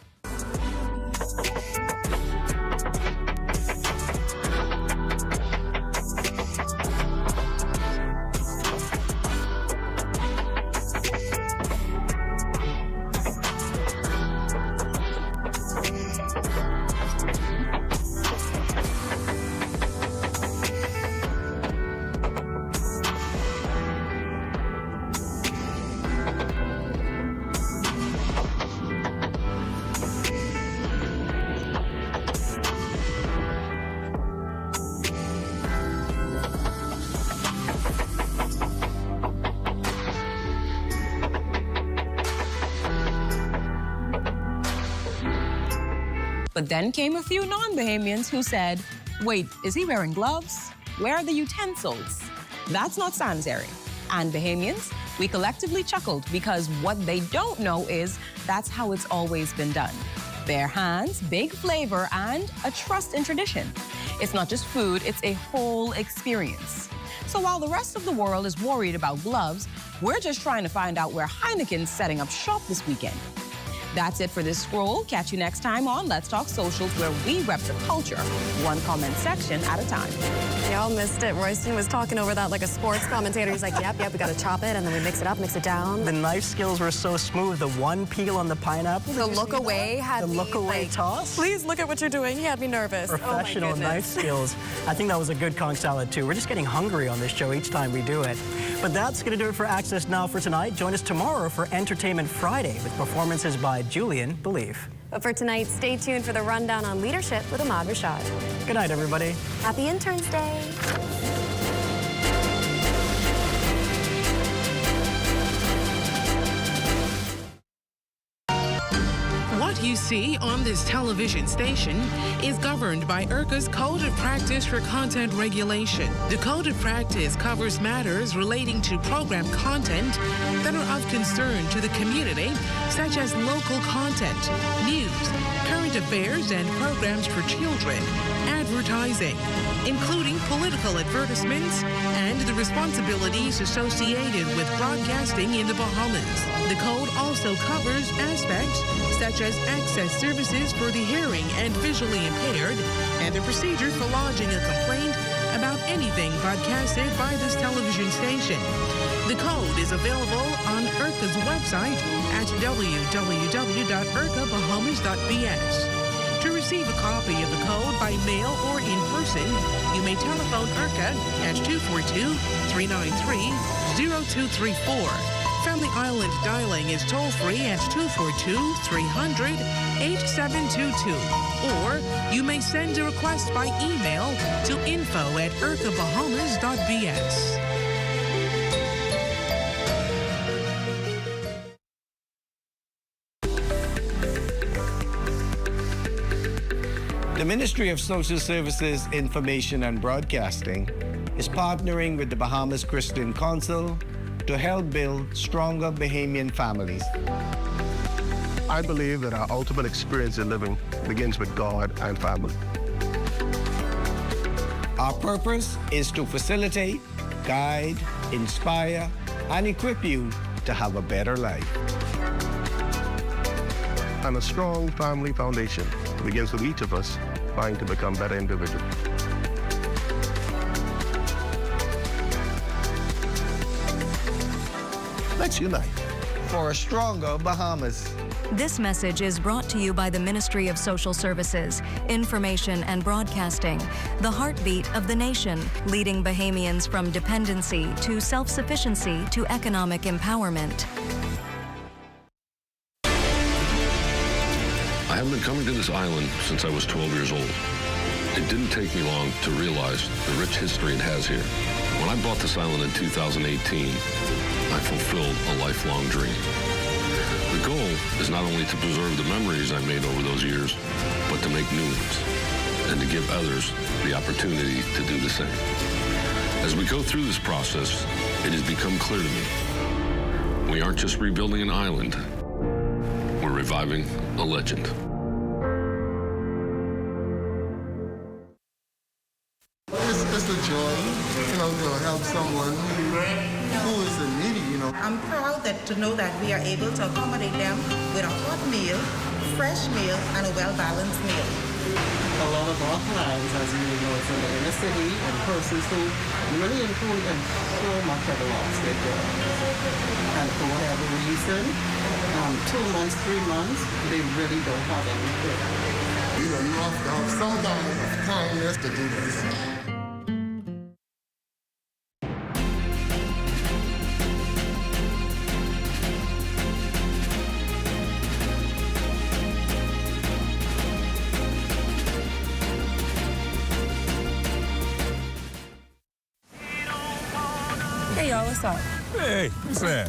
But then came a few non-Bahamians who said, wait, is he wearing gloves? Where are the utensils? That's not sanitary. And Bahamians, we collectively chuckled because what they don't know is that's how it's always been done. Bare hands, big flavor, and a trust in tradition. It's not just food, it's a whole experience. So while the rest of the world is worried about gloves, we're just trying to find out where Heineken's setting up shop this weekend. That's it for this scroll. Catch you next time on Let's Talk Socials, where we rep the culture, one comment section at a time. Y'all missed it. Royston was talking over that like a sports commentator. He's like, yep, we got to chop it, and then we mix it up, mix it down. The knife skills were so smooth. The one peel on the pineapple. The look away had me, look away toss. Please look at what you're doing. He had me nervous. Professional knife skills. I think that was a good conch salad, too. We're just getting hungry on this show each time we do it. But that's going to do it for Access Now for tonight. Join us tomorrow for Entertainment Friday with performances by Julian Believe. But for tonight, stay tuned for the rundown on leadership with Ahmad Rashad. Good night, everybody. Happy Interns Day. What you see on this television station is governed by IRCA's Code of Practice for Content Regulation. The Code of Practice covers matters relating to program content that are of concern to the community, such as local content, news, current affairs, and programs for children, advertising, including political advertisements, and the responsibilities associated with broadcasting in the Bahamas. The code also covers aspects such as access services for the hearing and visually impaired, and the procedure for lodging a complaint about anything broadcasted by this television station. The code is available on IRCA's website at www.ircabahamas.bs. To receive a copy of the code by mail or in person, you may telephone IRCA at 242-393-0234. Family Island dialing is toll-free at 242-300-8722. Or you may send a request by email to info@ircabahamas.bs. The Ministry of Social Services, Information and Broadcasting is partnering with the Bahamas Christian Council to help build stronger Bahamian families. I believe that our ultimate experience in living begins with God and family. Our purpose is to facilitate, guide, inspire, and equip you to have a better life. And a strong family foundation begins with each of us trying to become better individuals. Let's unite for a stronger Bahamas. This message is brought to you by the Ministry of Social Services, Information and Broadcasting, the heartbeat of the nation, leading Bahamians from dependency to self-sufficiency to economic empowerment. I have been coming to this island since I was 12 years old. It didn't take me long to realize the rich history it has here. When I bought this island in 2018, I fulfilled a lifelong dream. The goal is not only to preserve the memories I made over those years, but to make new ones and to give others the opportunity to do the same. As we go through this process, it has become clear to me, we aren't just rebuilding an island, we're reviving a legend. It's a joy, to help someone who is in need, I'm proud to know that we are able to accommodate them with a hot meal, fresh meal, and a well-balanced meal. A lot of our clients, as you know, it's in the inner city and persons who really include them so much at a loss. And for whatever reason, 2 months, 3 months, they really don't have anything. You have to have some kind of kindness to do this. Hey y'all, what's up? Hey, what's that?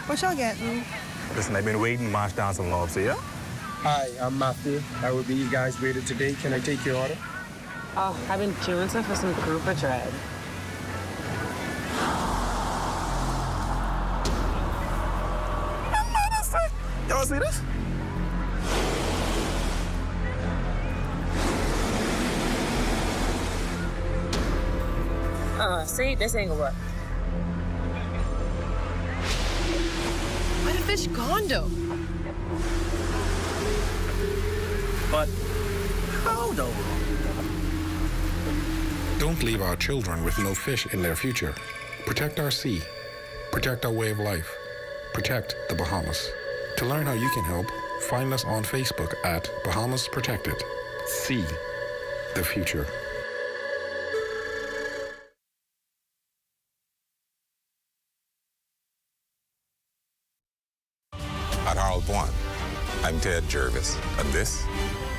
What y'all getting? Listen, I've been waiting to march down some lobster, yeah? Hi, I'm Matthew. I will be you guys waiter today. Can I take your order? Oh, I've been chewing for some grouper dread. Y'all see this? See, this ain't gonna work. Where the fish gone, though? But how, though? Don't leave our children with no fish in their future. Protect our sea. Protect our way of life. Protect the Bahamas. To learn how you can help, find us on Facebook at Bahamas Protected. See the future. At Harold One, I'm Ted Jervis, and this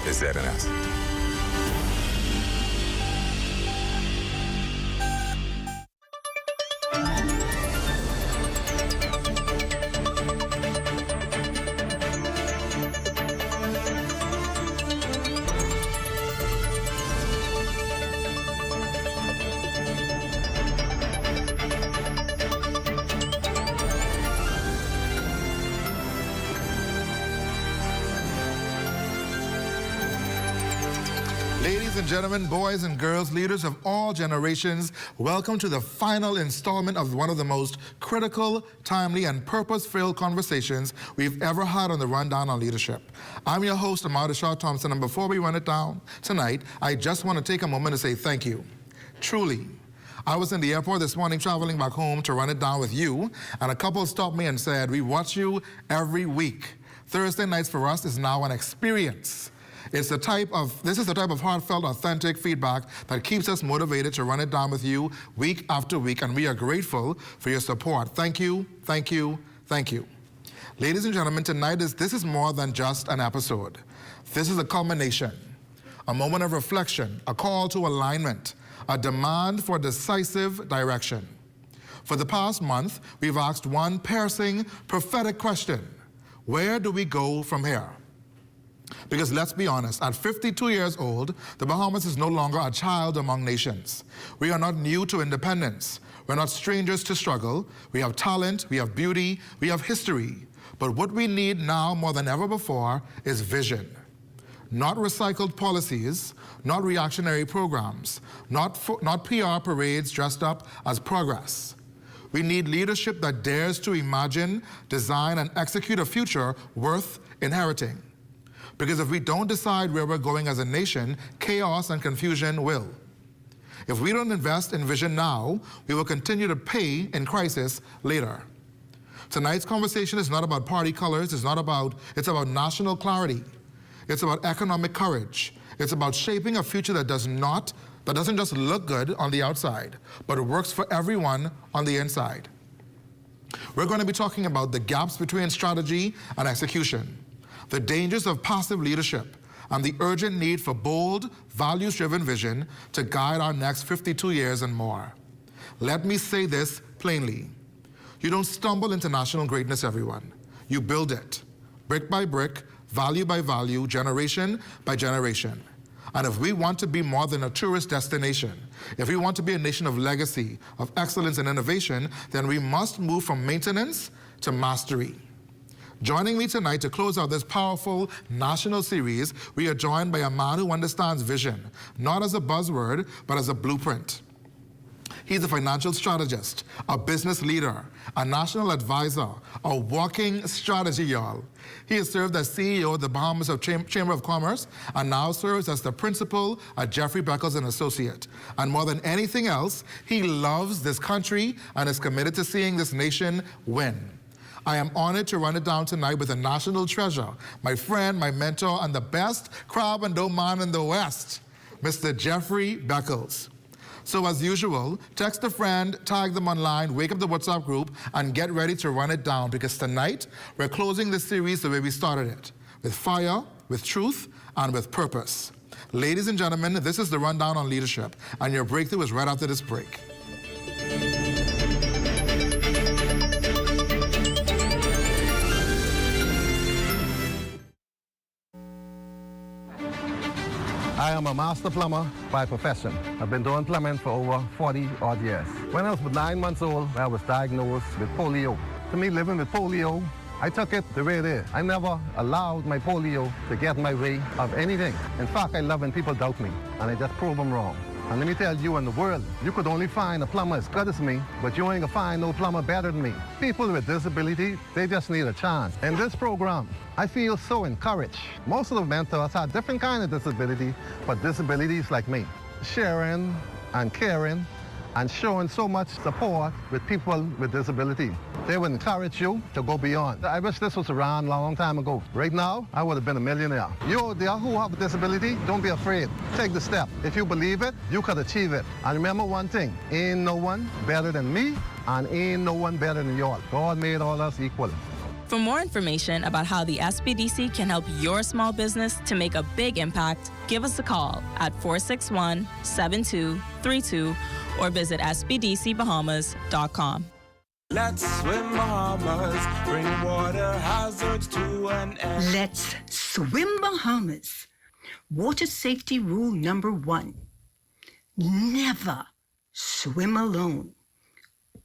is ZNS. Ladies and gentlemen, boys and girls, leaders of all generations, welcome to the final installment of one of the most critical, timely, and purpose-filled conversations we've ever had on the Rundown on Leadership. I'm your host, Amada Shaw Thompson, and before we run it down tonight, I just want to take a moment to say thank you. Truly. I was in the airport this morning traveling back home to run it down with you, and a couple stopped me and said, "We watch you every week. Thursday nights for us is now an experience." This is the type of heartfelt, authentic feedback that keeps us motivated to run it down with you week after week, and we are grateful for your support. Thank you, thank you, thank you. Ladies and gentlemen, tonight this is more than just an episode. This is a culmination, a moment of reflection, a call to alignment, a demand for decisive direction. For the past month, we've asked one piercing, prophetic question: where do we go from here? Because let's be honest, at 52 years old, the Bahamas is no longer a child among nations. We are not new to independence. We're not strangers to struggle. We have talent, we have beauty, we have history. But what we need now more than ever before is vision. Not recycled policies, not reactionary programs, not PR parades dressed up as progress. We need leadership that dares to imagine, design, and execute a future worth inheriting. Because if we don't decide where we're going as a nation, chaos and confusion will. If we don't invest in vision now, we will continue to pay in crisis later. Tonight's conversation is not about party colors, it's about national clarity. It's about economic courage. It's about shaping a future that doesn't just look good on the outside, but it works for everyone on the inside. We're going to be talking about the gaps between strategy and execution, the dangers of passive leadership, and the urgent need for bold, values-driven vision to guide our next 52 years and more. Let me say this plainly. You don't stumble into national greatness, everyone. You build it, brick by brick, value by value, generation by generation. And if we want to be more than a tourist destination, if we want to be a nation of legacy, of excellence and innovation, then we must move from maintenance to mastery. Joining me tonight to close out this powerful national series, we are joined by a man who understands vision, not as a buzzword, but as a blueprint. He's a financial strategist, a business leader, a national advisor, a walking strategy, y'all. He has served as CEO of the Bahamas Chamber of Commerce and now serves as the principal at Jeffrey Beckles & Associate. And more than anything else, he loves this country and is committed to seeing this nation win. I am honored to run it down tonight with a national treasure, my friend, my mentor, and the best crab and dough man in the West, Mr. Jeffrey Beckles. So as usual, text a friend, tag them online, wake up the WhatsApp group, and get ready to run it down, because tonight we're closing this series the way we started it, with fire, with truth, and with purpose. Ladies and gentlemen, this is the Rundown on Leadership, and your breakthrough is right after this break. I am a master plumber by profession. I've been doing plumbing for over 40 odd years. When I was 9 months old, I was diagnosed with polio. To me, living with polio, I took it the way it is. I never allowed my polio to get in my way of anything. In fact, I love when people doubt me, and I just prove them wrong. And let me tell you, in the world, you could only find a plumber as good as me, but you ain't gonna find no plumber better than me. People with disability, they just need a chance. In this program, I feel so encouraged. Most of the mentors have different kind of disability, but disabilities like me. Sharing and caring and showing so much support with people with disability. They would encourage you to go beyond. I wish this was around a long time ago. Right now, I would have been a millionaire. You out there who have a disability, don't be afraid. Take the step. If you believe it, you could achieve it. And remember one thing, ain't no one better than me, and ain't no one better than y'all. God made all us equal. For more information about how the SBDC can help your small business to make a big impact, give us a call at 461-7232 or visit sbdcbahamas.com. Let's swim Bahamas, bring water hazards to an end. Let's swim Bahamas. Water safety rule number 1. Never swim alone.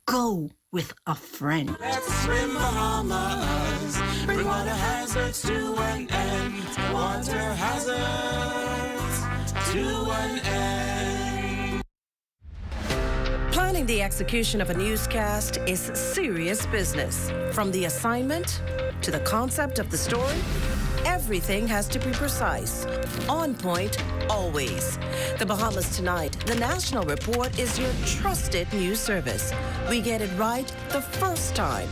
Go with a friend. Let's swim Bahamas, bring water hazards to an end. Water hazards to an end. Planning the execution of a newscast is serious business. From the assignment to the concept of the story, everything has to be precise, on point, always. The Bahamas Tonight, the national report, is your trusted news service. We get it right the first time.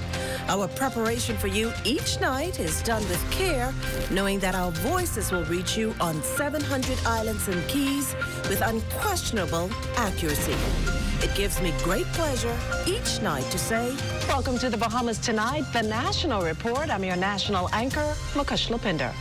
Our preparation for you each night is done with care, knowing that our voices will reach you on 700 islands and keys with unquestionable accuracy. It gives me great pleasure each night to say, welcome to the Bahamas Tonight, the national report. I'm your national anchor, Mukesh Lopinder.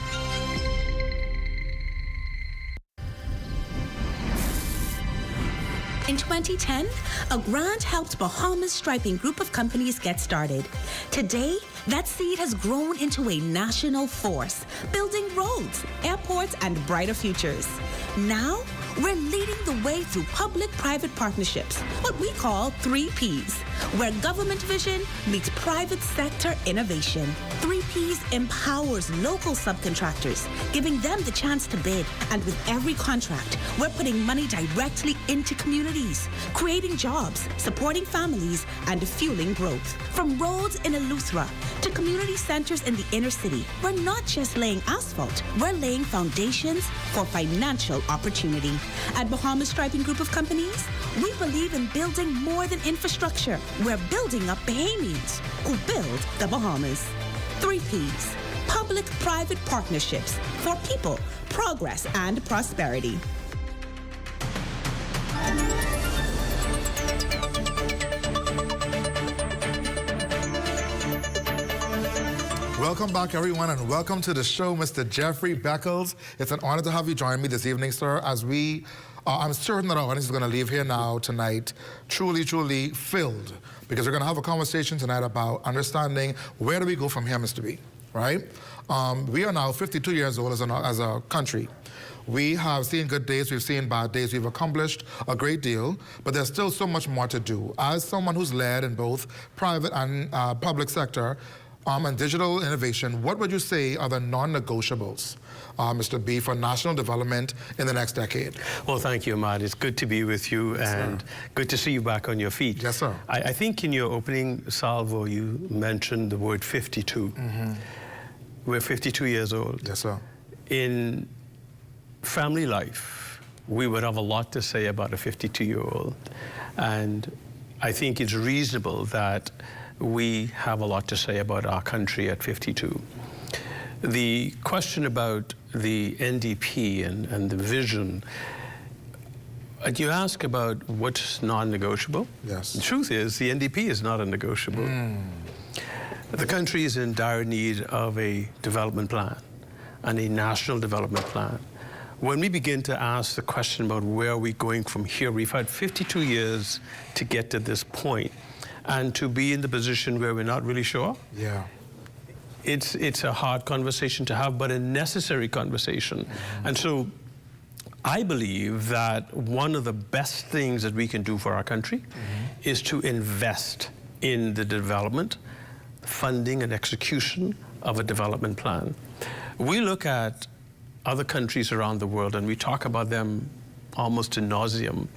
In 2010, a grant helped Bahamas Striping group of companies get started. Today, that seed has grown into a national force, building roads, airports, and brighter futures. Now, we're leading the way through public-private partnerships, what we call 3 Ps, where government vision meets private sector innovation. 3 Ps empowers local subcontractors, giving them the chance to bid. And with every contract, we're putting money directly into communities, creating jobs, supporting families, and fueling growth. From roads in Eleuthera to community centers in the inner city, we're not just laying asphalt, we're laying foundations for financial opportunity. At Bahamas Striping Group of Companies, we believe in building more than infrastructure. We're building up Bahamians who build the Bahamas. 3 Ps, public-private partnerships for people, progress, and prosperity. Welcome back, everyone, and welcome to the show, Mr. Jeffrey Beckles. It's an honor to have you join me this evening, sir, as I'm certain that our audience is going to leave here now tonight truly, truly filled, because we're going to have a conversation tonight about understanding where do we go from here, Mr. B, right? We are now 52 years old as a country. We have seen good days, we've seen bad days, we've accomplished a great deal, but there's still so much more to do. As someone who's led in both private and public sector, and digital innovation, what would you say are the non-negotiables, Mr. B, for national development in the next decade? Well, thank you, Ahmad. It's good to be with you, and good to see you back on your feet. Yes, sir. I think in your opening salvo, you mentioned the word 52. Mm-hmm. We're 52 years old. Yes, sir. In family life, we would have a lot to say about a 52-year-old, and I think it's reasonable that we have a lot to say about our country at 52. The question about the NDP and the vision, you ask about what's non-negotiable. Yes. The truth is, the NDP is not a negotiable. The country is in dire need of a development plan and a national development plan. When we begin to ask the question about where are we going from here, we've had 52 years to get to this point. And to be in the position where we're not really sure, yeah, it's a hard conversation to have, but a necessary conversation. Mm-hmm. And so I believe that one of the best things that we can do for our country is to invest in the development, funding, and execution of a development plan. We look at other countries around the world and we talk about them almost ad nauseum.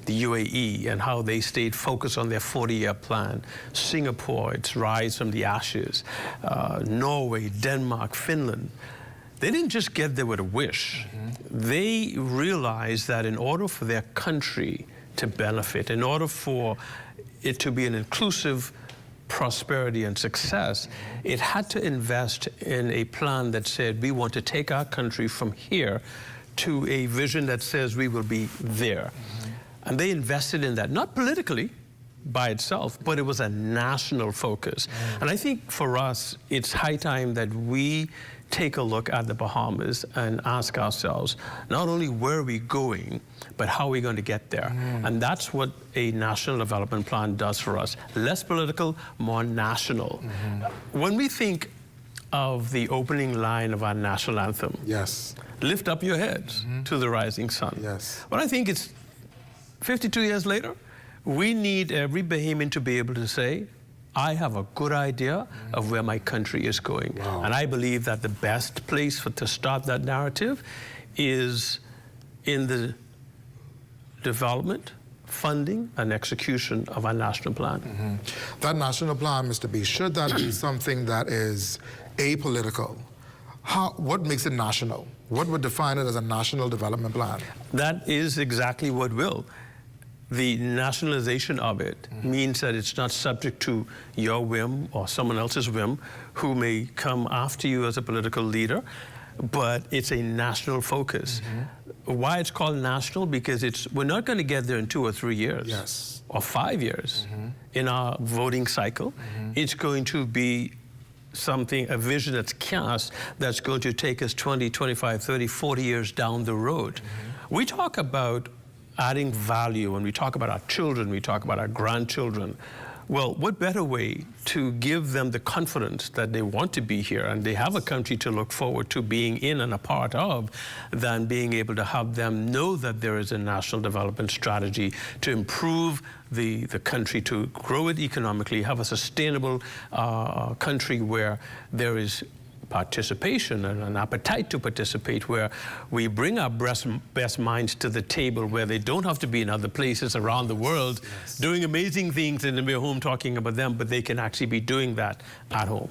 The UAE and how they stayed focused on their 40-year plan. Singapore, its rise from the ashes. Norway, Denmark, Finland. They didn't just get there with a wish. They realized that in order for their country to benefit, in order for it to be an inclusive prosperity and success, it had to invest in a plan that said we want to take our country from here to a vision that says we will be there. And they invested in that, not politically, by itself, but it was a national focus. And I think for us, it's high time that we take a look at the Bahamas and ask ourselves, not only where are we going, but how are we going to get there? And that's what a national development plan does for us. Less political, more national. When we think of the opening line of our national anthem, yes, lift up your heads to the rising sun. Yes. Well, I think it's 52 years later, we need every Bahamian to be able to say, I have a good idea of where my country is going. And I believe that the best place to start that narrative is in the development, funding, and execution of our national plan. That national plan, Mr. B, should that be something that is apolitical? What makes it national? What would define it as a national development plan? That is exactly what will. The nationalization of it means that it's not subject to your whim or someone else's whim who may come after you as a political leader, but it's a national focus. Why it's called national? Because we're not going to get there in 2 or 3 years or 5 years in our voting cycle. It's going to be a vision that's cast that's going to take us 20, 25, 30, 40 years down the road. We talk about adding value when we talk about our children, we talk about our grandchildren. Well, what better way to give them the confidence that they want to be here and they have a country to look forward to being in and a part of than being able to have them know that there is a national development strategy to improve the country, to grow it economically, have a sustainable country where there is participation and an appetite to participate, where we bring our best minds to the table, where they don't have to be in other places around the world doing amazing things and we're home talking about them, but they can actually be doing that at home.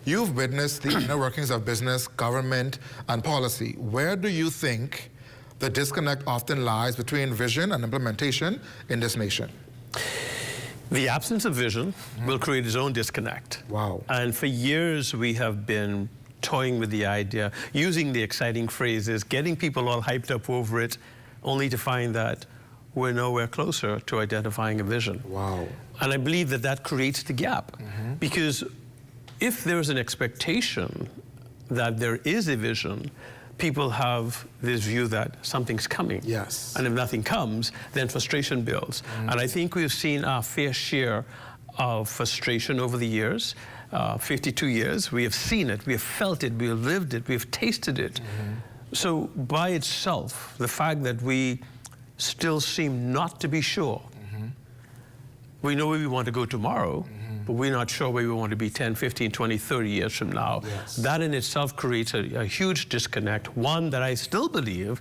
You've witnessed the inner workings of business, government, and policy. Where do you think the disconnect often lies between vision and implementation in this nation? The absence of vision will create its own disconnect. And for years we have been toying with the idea, using the exciting phrases, getting people all hyped up over it, only to find that we're nowhere closer to identifying a vision. And I believe that that creates the gap. Because if there's an expectation that there is a vision, people have this view that something's coming. And if nothing comes, then frustration builds. And I think we've seen our fair share of frustration over the years. 52 years, we have seen it, we have felt it, we have lived it, we have tasted it. So by itself, the fact that we still seem not to be sure, we know where we want to go tomorrow, but we're not sure where we want to be 10, 15, 20, 30 years from now. That in itself creates a huge disconnect, one that I still believe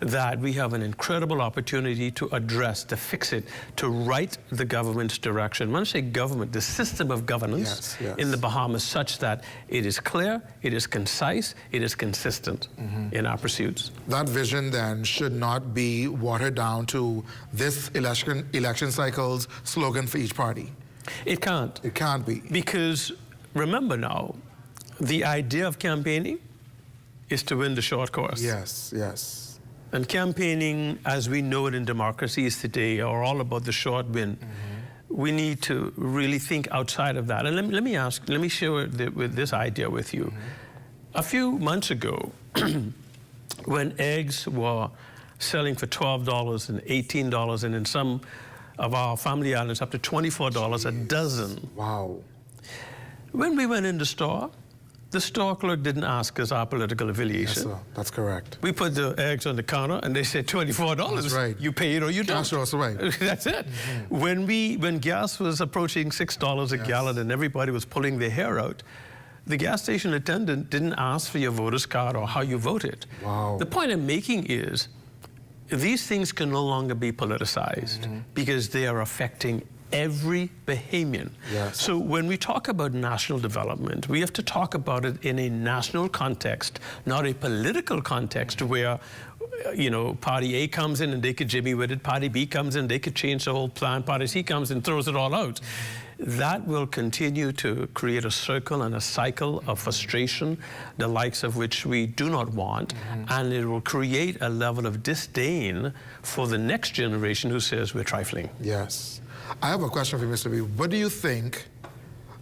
that we have an incredible opportunity to address, to fix it, to right the government's direction. When I say government, the system of governance in the Bahamas, such that it is clear, it is concise, it is consistent in our pursuits. That vision then should not be watered down to this election cycle's slogan for each party. It can't. It can't be. Because remember now, the idea of campaigning is to win the short course. And campaigning, as we know it in democracies today, are all about the short win. We need to really think outside of that. And let me share this idea with you. A few months ago, when eggs were selling for $12 and $18, and in some of our family islands up to $24 a dozen. When we went in the store clerk didn't ask us our political affiliation. Yes, sir. That's correct. We put the eggs on the counter and they said $24. That's right. You pay it or you don't. That's right. That's it. When gas was approaching $6 a gallon and everybody was pulling their hair out, the gas station attendant didn't ask for your voter's card or how you voted. The point I'm making is, these things can no longer be politicized because they are affecting every Bahamian. So when we talk about national development, we have to talk about it in a national context, not a political context where, you know, party A comes in and they could jimmy with it, party B comes in, they could change the whole plan, party C comes and throws it all out. that will continue to create a circle and a cycle of frustration, the likes of which we do not want, and it will create a level of disdain for the next generation who says we're trifling. Yes. I have a question for you, Mr. B. What do you think?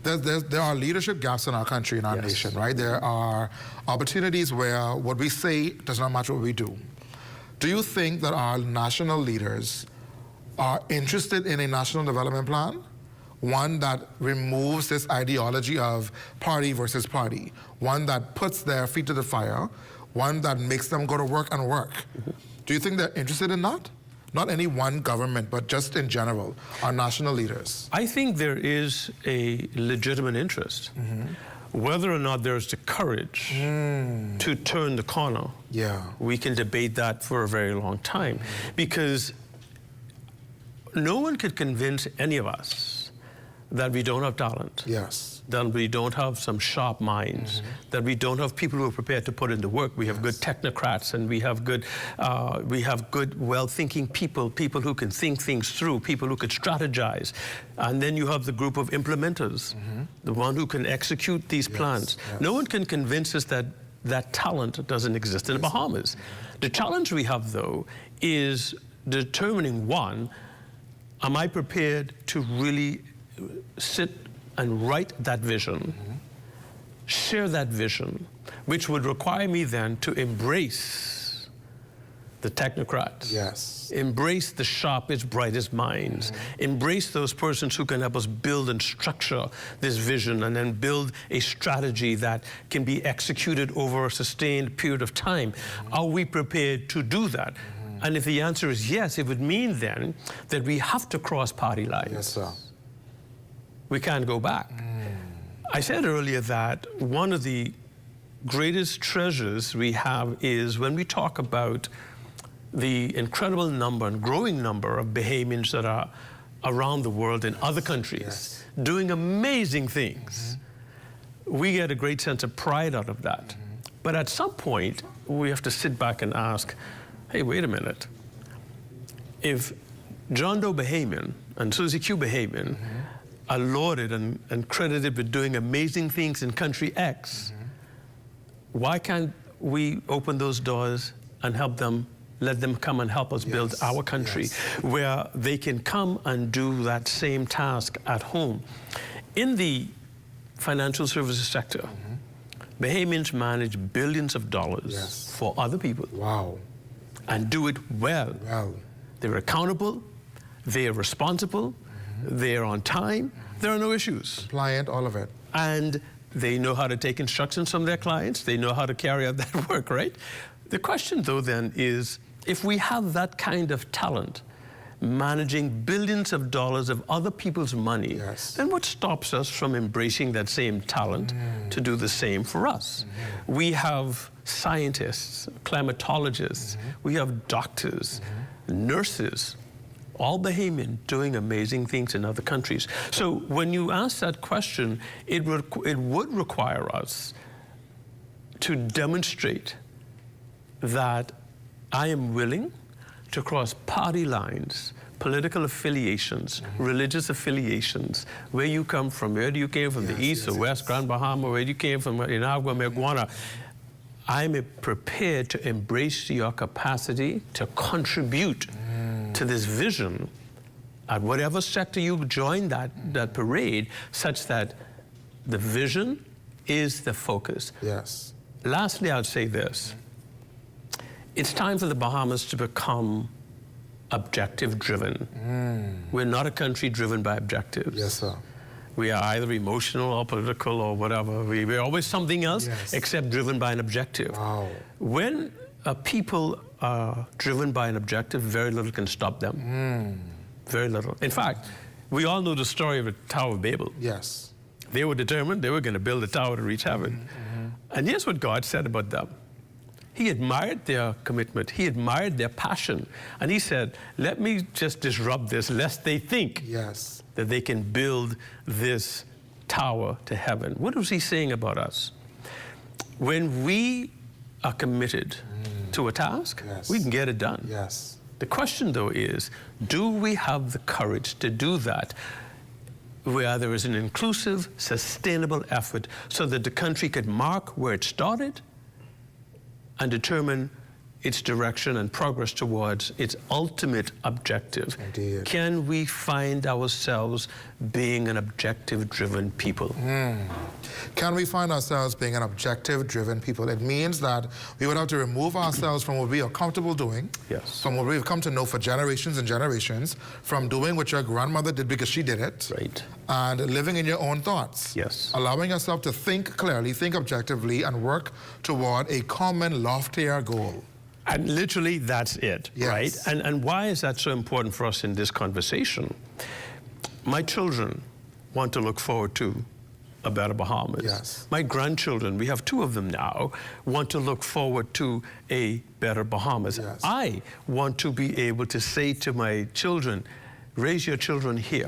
There are leadership gaps in our country, in our nation, right? There are opportunities where what we say does not match what we do. Do you think that our national leaders are interested in a national development plan? One that removes this ideology of party versus party, one that puts their feet to the fire, one that makes them go to work and work. Do you think they're interested in that? Not any one government, but just in general, our national leaders. I think there is a legitimate interest. Whether or not there's the courage to turn the corner, we can debate that for a very long time. Because no one could convince any of us that we don't have talent. That we don't have some sharp minds, that we don't have people who are prepared to put in the work. We have good technocrats, and we have good, well-thinking people, people who can think things through, people who could strategize. And then you have the group of implementers, the one who can execute these plans. No one can convince us that that talent doesn't exist in the Bahamas. The challenge we have, though, is determining, one, am I prepared to really sit and write that vision, share that vision, which would require me then to embrace the technocrats, embrace the sharpest, brightest minds, embrace those persons who can help us build and structure this vision and then build a strategy that can be executed over a sustained period of time. Are we prepared to do that? And if the answer is yes, it would mean then that we have to cross party lines. We can't go back. I said earlier that one of the greatest treasures we have is when we talk about the incredible number and growing number of Bahamians that are around the world in other countries doing amazing things. We get a great sense of pride out of that. But at some point, we have to sit back and ask, hey, wait a minute. If John Doe Bahamian and Susie Q Bahamian are lauded and credited with doing amazing things in country X, why can't we open those doors and help them, let them come and help us build our country where they can come and do that same task at home? In the financial services sector, Bahamians manage billions of dollars for other people. And do it well. They're accountable, they're responsible, they're on time, there are no issues. Compliant, all of it. And they know how to take instructions from their clients, they know how to carry out that work, right? The question, though, then is, if we have that kind of talent, managing billions of dollars of other people's money, then what stops us from embracing that same talent to do the same for us? We have scientists, climatologists, we have doctors, nurses, all Bahamian, doing amazing things in other countries. So when you ask that question, it would require us to demonstrate that I am willing to cross party lines, political affiliations, religious affiliations, where you come from, where do you came from, the East or West, Grand Bahama, where you came from, Inagua, Meguana. I'm prepared to embrace your capacity to contribute to this vision at whatever sector you join that parade, such that the vision is the focus. Lastly, I'll say this. It's time for the Bahamas to become objective-driven. We're not a country driven by objectives. We are either emotional or political or whatever. We're always something else except driven by an objective. When people are driven by an objective, very little can stop them. Very little. In fact, we all know the story of the Tower of Babel. They were determined they were going to build a tower to reach heaven. And here's what God said about them. He admired their commitment. He admired their passion. And he said, let me just disrupt this, lest they think that they can build this tower to heaven. What was he saying about us? When we are committed to a task, we can get it done. The question, though, is, do we have the courage to do that? where there is an inclusive, sustainable effort so that the country could mark where it started and determine its direction and progress towards its ultimate objective. Indeed. Can we find ourselves being an objective-driven people? Can we find ourselves being an objective-driven people? It means that we would have to remove ourselves from what we are comfortable doing, from what we've come to know for generations and generations, from doing what your grandmother did because she did it, and living in your own thoughts. Allowing yourself to think clearly, think objectively, and work toward a common, loftier goal. And literally, that's it, right? And why is that so important for us in this conversation? My children want to look forward to a better Bahamas. My grandchildren, we have 2 of them now, want to look forward to a better Bahamas. I want to be able to say to my children, raise your children here.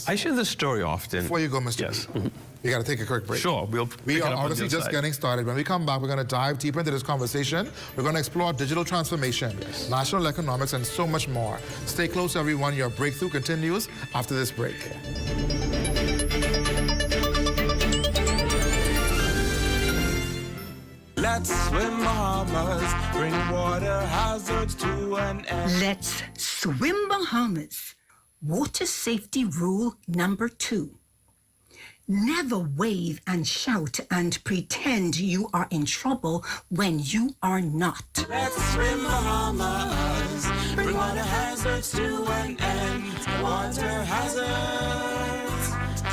I share this story often. Before you go, Mr. B, you got to take a quick break. Sure, we are obviously just getting started. When we come back, we're going to dive deeper into this conversation. We're going to explore digital transformation, national economics, and so much more. Stay close, everyone. Your breakthrough continues after this break. Let's swim Bahamas, bring water hazards to an end. Let's swim Bahamas. Water safety rule number 2. Never wave and shout and pretend you are in trouble when you are not. Let's swim Bahamas, bring water hazards to an end. Water hazards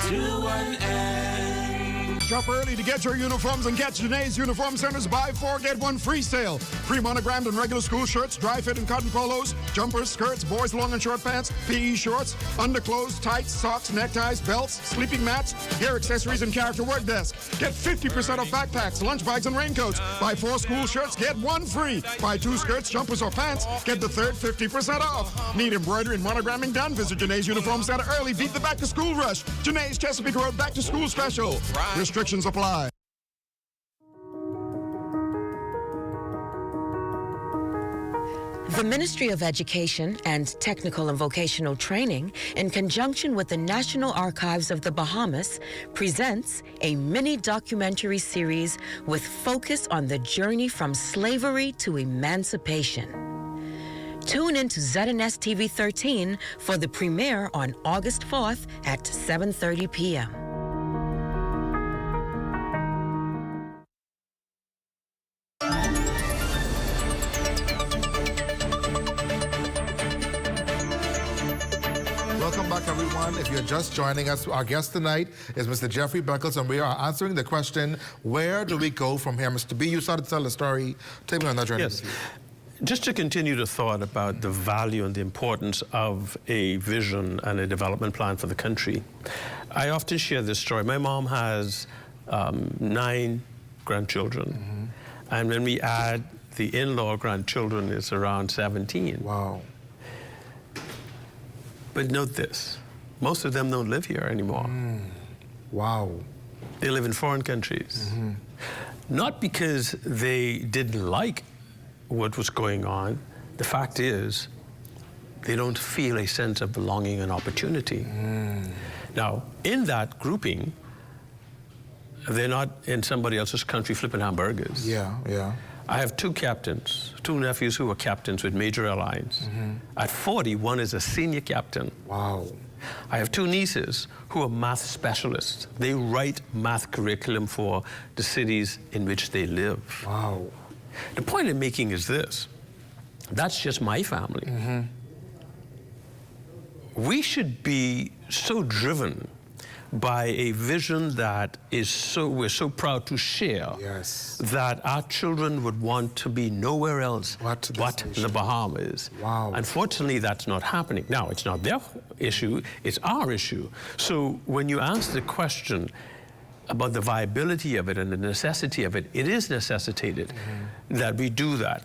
to an end. Shop early to get your uniforms and catch Janae's Uniform Center's buy 4, get 1 free sale. Free monogrammed and regular school shirts, dry fit and cotton polos, jumpers, skirts, boys long and short pants, PE shorts, underclothes, tights, socks, neckties, belts, sleeping mats, hair accessories, and character work desk. Get 50% off backpacks, lunch bags, and raincoats. Buy 4 school shirts, get 1 free. Buy 2 skirts, jumpers, or pants, get the third 50% off. Need embroidery and monogramming done? Visit Janae's Uniform Center early. Beat the back-to-school rush. Janae's Chesapeake Road back-to-school special. Restrictions apply. The Ministry of Education and Technical and Vocational Training, in conjunction with the National Archives of the Bahamas, presents a mini-documentary series with focus on the journey from slavery to emancipation. Tune in to ZNS TV 13 for the premiere on August 4th at 7:30 p.m. Welcome back, everyone. If you're just joining us, our guest tonight is Mr. Jeffrey Beckles, and we are answering the question, where do we go from here? Mr. B, you started to tell the story. Take me on that journey. Yes. Just to continue the thought about the value and the importance of a vision and a development plan for the country, I often share this story. My mom has 9 grandchildren, and when we add the in-law grandchildren, it's around 17. Wow. But note this, most of them don't live here anymore. Wow. They live in foreign countries. Not because they didn't like what was going on. The fact is, they don't feel a sense of belonging and opportunity. Now, in that grouping, they're not in somebody else's country flipping hamburgers. I have 2 captains, 2 nephews who are captains with major airlines. At 40, one is a senior captain. Wow. I have 2 nieces who are math specialists. They write math curriculum for the cities in which they live. Wow. The point I'm making is this. That's just my family. We should be so driven by a vision that we're so proud to share, that our children would want to be nowhere else but the Bahamas. Wow. Unfortunately, that's not happening. Now, it's not their issue, it's our issue. So when you ask the question about the viability of it and the necessity of it, it is necessitated that we do that.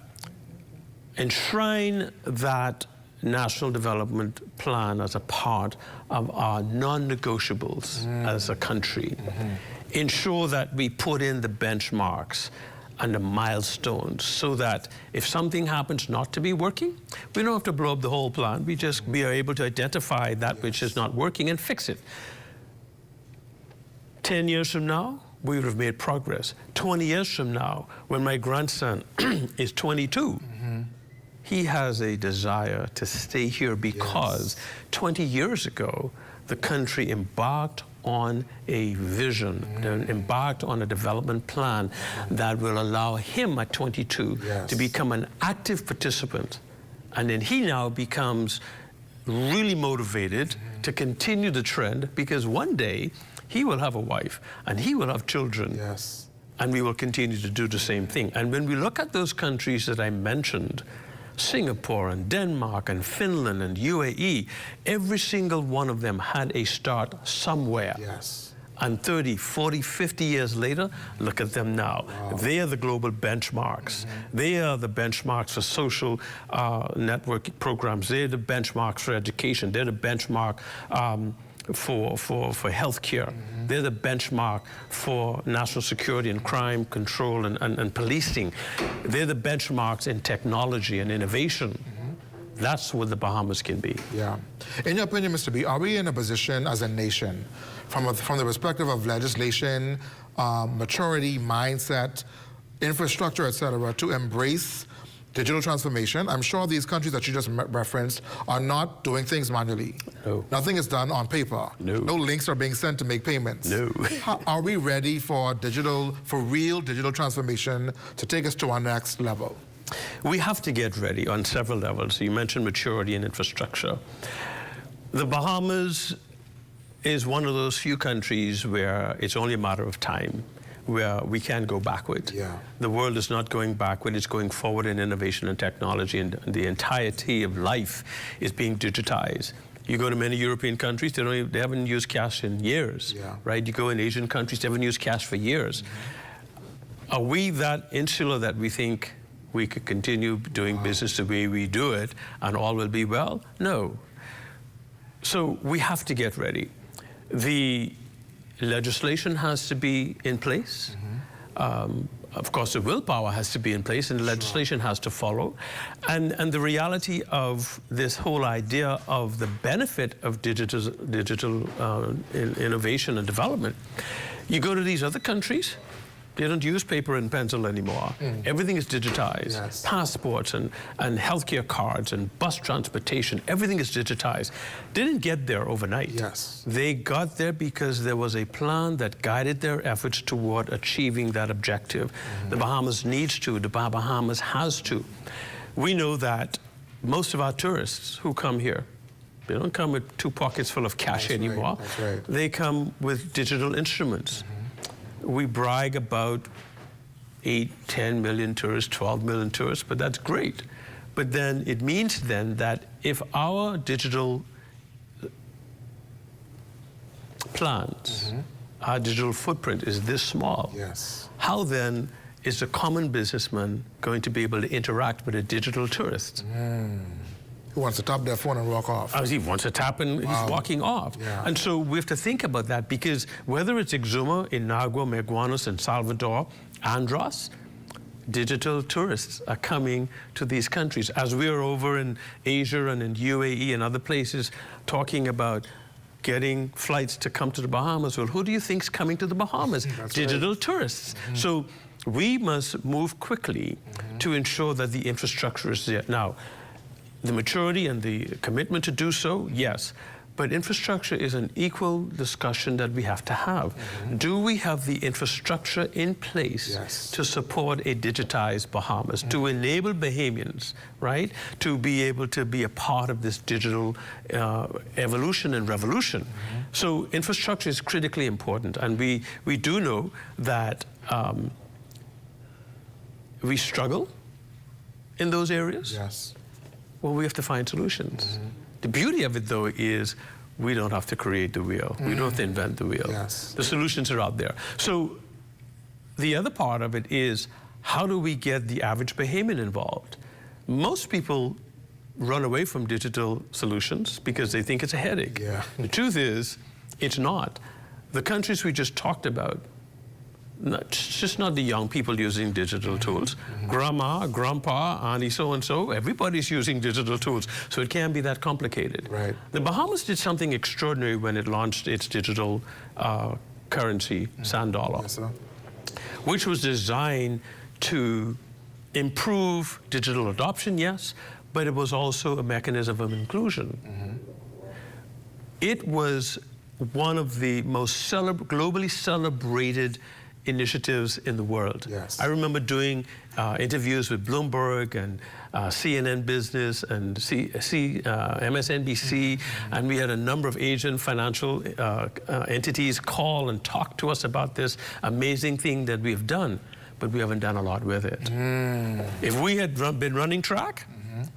Enshrine that national development plan as a part of our non-negotiables as a country. Ensure that we put in the benchmarks and the milestones, so that if something happens not to be working, we don't have to blow up the whole plant. We are able to identify that which is not working and fix it. 10 years from now, we would have made progress. 20 years from now, when my grandson is 22, he has a desire to stay here because 20 years ago, the country embarked on a vision, embarked on a development plan that will allow him at 22 to become an active participant. And then he now becomes really motivated to continue the trend, because one day he will have a wife and he will have children. And we will continue to do the same thing. And when we look at those countries that I mentioned, Singapore and Denmark and Finland and UAE, every single one of them had a start somewhere. And 30, 40, 50 years later, look at them now. They are the global benchmarks. They are the benchmarks for social network programs. They're the benchmarks for education. They're the benchmark for healthcare. They're the benchmark for national security and crime control and policing. They're the benchmarks in technology and innovation. That's what the Bahamas can be. Yeah. In your opinion, Mr. B, are we in a position as a nation, from the perspective of legislation, maturity, mindset, infrastructure, et cetera, to embrace digital transformation? I'm sure these countries that you just referenced are not doing things manually. No. Nothing is done on paper. No. No links are being sent to make payments. No. Are we ready for real digital transformation to take us to our next level? We have to get ready on several levels. You mentioned maturity and infrastructure. The Bahamas is one of those few countries where it's only a matter of time, where we can't go backward. The world is not going backward, it's going forward in innovation and technology, and the entirety of life is being digitized. You go to many European countries, they haven't used cash in years, right? You go in Asian countries, they haven't used cash for years. Are we that insular that we think we could continue doing business the way we do it and all will be well? No. So we have to get ready. The legislation has to be in place. Of course, the willpower has to be in place, and the legislation has to follow. And the reality of this whole idea of the benefit of digital innovation and development, you go to these other countries, they don't use paper and pencil anymore. Everything is digitized. Passports and healthcare cards and bus transportation, everything is digitized. They didn't get there overnight. They got there because there was a plan that guided their efforts toward achieving that objective. The Bahamas needs to, the Bahamas has to. We know that most of our tourists who come here, they don't come with 2 pockets full of cash anymore. They come with digital instruments. We brag about 8, 10 million tourists, 12 million tourists, but that's great. But then it means then that if our digital plans, our digital footprint is this small, how then is a common businessman going to be able to interact with a digital tourist? Who wants to tap their phone and walk off? He wants to tap and he's walking off. And so we have to think about that, because whether it's Exuma, Inagua, Meguanos, and Salvador, Andros, digital tourists are coming to these countries. As we're over in Asia and in UAE and other places talking about getting flights to come to the Bahamas, well, who do you think's coming to the Bahamas? Digital tourists. So we must move quickly to ensure that the infrastructure is there. Now, the maturity and the commitment to do so, yes. But infrastructure is an equal discussion that we have to have. Do we have the infrastructure in place to support a digitized Bahamas, to enable Bahamians, right, to be able to be a part of this digital evolution and revolution? So infrastructure is critically important, and we do know that we struggle in those areas. Well, we have to find solutions. The beauty of it, though, is we don't have to create the wheel. We don't have to invent the wheel. The solutions are out there. So the other part of it is, how do we get the average Bahamian involved? Most people run away from digital solutions because they think it's a headache. The truth is, it's not. The countries we just talked about, It's just not the young people using digital tools. Grandma, grandpa, auntie so-and-so, everybody's using digital tools. So it can't be that complicated. Right. The Bahamas did something extraordinary when it launched its digital currency, sand dollar, Yes, sir. which was designed to improve digital adoption, yes, but it was also a mechanism of inclusion. It was one of the most globally celebrated initiatives in the world. Yes. I remember doing interviews with Bloomberg and CNN Business and MSNBC, and we had a number of Asian financial entities call and talk to us about this amazing thing that we've done, but we haven't done a lot with it. If we had been running track,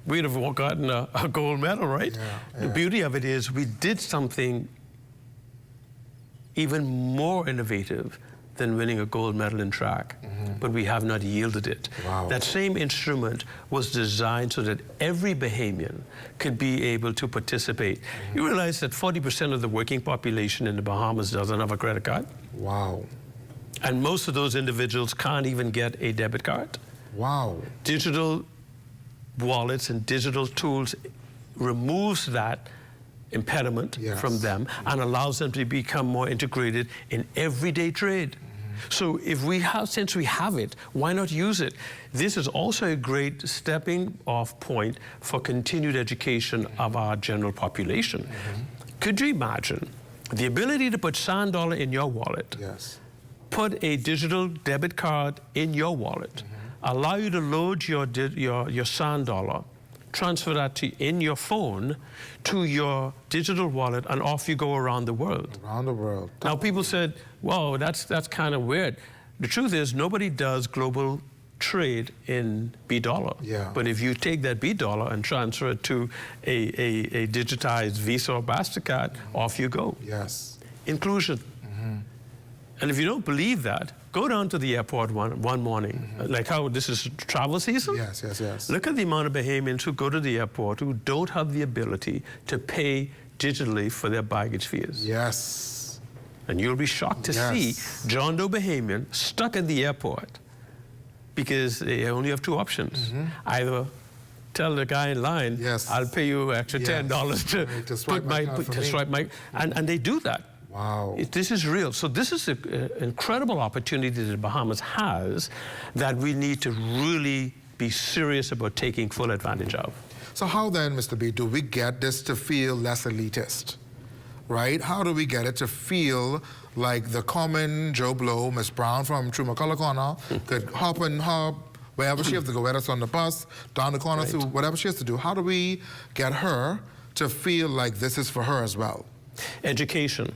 we'd have gotten a gold medal, right? The beauty of it is we did something even more innovative than winning a gold medal in track, but we have not yielded it. Wow. That same instrument was designed so that every Bahamian could be able to participate. You realize that 40% of the working population in the Bahamas doesn't have a credit card? Wow. And most of those individuals can't even get a debit card? Wow. Digital wallets and digital tools removes that impediment from them and allows them to become more integrated in everyday trade. So if we have, since we have it, why not use it? This is also a great stepping off point for continued education of our general population. Could you imagine the ability to put sand dollar in your wallet, put a digital debit card in your wallet, allow you to load your sand dollar, transfer that in your phone to your digital wallet, and off you go around the world. Around the world. Now people said, "Whoa, that's kind of weird." The truth is, nobody does global trade in B dollar. But if you take that B dollar and transfer it to a digitized Visa or MasterCard, off you go. Yes. Inclusion. And if you don't believe that, go down to the airport one morning, like how this is travel season. Yes, yes, yes. Look at the amount of Bahamians who go to the airport who don't have the ability to pay digitally for their baggage fees. Yes. And you'll be shocked to see John Doe Bahamian stuck at the airport because they only have two options. Either tell the guy in line, I'll pay you extra $10 to swipe my, and they do that. Wow. This is real. So this is an incredible opportunity that the Bahamas has that we need to really be serious about taking full advantage of. So how then, Mr. B, do we get this to feel less elitist, right? How do we get it to feel like the common Joe Blow, Miss Brown from True McCullough Corner, could hop wherever she has to go, whether it's on the bus, down the corner, through whatever she has to do. How do we get her to feel like this is for her as well? Education.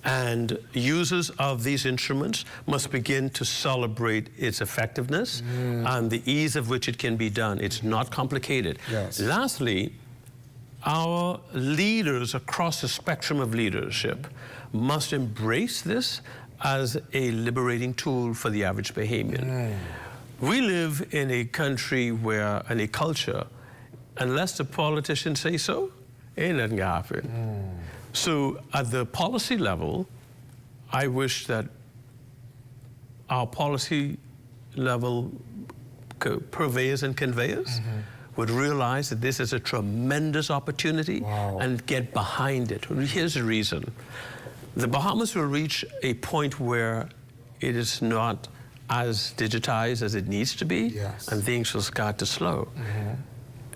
And users of these instruments must begin to celebrate its effectiveness and the ease of which it can be done. It's not complicated. Lastly, our leaders across the spectrum of leadership must embrace this as a liberating tool for the average Bahamian. We live in a country where, in a culture, unless the politicians say so, ain't nothing gonna happen. So at the policy level, I wish that our policy level purveyors and conveyors would realize that this is a tremendous opportunity and get behind it. Here's the reason. The Bahamas will reach a point where it is not as digitized as it needs to be, and things will start to slow.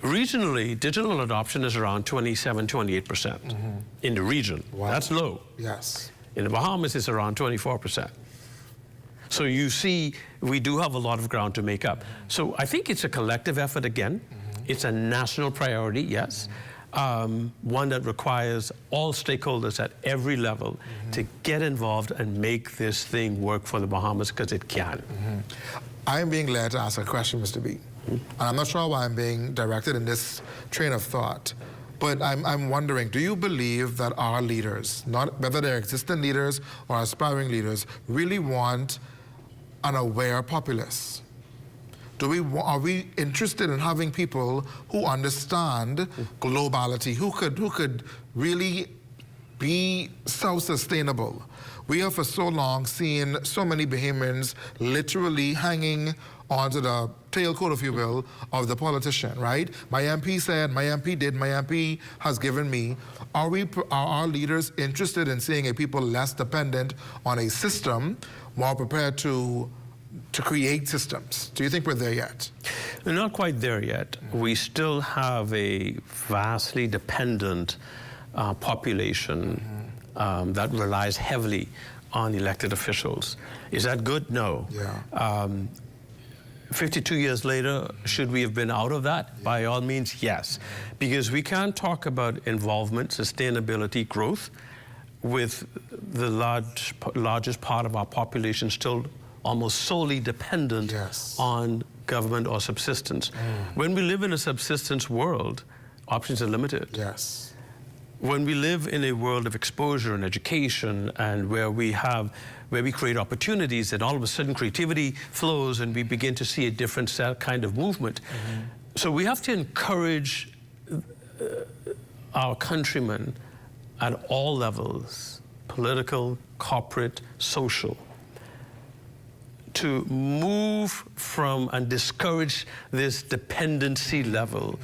Regionally, digital adoption is around 27, 28% in the region. That's low. In the Bahamas, it's around 24%. So you see, we do have a lot of ground to make up. So I think it's a collective effort again. It's a national priority, yes. One that requires all stakeholders at every level to get involved and make this thing work for the Bahamas, because it can. I am being led to ask a question, Mr. B. And I'm not sure why I'm being directed in this train of thought, but I'm wondering, do you believe that our leaders, not whether they're existing leaders or aspiring leaders, really want an aware populace? Are we interested in having people who understand globality, who could really be self-sustainable we have for so long seen so many Bahamians literally hanging onto the tailcoat, if you will, of the politician, right? My MP said, my MP did, my MP has given me. Are our leaders interested in seeing a people less dependent on a system, more prepared to create systems? Do you think we're there yet? We're not quite there yet. We still have a vastly dependent population that relies heavily on elected officials. Is that good? No. Yeah. 52 years later, should we have been out of that? By all means, yes. Because we can't talk about involvement, sustainability, growth with the largest part of our population still almost solely dependent on government or subsistence. When we live in a subsistence world, options are limited. Yes. When we live in a world of exposure and education and where we create opportunities, and all of a sudden creativity flows and we begin to see a different kind of movement. So we have to encourage our countrymen at all levels, political, corporate, social, to move from and discourage this dependency level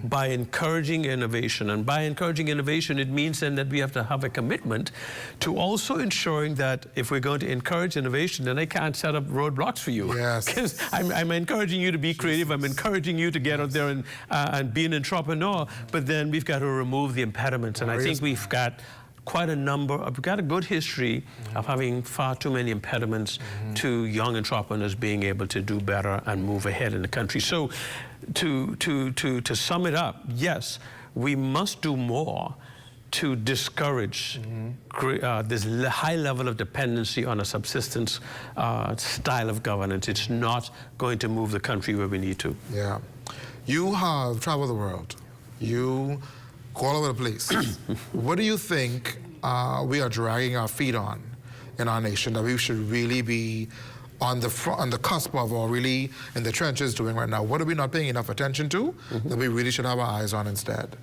by encouraging innovation. And by encouraging innovation, it means then that we have to have a commitment to also ensuring that if we're going to encourage innovation, then I can't set up roadblocks for you. Yes. Because I'm encouraging you to be creative, I'm encouraging you to get out there and be an entrepreneur, but then we've got to remove the impediments. And I think we've got quite a number, we've got a good history of having far too many impediments to young entrepreneurs being able to do better and move ahead in the country. So to sum it up, yes, we must do more to discourage this high level of dependency on a subsistence style of governance. It's not going to move the country where we need to. Yeah. You have traveled the world. You go all over the place. What do you think we are dragging our feet on in our nation that we should really be on the cusp of, or really in the trenches doing right now? What are we not paying enough attention to that we really should have our eyes on instead?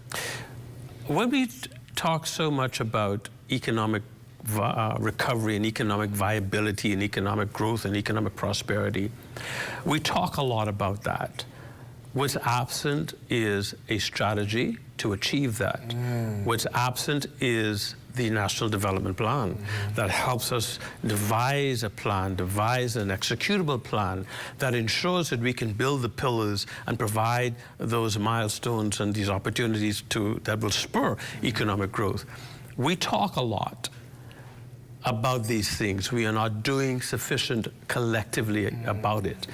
When we talk so much about economic recovery and economic viability and economic growth and economic prosperity, we talk a lot about that. What's absent is a strategy to achieve that. What's absent is the National Development Plan that helps us devise a plan, devise an executable plan that ensures that we can build the pillars and provide those milestones and these opportunities that will spur economic growth. We talk a lot about these things. We are not doing sufficient collectively about it.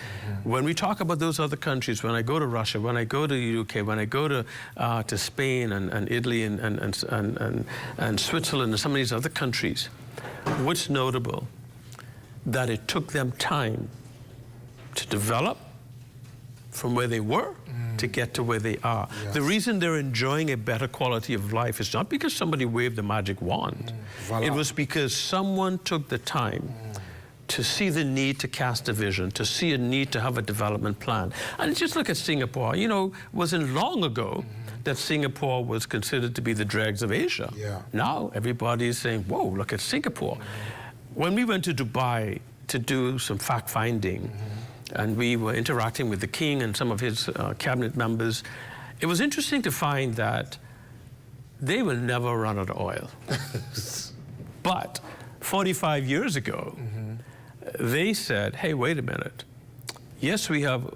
When we talk about those other countries, when I go to Russia, when I go to the UK, when I go to Spain and Italy and Switzerland and some of these other countries, what's notable? That it took them time to develop from where they were to get to where they are. The reason they're enjoying a better quality of life is not because somebody waved a magic wand. It was because someone took the time to see the need to cast a vision, to see a need to have a development plan. And just look at Singapore. You know, it wasn't long ago that Singapore was considered to be the dregs of Asia. Now everybody is saying, whoa, look at Singapore. When we went to Dubai to do some fact-finding, and we were interacting with the king and some of his cabinet members, it was interesting to find that they will never run out of oil. But 45 years ago, they said, hey, wait a minute. Yes, we have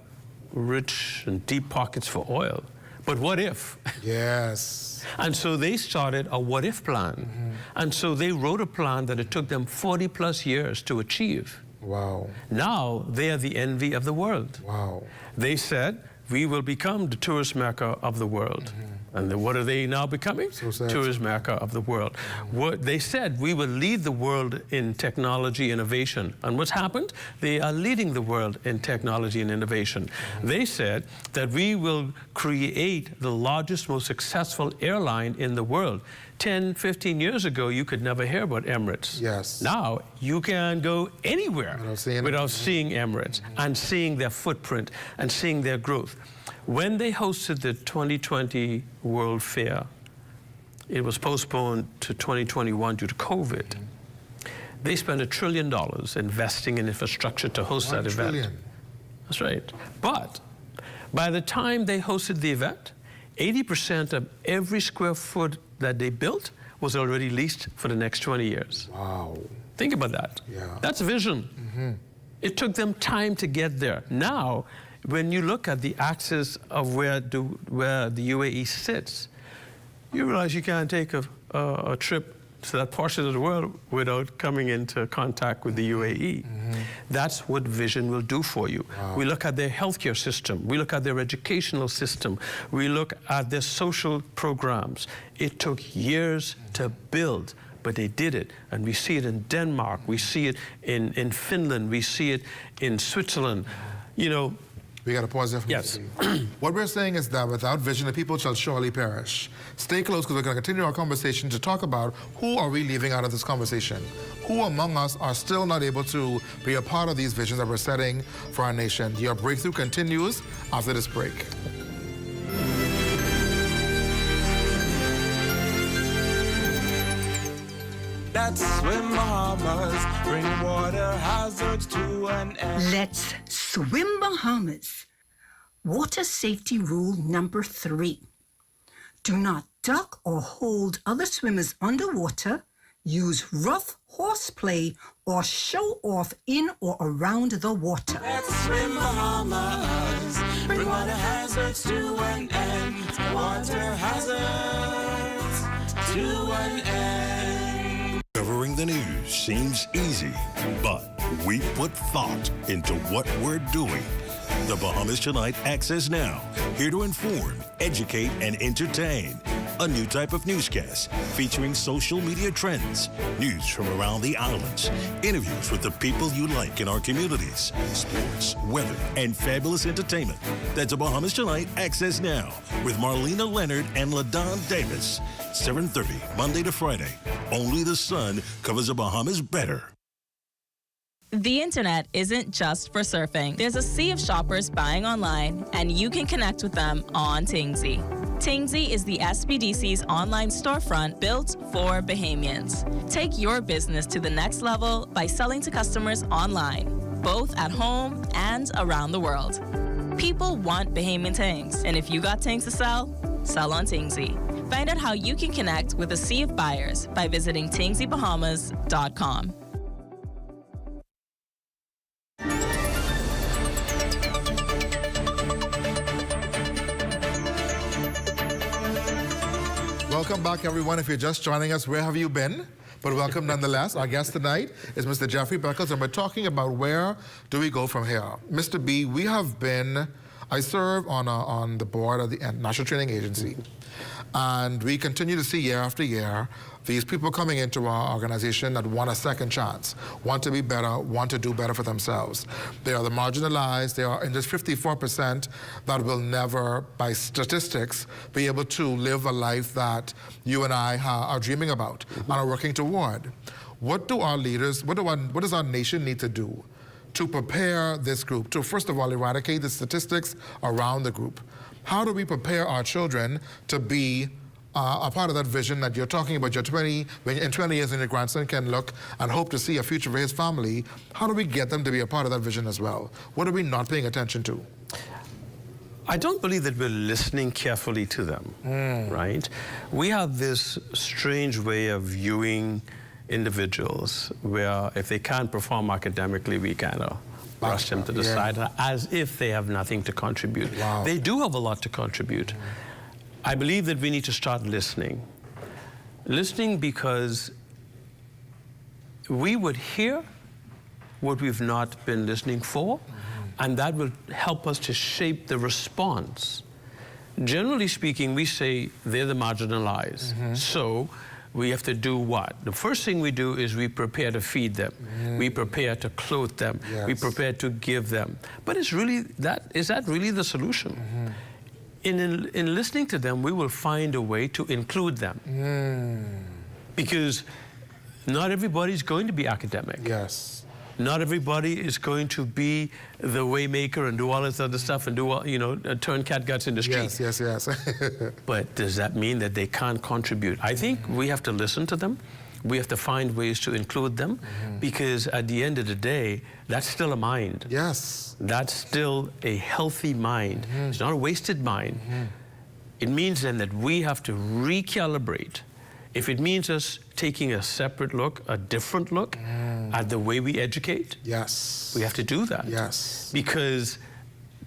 rich and deep pockets for oil, but what if? Yes. And so they started a what if plan. And so they wrote a plan that it took them 40 plus years to achieve. Wow. Now they are the envy of the world. Wow. They said, we will become the tourist mecca of the world. And then what are they now becoming? Tourist mecca of the world. What they said, we will lead the world in technology innovation. And what's happened? They are leading the world in technology and innovation. They said that we will create the largest, most successful airline in the world. 10, 15 years ago, you could never hear about Emirates. Yes. Now, you can go anywhere without seeing Emirates and seeing their footprint and seeing their growth. When they hosted the 2020 World Fair, it was postponed to 2021 due to COVID. They spent $1 trillion investing in infrastructure to host that event. $1 trillion. That's right. But by the time they hosted the event, 80% of every square foot that they built was already leased for the next 20 years. Wow. Think about that. Yeah. That's vision. It took them time to get there. Now, when you look at the axis of where the UAE sits, you realize you can't take a trip to that portion of the world without coming into contact with the UAE. That's what vision will do for you. Wow. We look at their healthcare system. We look at their educational system. We look at their social programs. It took years to build, but they did it. And we see it in Denmark. We see it in Finland. We see it in Switzerland. You know, we got to pause there for yes. What we're saying is that without vision, the people shall surely perish. Stay close, because we're going to continue our conversation to talk about who are we leaving out of this conversation. Who among us are still not able to be a part of these visions that we're setting for our nation? Your breakthrough continues after this break. Let's swim Bahamas, bring water hazards to an end. Let's swim Bahamas. Water safety rule number 3. Do not duck or hold other swimmers underwater, use rough horseplay, or show off in or around the water. Let's swim Bahamas, bring water hazards to an end. Water hazards to an end. Covering the news seems easy, but we put thought into what we're doing. The Bahamas Tonight Access Now, here to inform, educate, and entertain. A new type of newscast featuring social media trends, news from around the islands, interviews with the people you like in our communities, sports, weather, and fabulous entertainment. That's a Bahamas Tonight Access Now with Marlena Leonard and LaDon Davis. 7:30, Monday to Friday. Only the sun covers the Bahamas better. The internet isn't just for surfing. There's a sea of shoppers buying online, and you can connect with them on Tingsy. Tingsy is the SBDC's online storefront built for Bahamians. Take your business to the next level by selling to customers online, both at home and around the world. People want Bahamian things, and if you got things to sell, sell on Tingsy. Find out how you can connect with a sea of buyers by visiting tingsybahamas.com. Welcome back, everyone. If you're just joining us, where have you been? But welcome nonetheless. Our guest tonight is Mr. Jeffrey Beckles, and we're talking about where do we go from here. Mr. B, we have been, I serve on the board of the National Training Agency, and we continue to see year after year these people coming into our organization that want a second chance, want to be better, want to do better for themselves. They are the marginalized. They are in this 54% that will never, by statistics, be able to live a life that you and I are dreaming about and are working toward. What do our leaders, what does our nation need to do to prepare this group to, first of all, eradicate the statistics around the group? How do we prepare our children to be a part of that vision that you're talking about? In 20 years, when your grandson can look and hope to see a future for his family, how do we get them to be a part of that vision as well? What are we not paying attention to? I don't believe that we're listening carefully to them, right? We have this strange way of viewing individuals where if they can't perform academically, we kind of brush them to the side as if they have nothing to contribute. Wow. They do have a lot to contribute. I believe that we need to start listening. Listening because we would hear what we've not been listening for, and that will help us to shape the response. Generally speaking, we say they're the marginalized. So we have to do what? The first thing we do is we prepare to feed them. We prepare to clothe them. We prepare to give them. But is that really the solution? In listening to them, we will find a way to include them. Because not everybody's going to be academic. Yes. Not everybody is going to be the waymaker and do all this other stuff and do all, turn catguts in the street. Yes. But does that mean that they can't contribute? I think we have to listen to them. We have to find ways to include them because at the end of the day, that's still a mind. Yes. That's still a healthy mind. It's not a wasted mind. It means then that we have to recalibrate. If it means us taking a separate look, a different look at the way we educate, yes, we have to do that. Yes. Because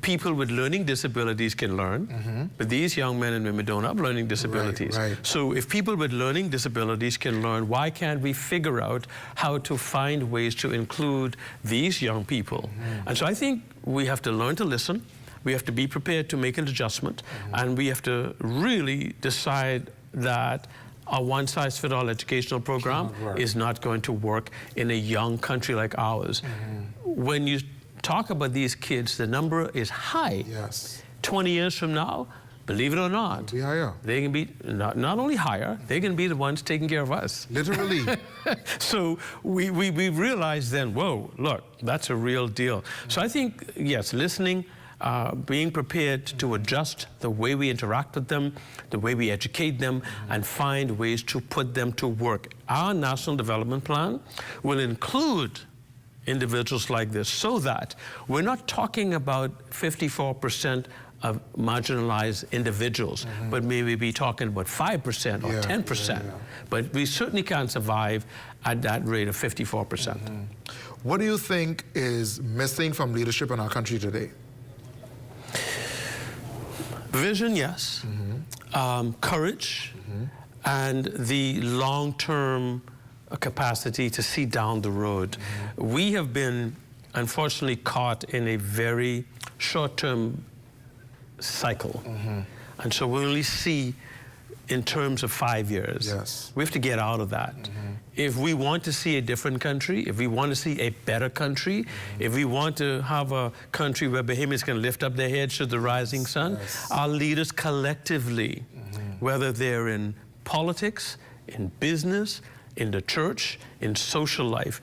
people with learning disabilities can learn, but these young men and women don't have learning disabilities. Right. So if people with learning disabilities can learn, why can't we figure out how to find ways to include these young people? And so I think we have to learn to listen. We have to be prepared to make an adjustment, and we have to really decide that a one-size-fits-all educational program is not going to work in a young country like ours. When you talk about these kids, the number is high. Yes. 20 years from now, believe it or not, they can be not only higher, they can be the ones taking care of us. Literally. So we realize then, whoa, look, that's a real deal. So I think, yes, listening, being prepared to adjust the way we interact with them, the way we educate them, and find ways to put them to work. Our National Development Plan will include individuals like this so that we're not talking about 54% of marginalized individuals, but maybe be talking about 5% or 10%. But we certainly can't survive at that rate of 54%. What do you think is missing from leadership in our country today? Vision, yes. Courage, and the long-term capacity to see down the road. We have been, unfortunately, caught in a very short-term cycle. And so we only see in terms of 5 years. Yes. We have to get out of that. If we want to see a different country, if we want to see a better country, if we want to have a country where Bahamians can lift up their heads to the rising sun, our leaders collectively, whether they're in politics, in business, in the church, in social life,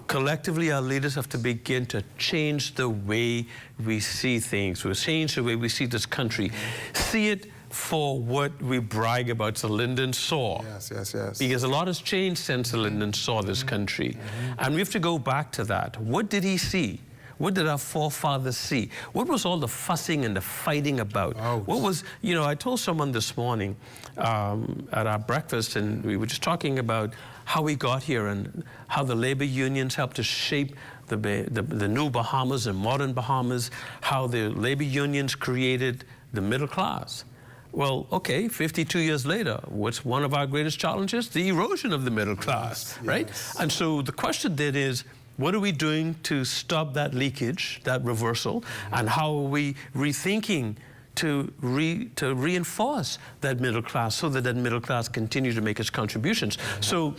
collectively our leaders have to begin to change the way we see things, to change the way we see this country. See it for what we brag about Sir Lyndon saw. Yes. Because a lot has changed since Sir Lyndon saw this country. And we have to go back to that. What did he see? What did our forefathers see? What was all the fussing and the fighting about? What was, you know, I told someone this morning at our breakfast, and we were just talking about how we got here and how the labor unions helped to shape the new Bahamas and modern Bahamas, how the labor unions created the middle class. Well, okay, 52 years later, what's one of our greatest challenges? The erosion of the middle class, right? And so the question then is, what are we doing to stop that leakage, that reversal, and how are we rethinking to reinforce that middle class so that that middle class continue to make its contributions? So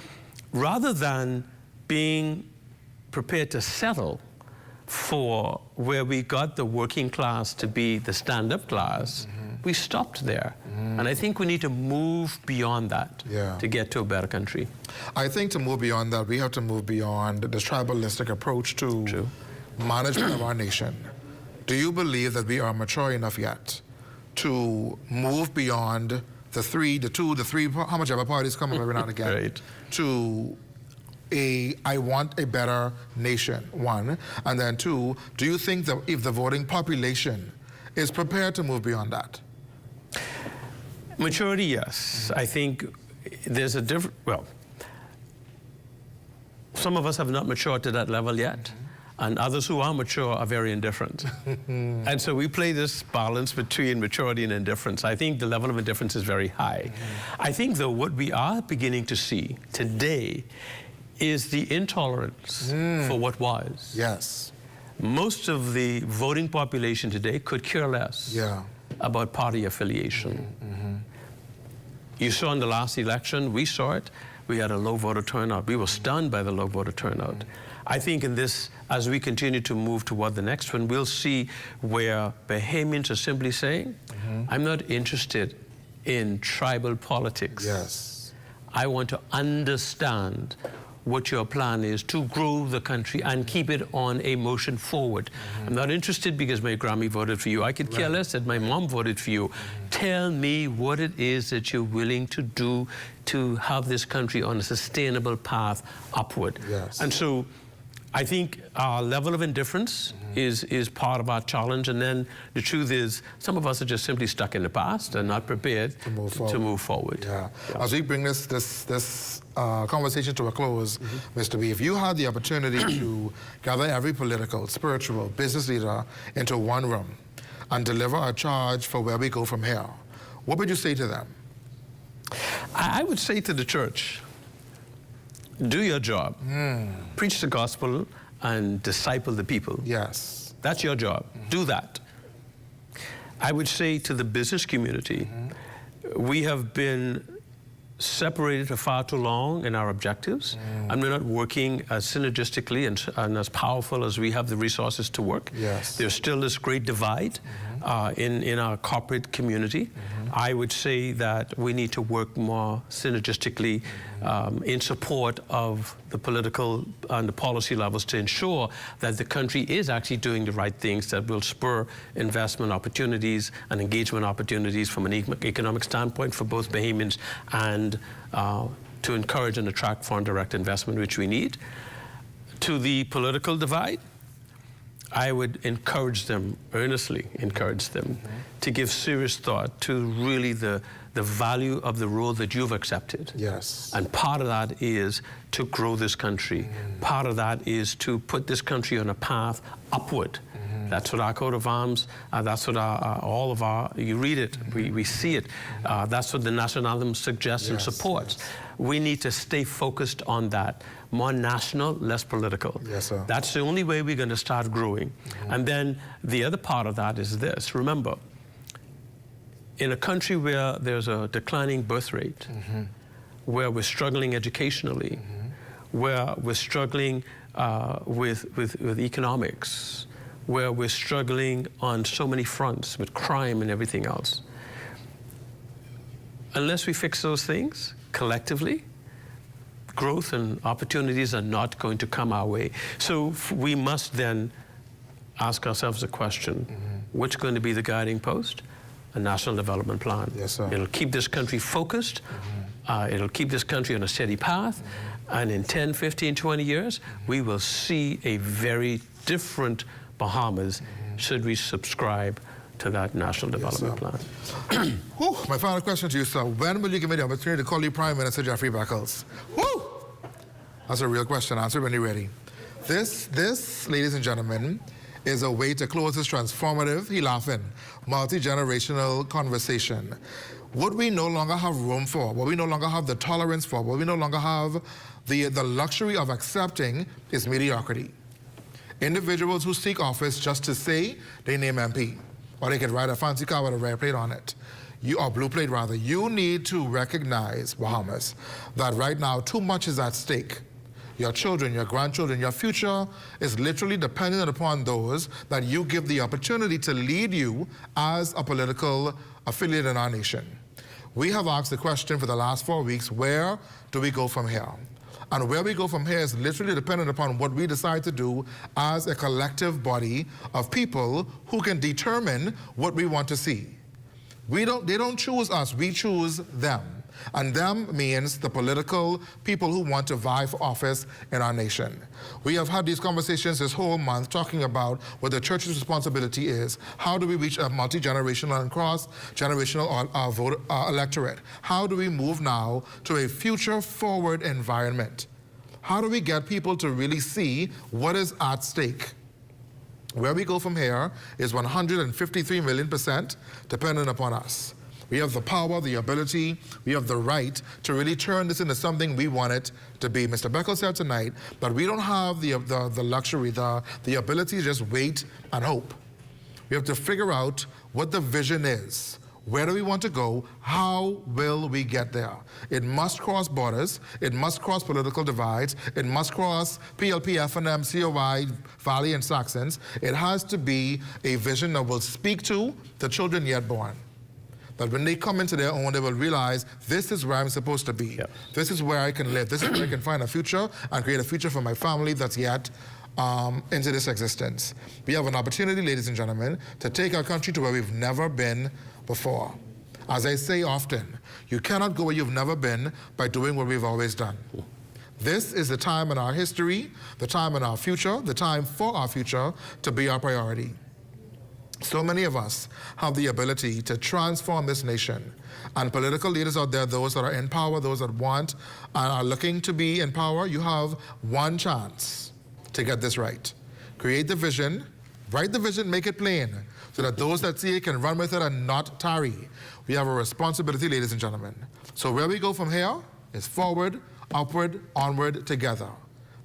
rather than being prepared to settle for where we got the working class to be the stand-up class, we stopped there. And I think we need to move beyond that to get to a better country. I think to move beyond that, we have to move beyond the tribalistic approach to management of our nation. Do you believe that we are mature enough yet to move beyond the three, how much ever parties come up every now and again, to I want a better nation, one, and then two, do you think that if the voting population is prepared to move beyond that? Maturity, yes. I think there's a different, well, some of us have not matured to that level yet, and others who are mature are very indifferent. And so we play this balance between maturity and indifference. I think the level of indifference is very high. I think, though, what we are beginning to see today is the intolerance for what was. Yes. Most of the voting population today could care less about party affiliation. You saw in the last election, we saw it, we had a low voter turnout. We were stunned by the low voter turnout. I think in this, as we continue to move toward the next one, we'll see where Bahamians are simply saying, I'm not interested in tribal politics. Yes. I want to understand what your plan is to grow the country and keep it on a motion forward. I'm not interested because my Grammy voted for you. I could care less that my mom voted for you. Tell me what it is that you're willing to do to have this country on a sustainable path upward. And so I think our level of indifference is part of our challenge, and then the truth is some of us are just simply stuck in the past and not prepared to move forward. As we bring this conversation to a close, Mr. B, if you had the opportunity to gather every political, spiritual, business leader into one room and deliver a charge for where we go from here, what would you say to them? I would say to the church, do your job. Preach the gospel and disciple the people. Yes. That's your job. Do that. I would say to the business community, we have been separated for far too long in our objectives, and we're not working as synergistically and as powerful as we have the resources to work. There's still this great divide in our corporate community. I would say that we need to work more synergistically in support of the political and the policy levels to ensure that the country is actually doing the right things that will spur investment opportunities and engagement opportunities from an economic standpoint for both Bahamians and to encourage and attract foreign direct investment, which we need. To the political divide, I would encourage them, earnestly encourage them, to give serious thought to really the value of the role that you've accepted. And part of that is to grow this country. Part of that is to put this country on a path upward. That's what our coat of arms, that's what all of our, you read it, we see it. That's what the national anthem suggests and supports. We need to stay focused on that. More national, less political. That's the only way we're going to start growing. And then the other part of that is this. Remember, in a country where there's a declining birth rate, where we're struggling educationally, where we're struggling with economics, where we're struggling on so many fronts with crime and everything else, unless we fix those things collectively, growth and opportunities are not going to come our way. So we must then ask ourselves the question, what's going to be the guiding post? A national development plan. It'll keep this country focused. It'll keep this country on a steady path. And in 10, 15, 20 years, we will see a very different Bahamas should we subscribe to that national development plan. My final question to you, sir. When will you give me the opportunity to call you Prime Minister Jeffrey Beckles? That's a real question. Answer when you're ready. This, ladies and gentlemen, is a way to close this transformative, he laughing, multi-generational conversation. What we no longer have room for, what we no longer have the tolerance for, what we no longer have the luxury of accepting is mediocrity. Individuals who seek office just to say they name MP, or they can ride a fancy car with a red plate on it, or blue plate rather. You need to recognize, Bahamas, that right now too much is at stake. Your children, your grandchildren, your future is literally dependent upon those that you give the opportunity to lead you as a political affiliate in our nation. We have asked the question for the last 4 weeks, where do we go from here? And where we go from here is literally dependent upon what we decide to do as a collective body of people who can determine what we want to see. They don't choose us, we choose them. And them means the political people who want to vie for office in our nation. We have had these conversations this whole month talking about what the church's responsibility is. How do we reach a multi-generational and cross-generational vote electorate? How do we move now to a future-forward environment? How do we get people to really see what is at stake? Where we go from here is 153 million% dependent upon us. We have the power, the ability, we have the right to really turn this into something we want it to be. Mr. Beckles said tonight, but we don't have the luxury, the ability to just wait and hope. We have to figure out what the vision is. Where do we want to go? How will we get there? It must cross borders. It must cross political divides. It must cross PLP, FNM, COI, Valley, and Saxons. It has to be a vision that will speak to the children yet born, that when they come into their own, they will realize this is where I'm supposed to be. This is where I can live. This is where I can find a future and create a future for my family that's yet into this existence. We have an opportunity, ladies and gentlemen, to take our country to where we've never been before. As I say often, you cannot go where you've never been by doing what we've always done. This is the time in our history, the time in our future, the time for our future to be our priority. So many of us have the ability to transform this nation. And political leaders out there, those that are in power, those that want and are looking to be in power, you have one chance to get this right. Create the vision, write the vision, make it plain, so that those that see it can run with it and not tarry. We have a responsibility, ladies and gentlemen. So where we go from here is forward, upward, onward, together.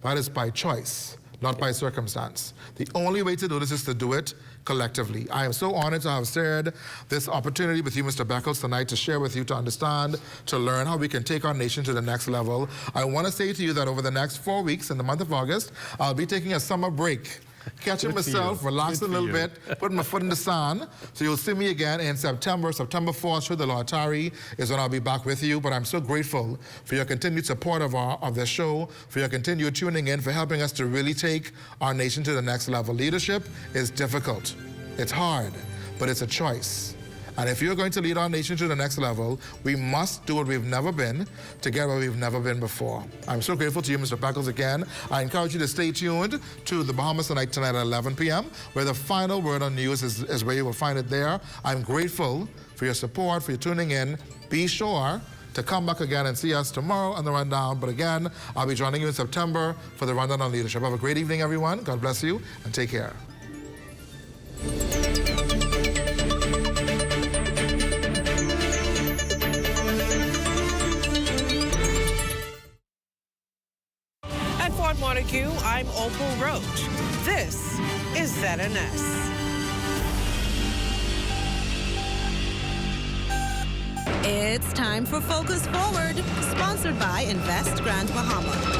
That is by choice, not by circumstance. The only way to do this is to do it collectively. I am so honored to have shared this opportunity with you, Mr. Beckles, tonight to share with you, to understand, to learn how we can take our nation to the next level. I want to say to you that over the next 4 weeks, in the month of August, I'll be taking a summer break. Catching myself, relaxing a little bit, putting my foot in the sand. So you'll see me again in September. September 4th, should the Lord tarry, is when I'll be back with you. But I'm so grateful for your continued support of the show, for your continued tuning in, for helping us to really take our nation to the next level. Leadership is difficult. It's hard, but it's a choice. And if you're going to lead our nation to the next level, we must do what we've never been to get where we've never been before. I'm so grateful to you, Mr. Beckles, again. I encourage you to stay tuned to the Bahamas tonight at 11 p.m., where the final word on news is where you will find it there. I'm grateful for your support, for your tuning in. Be sure to come back again and see us tomorrow on the Rundown. But again, I'll be joining you in September for the Rundown on Leadership. Have a great evening, everyone. God bless you, and take care. Montague, I'm Opal Roach. This is ZNS. It's time for Focus Forward, sponsored by Invest Grand Bahama.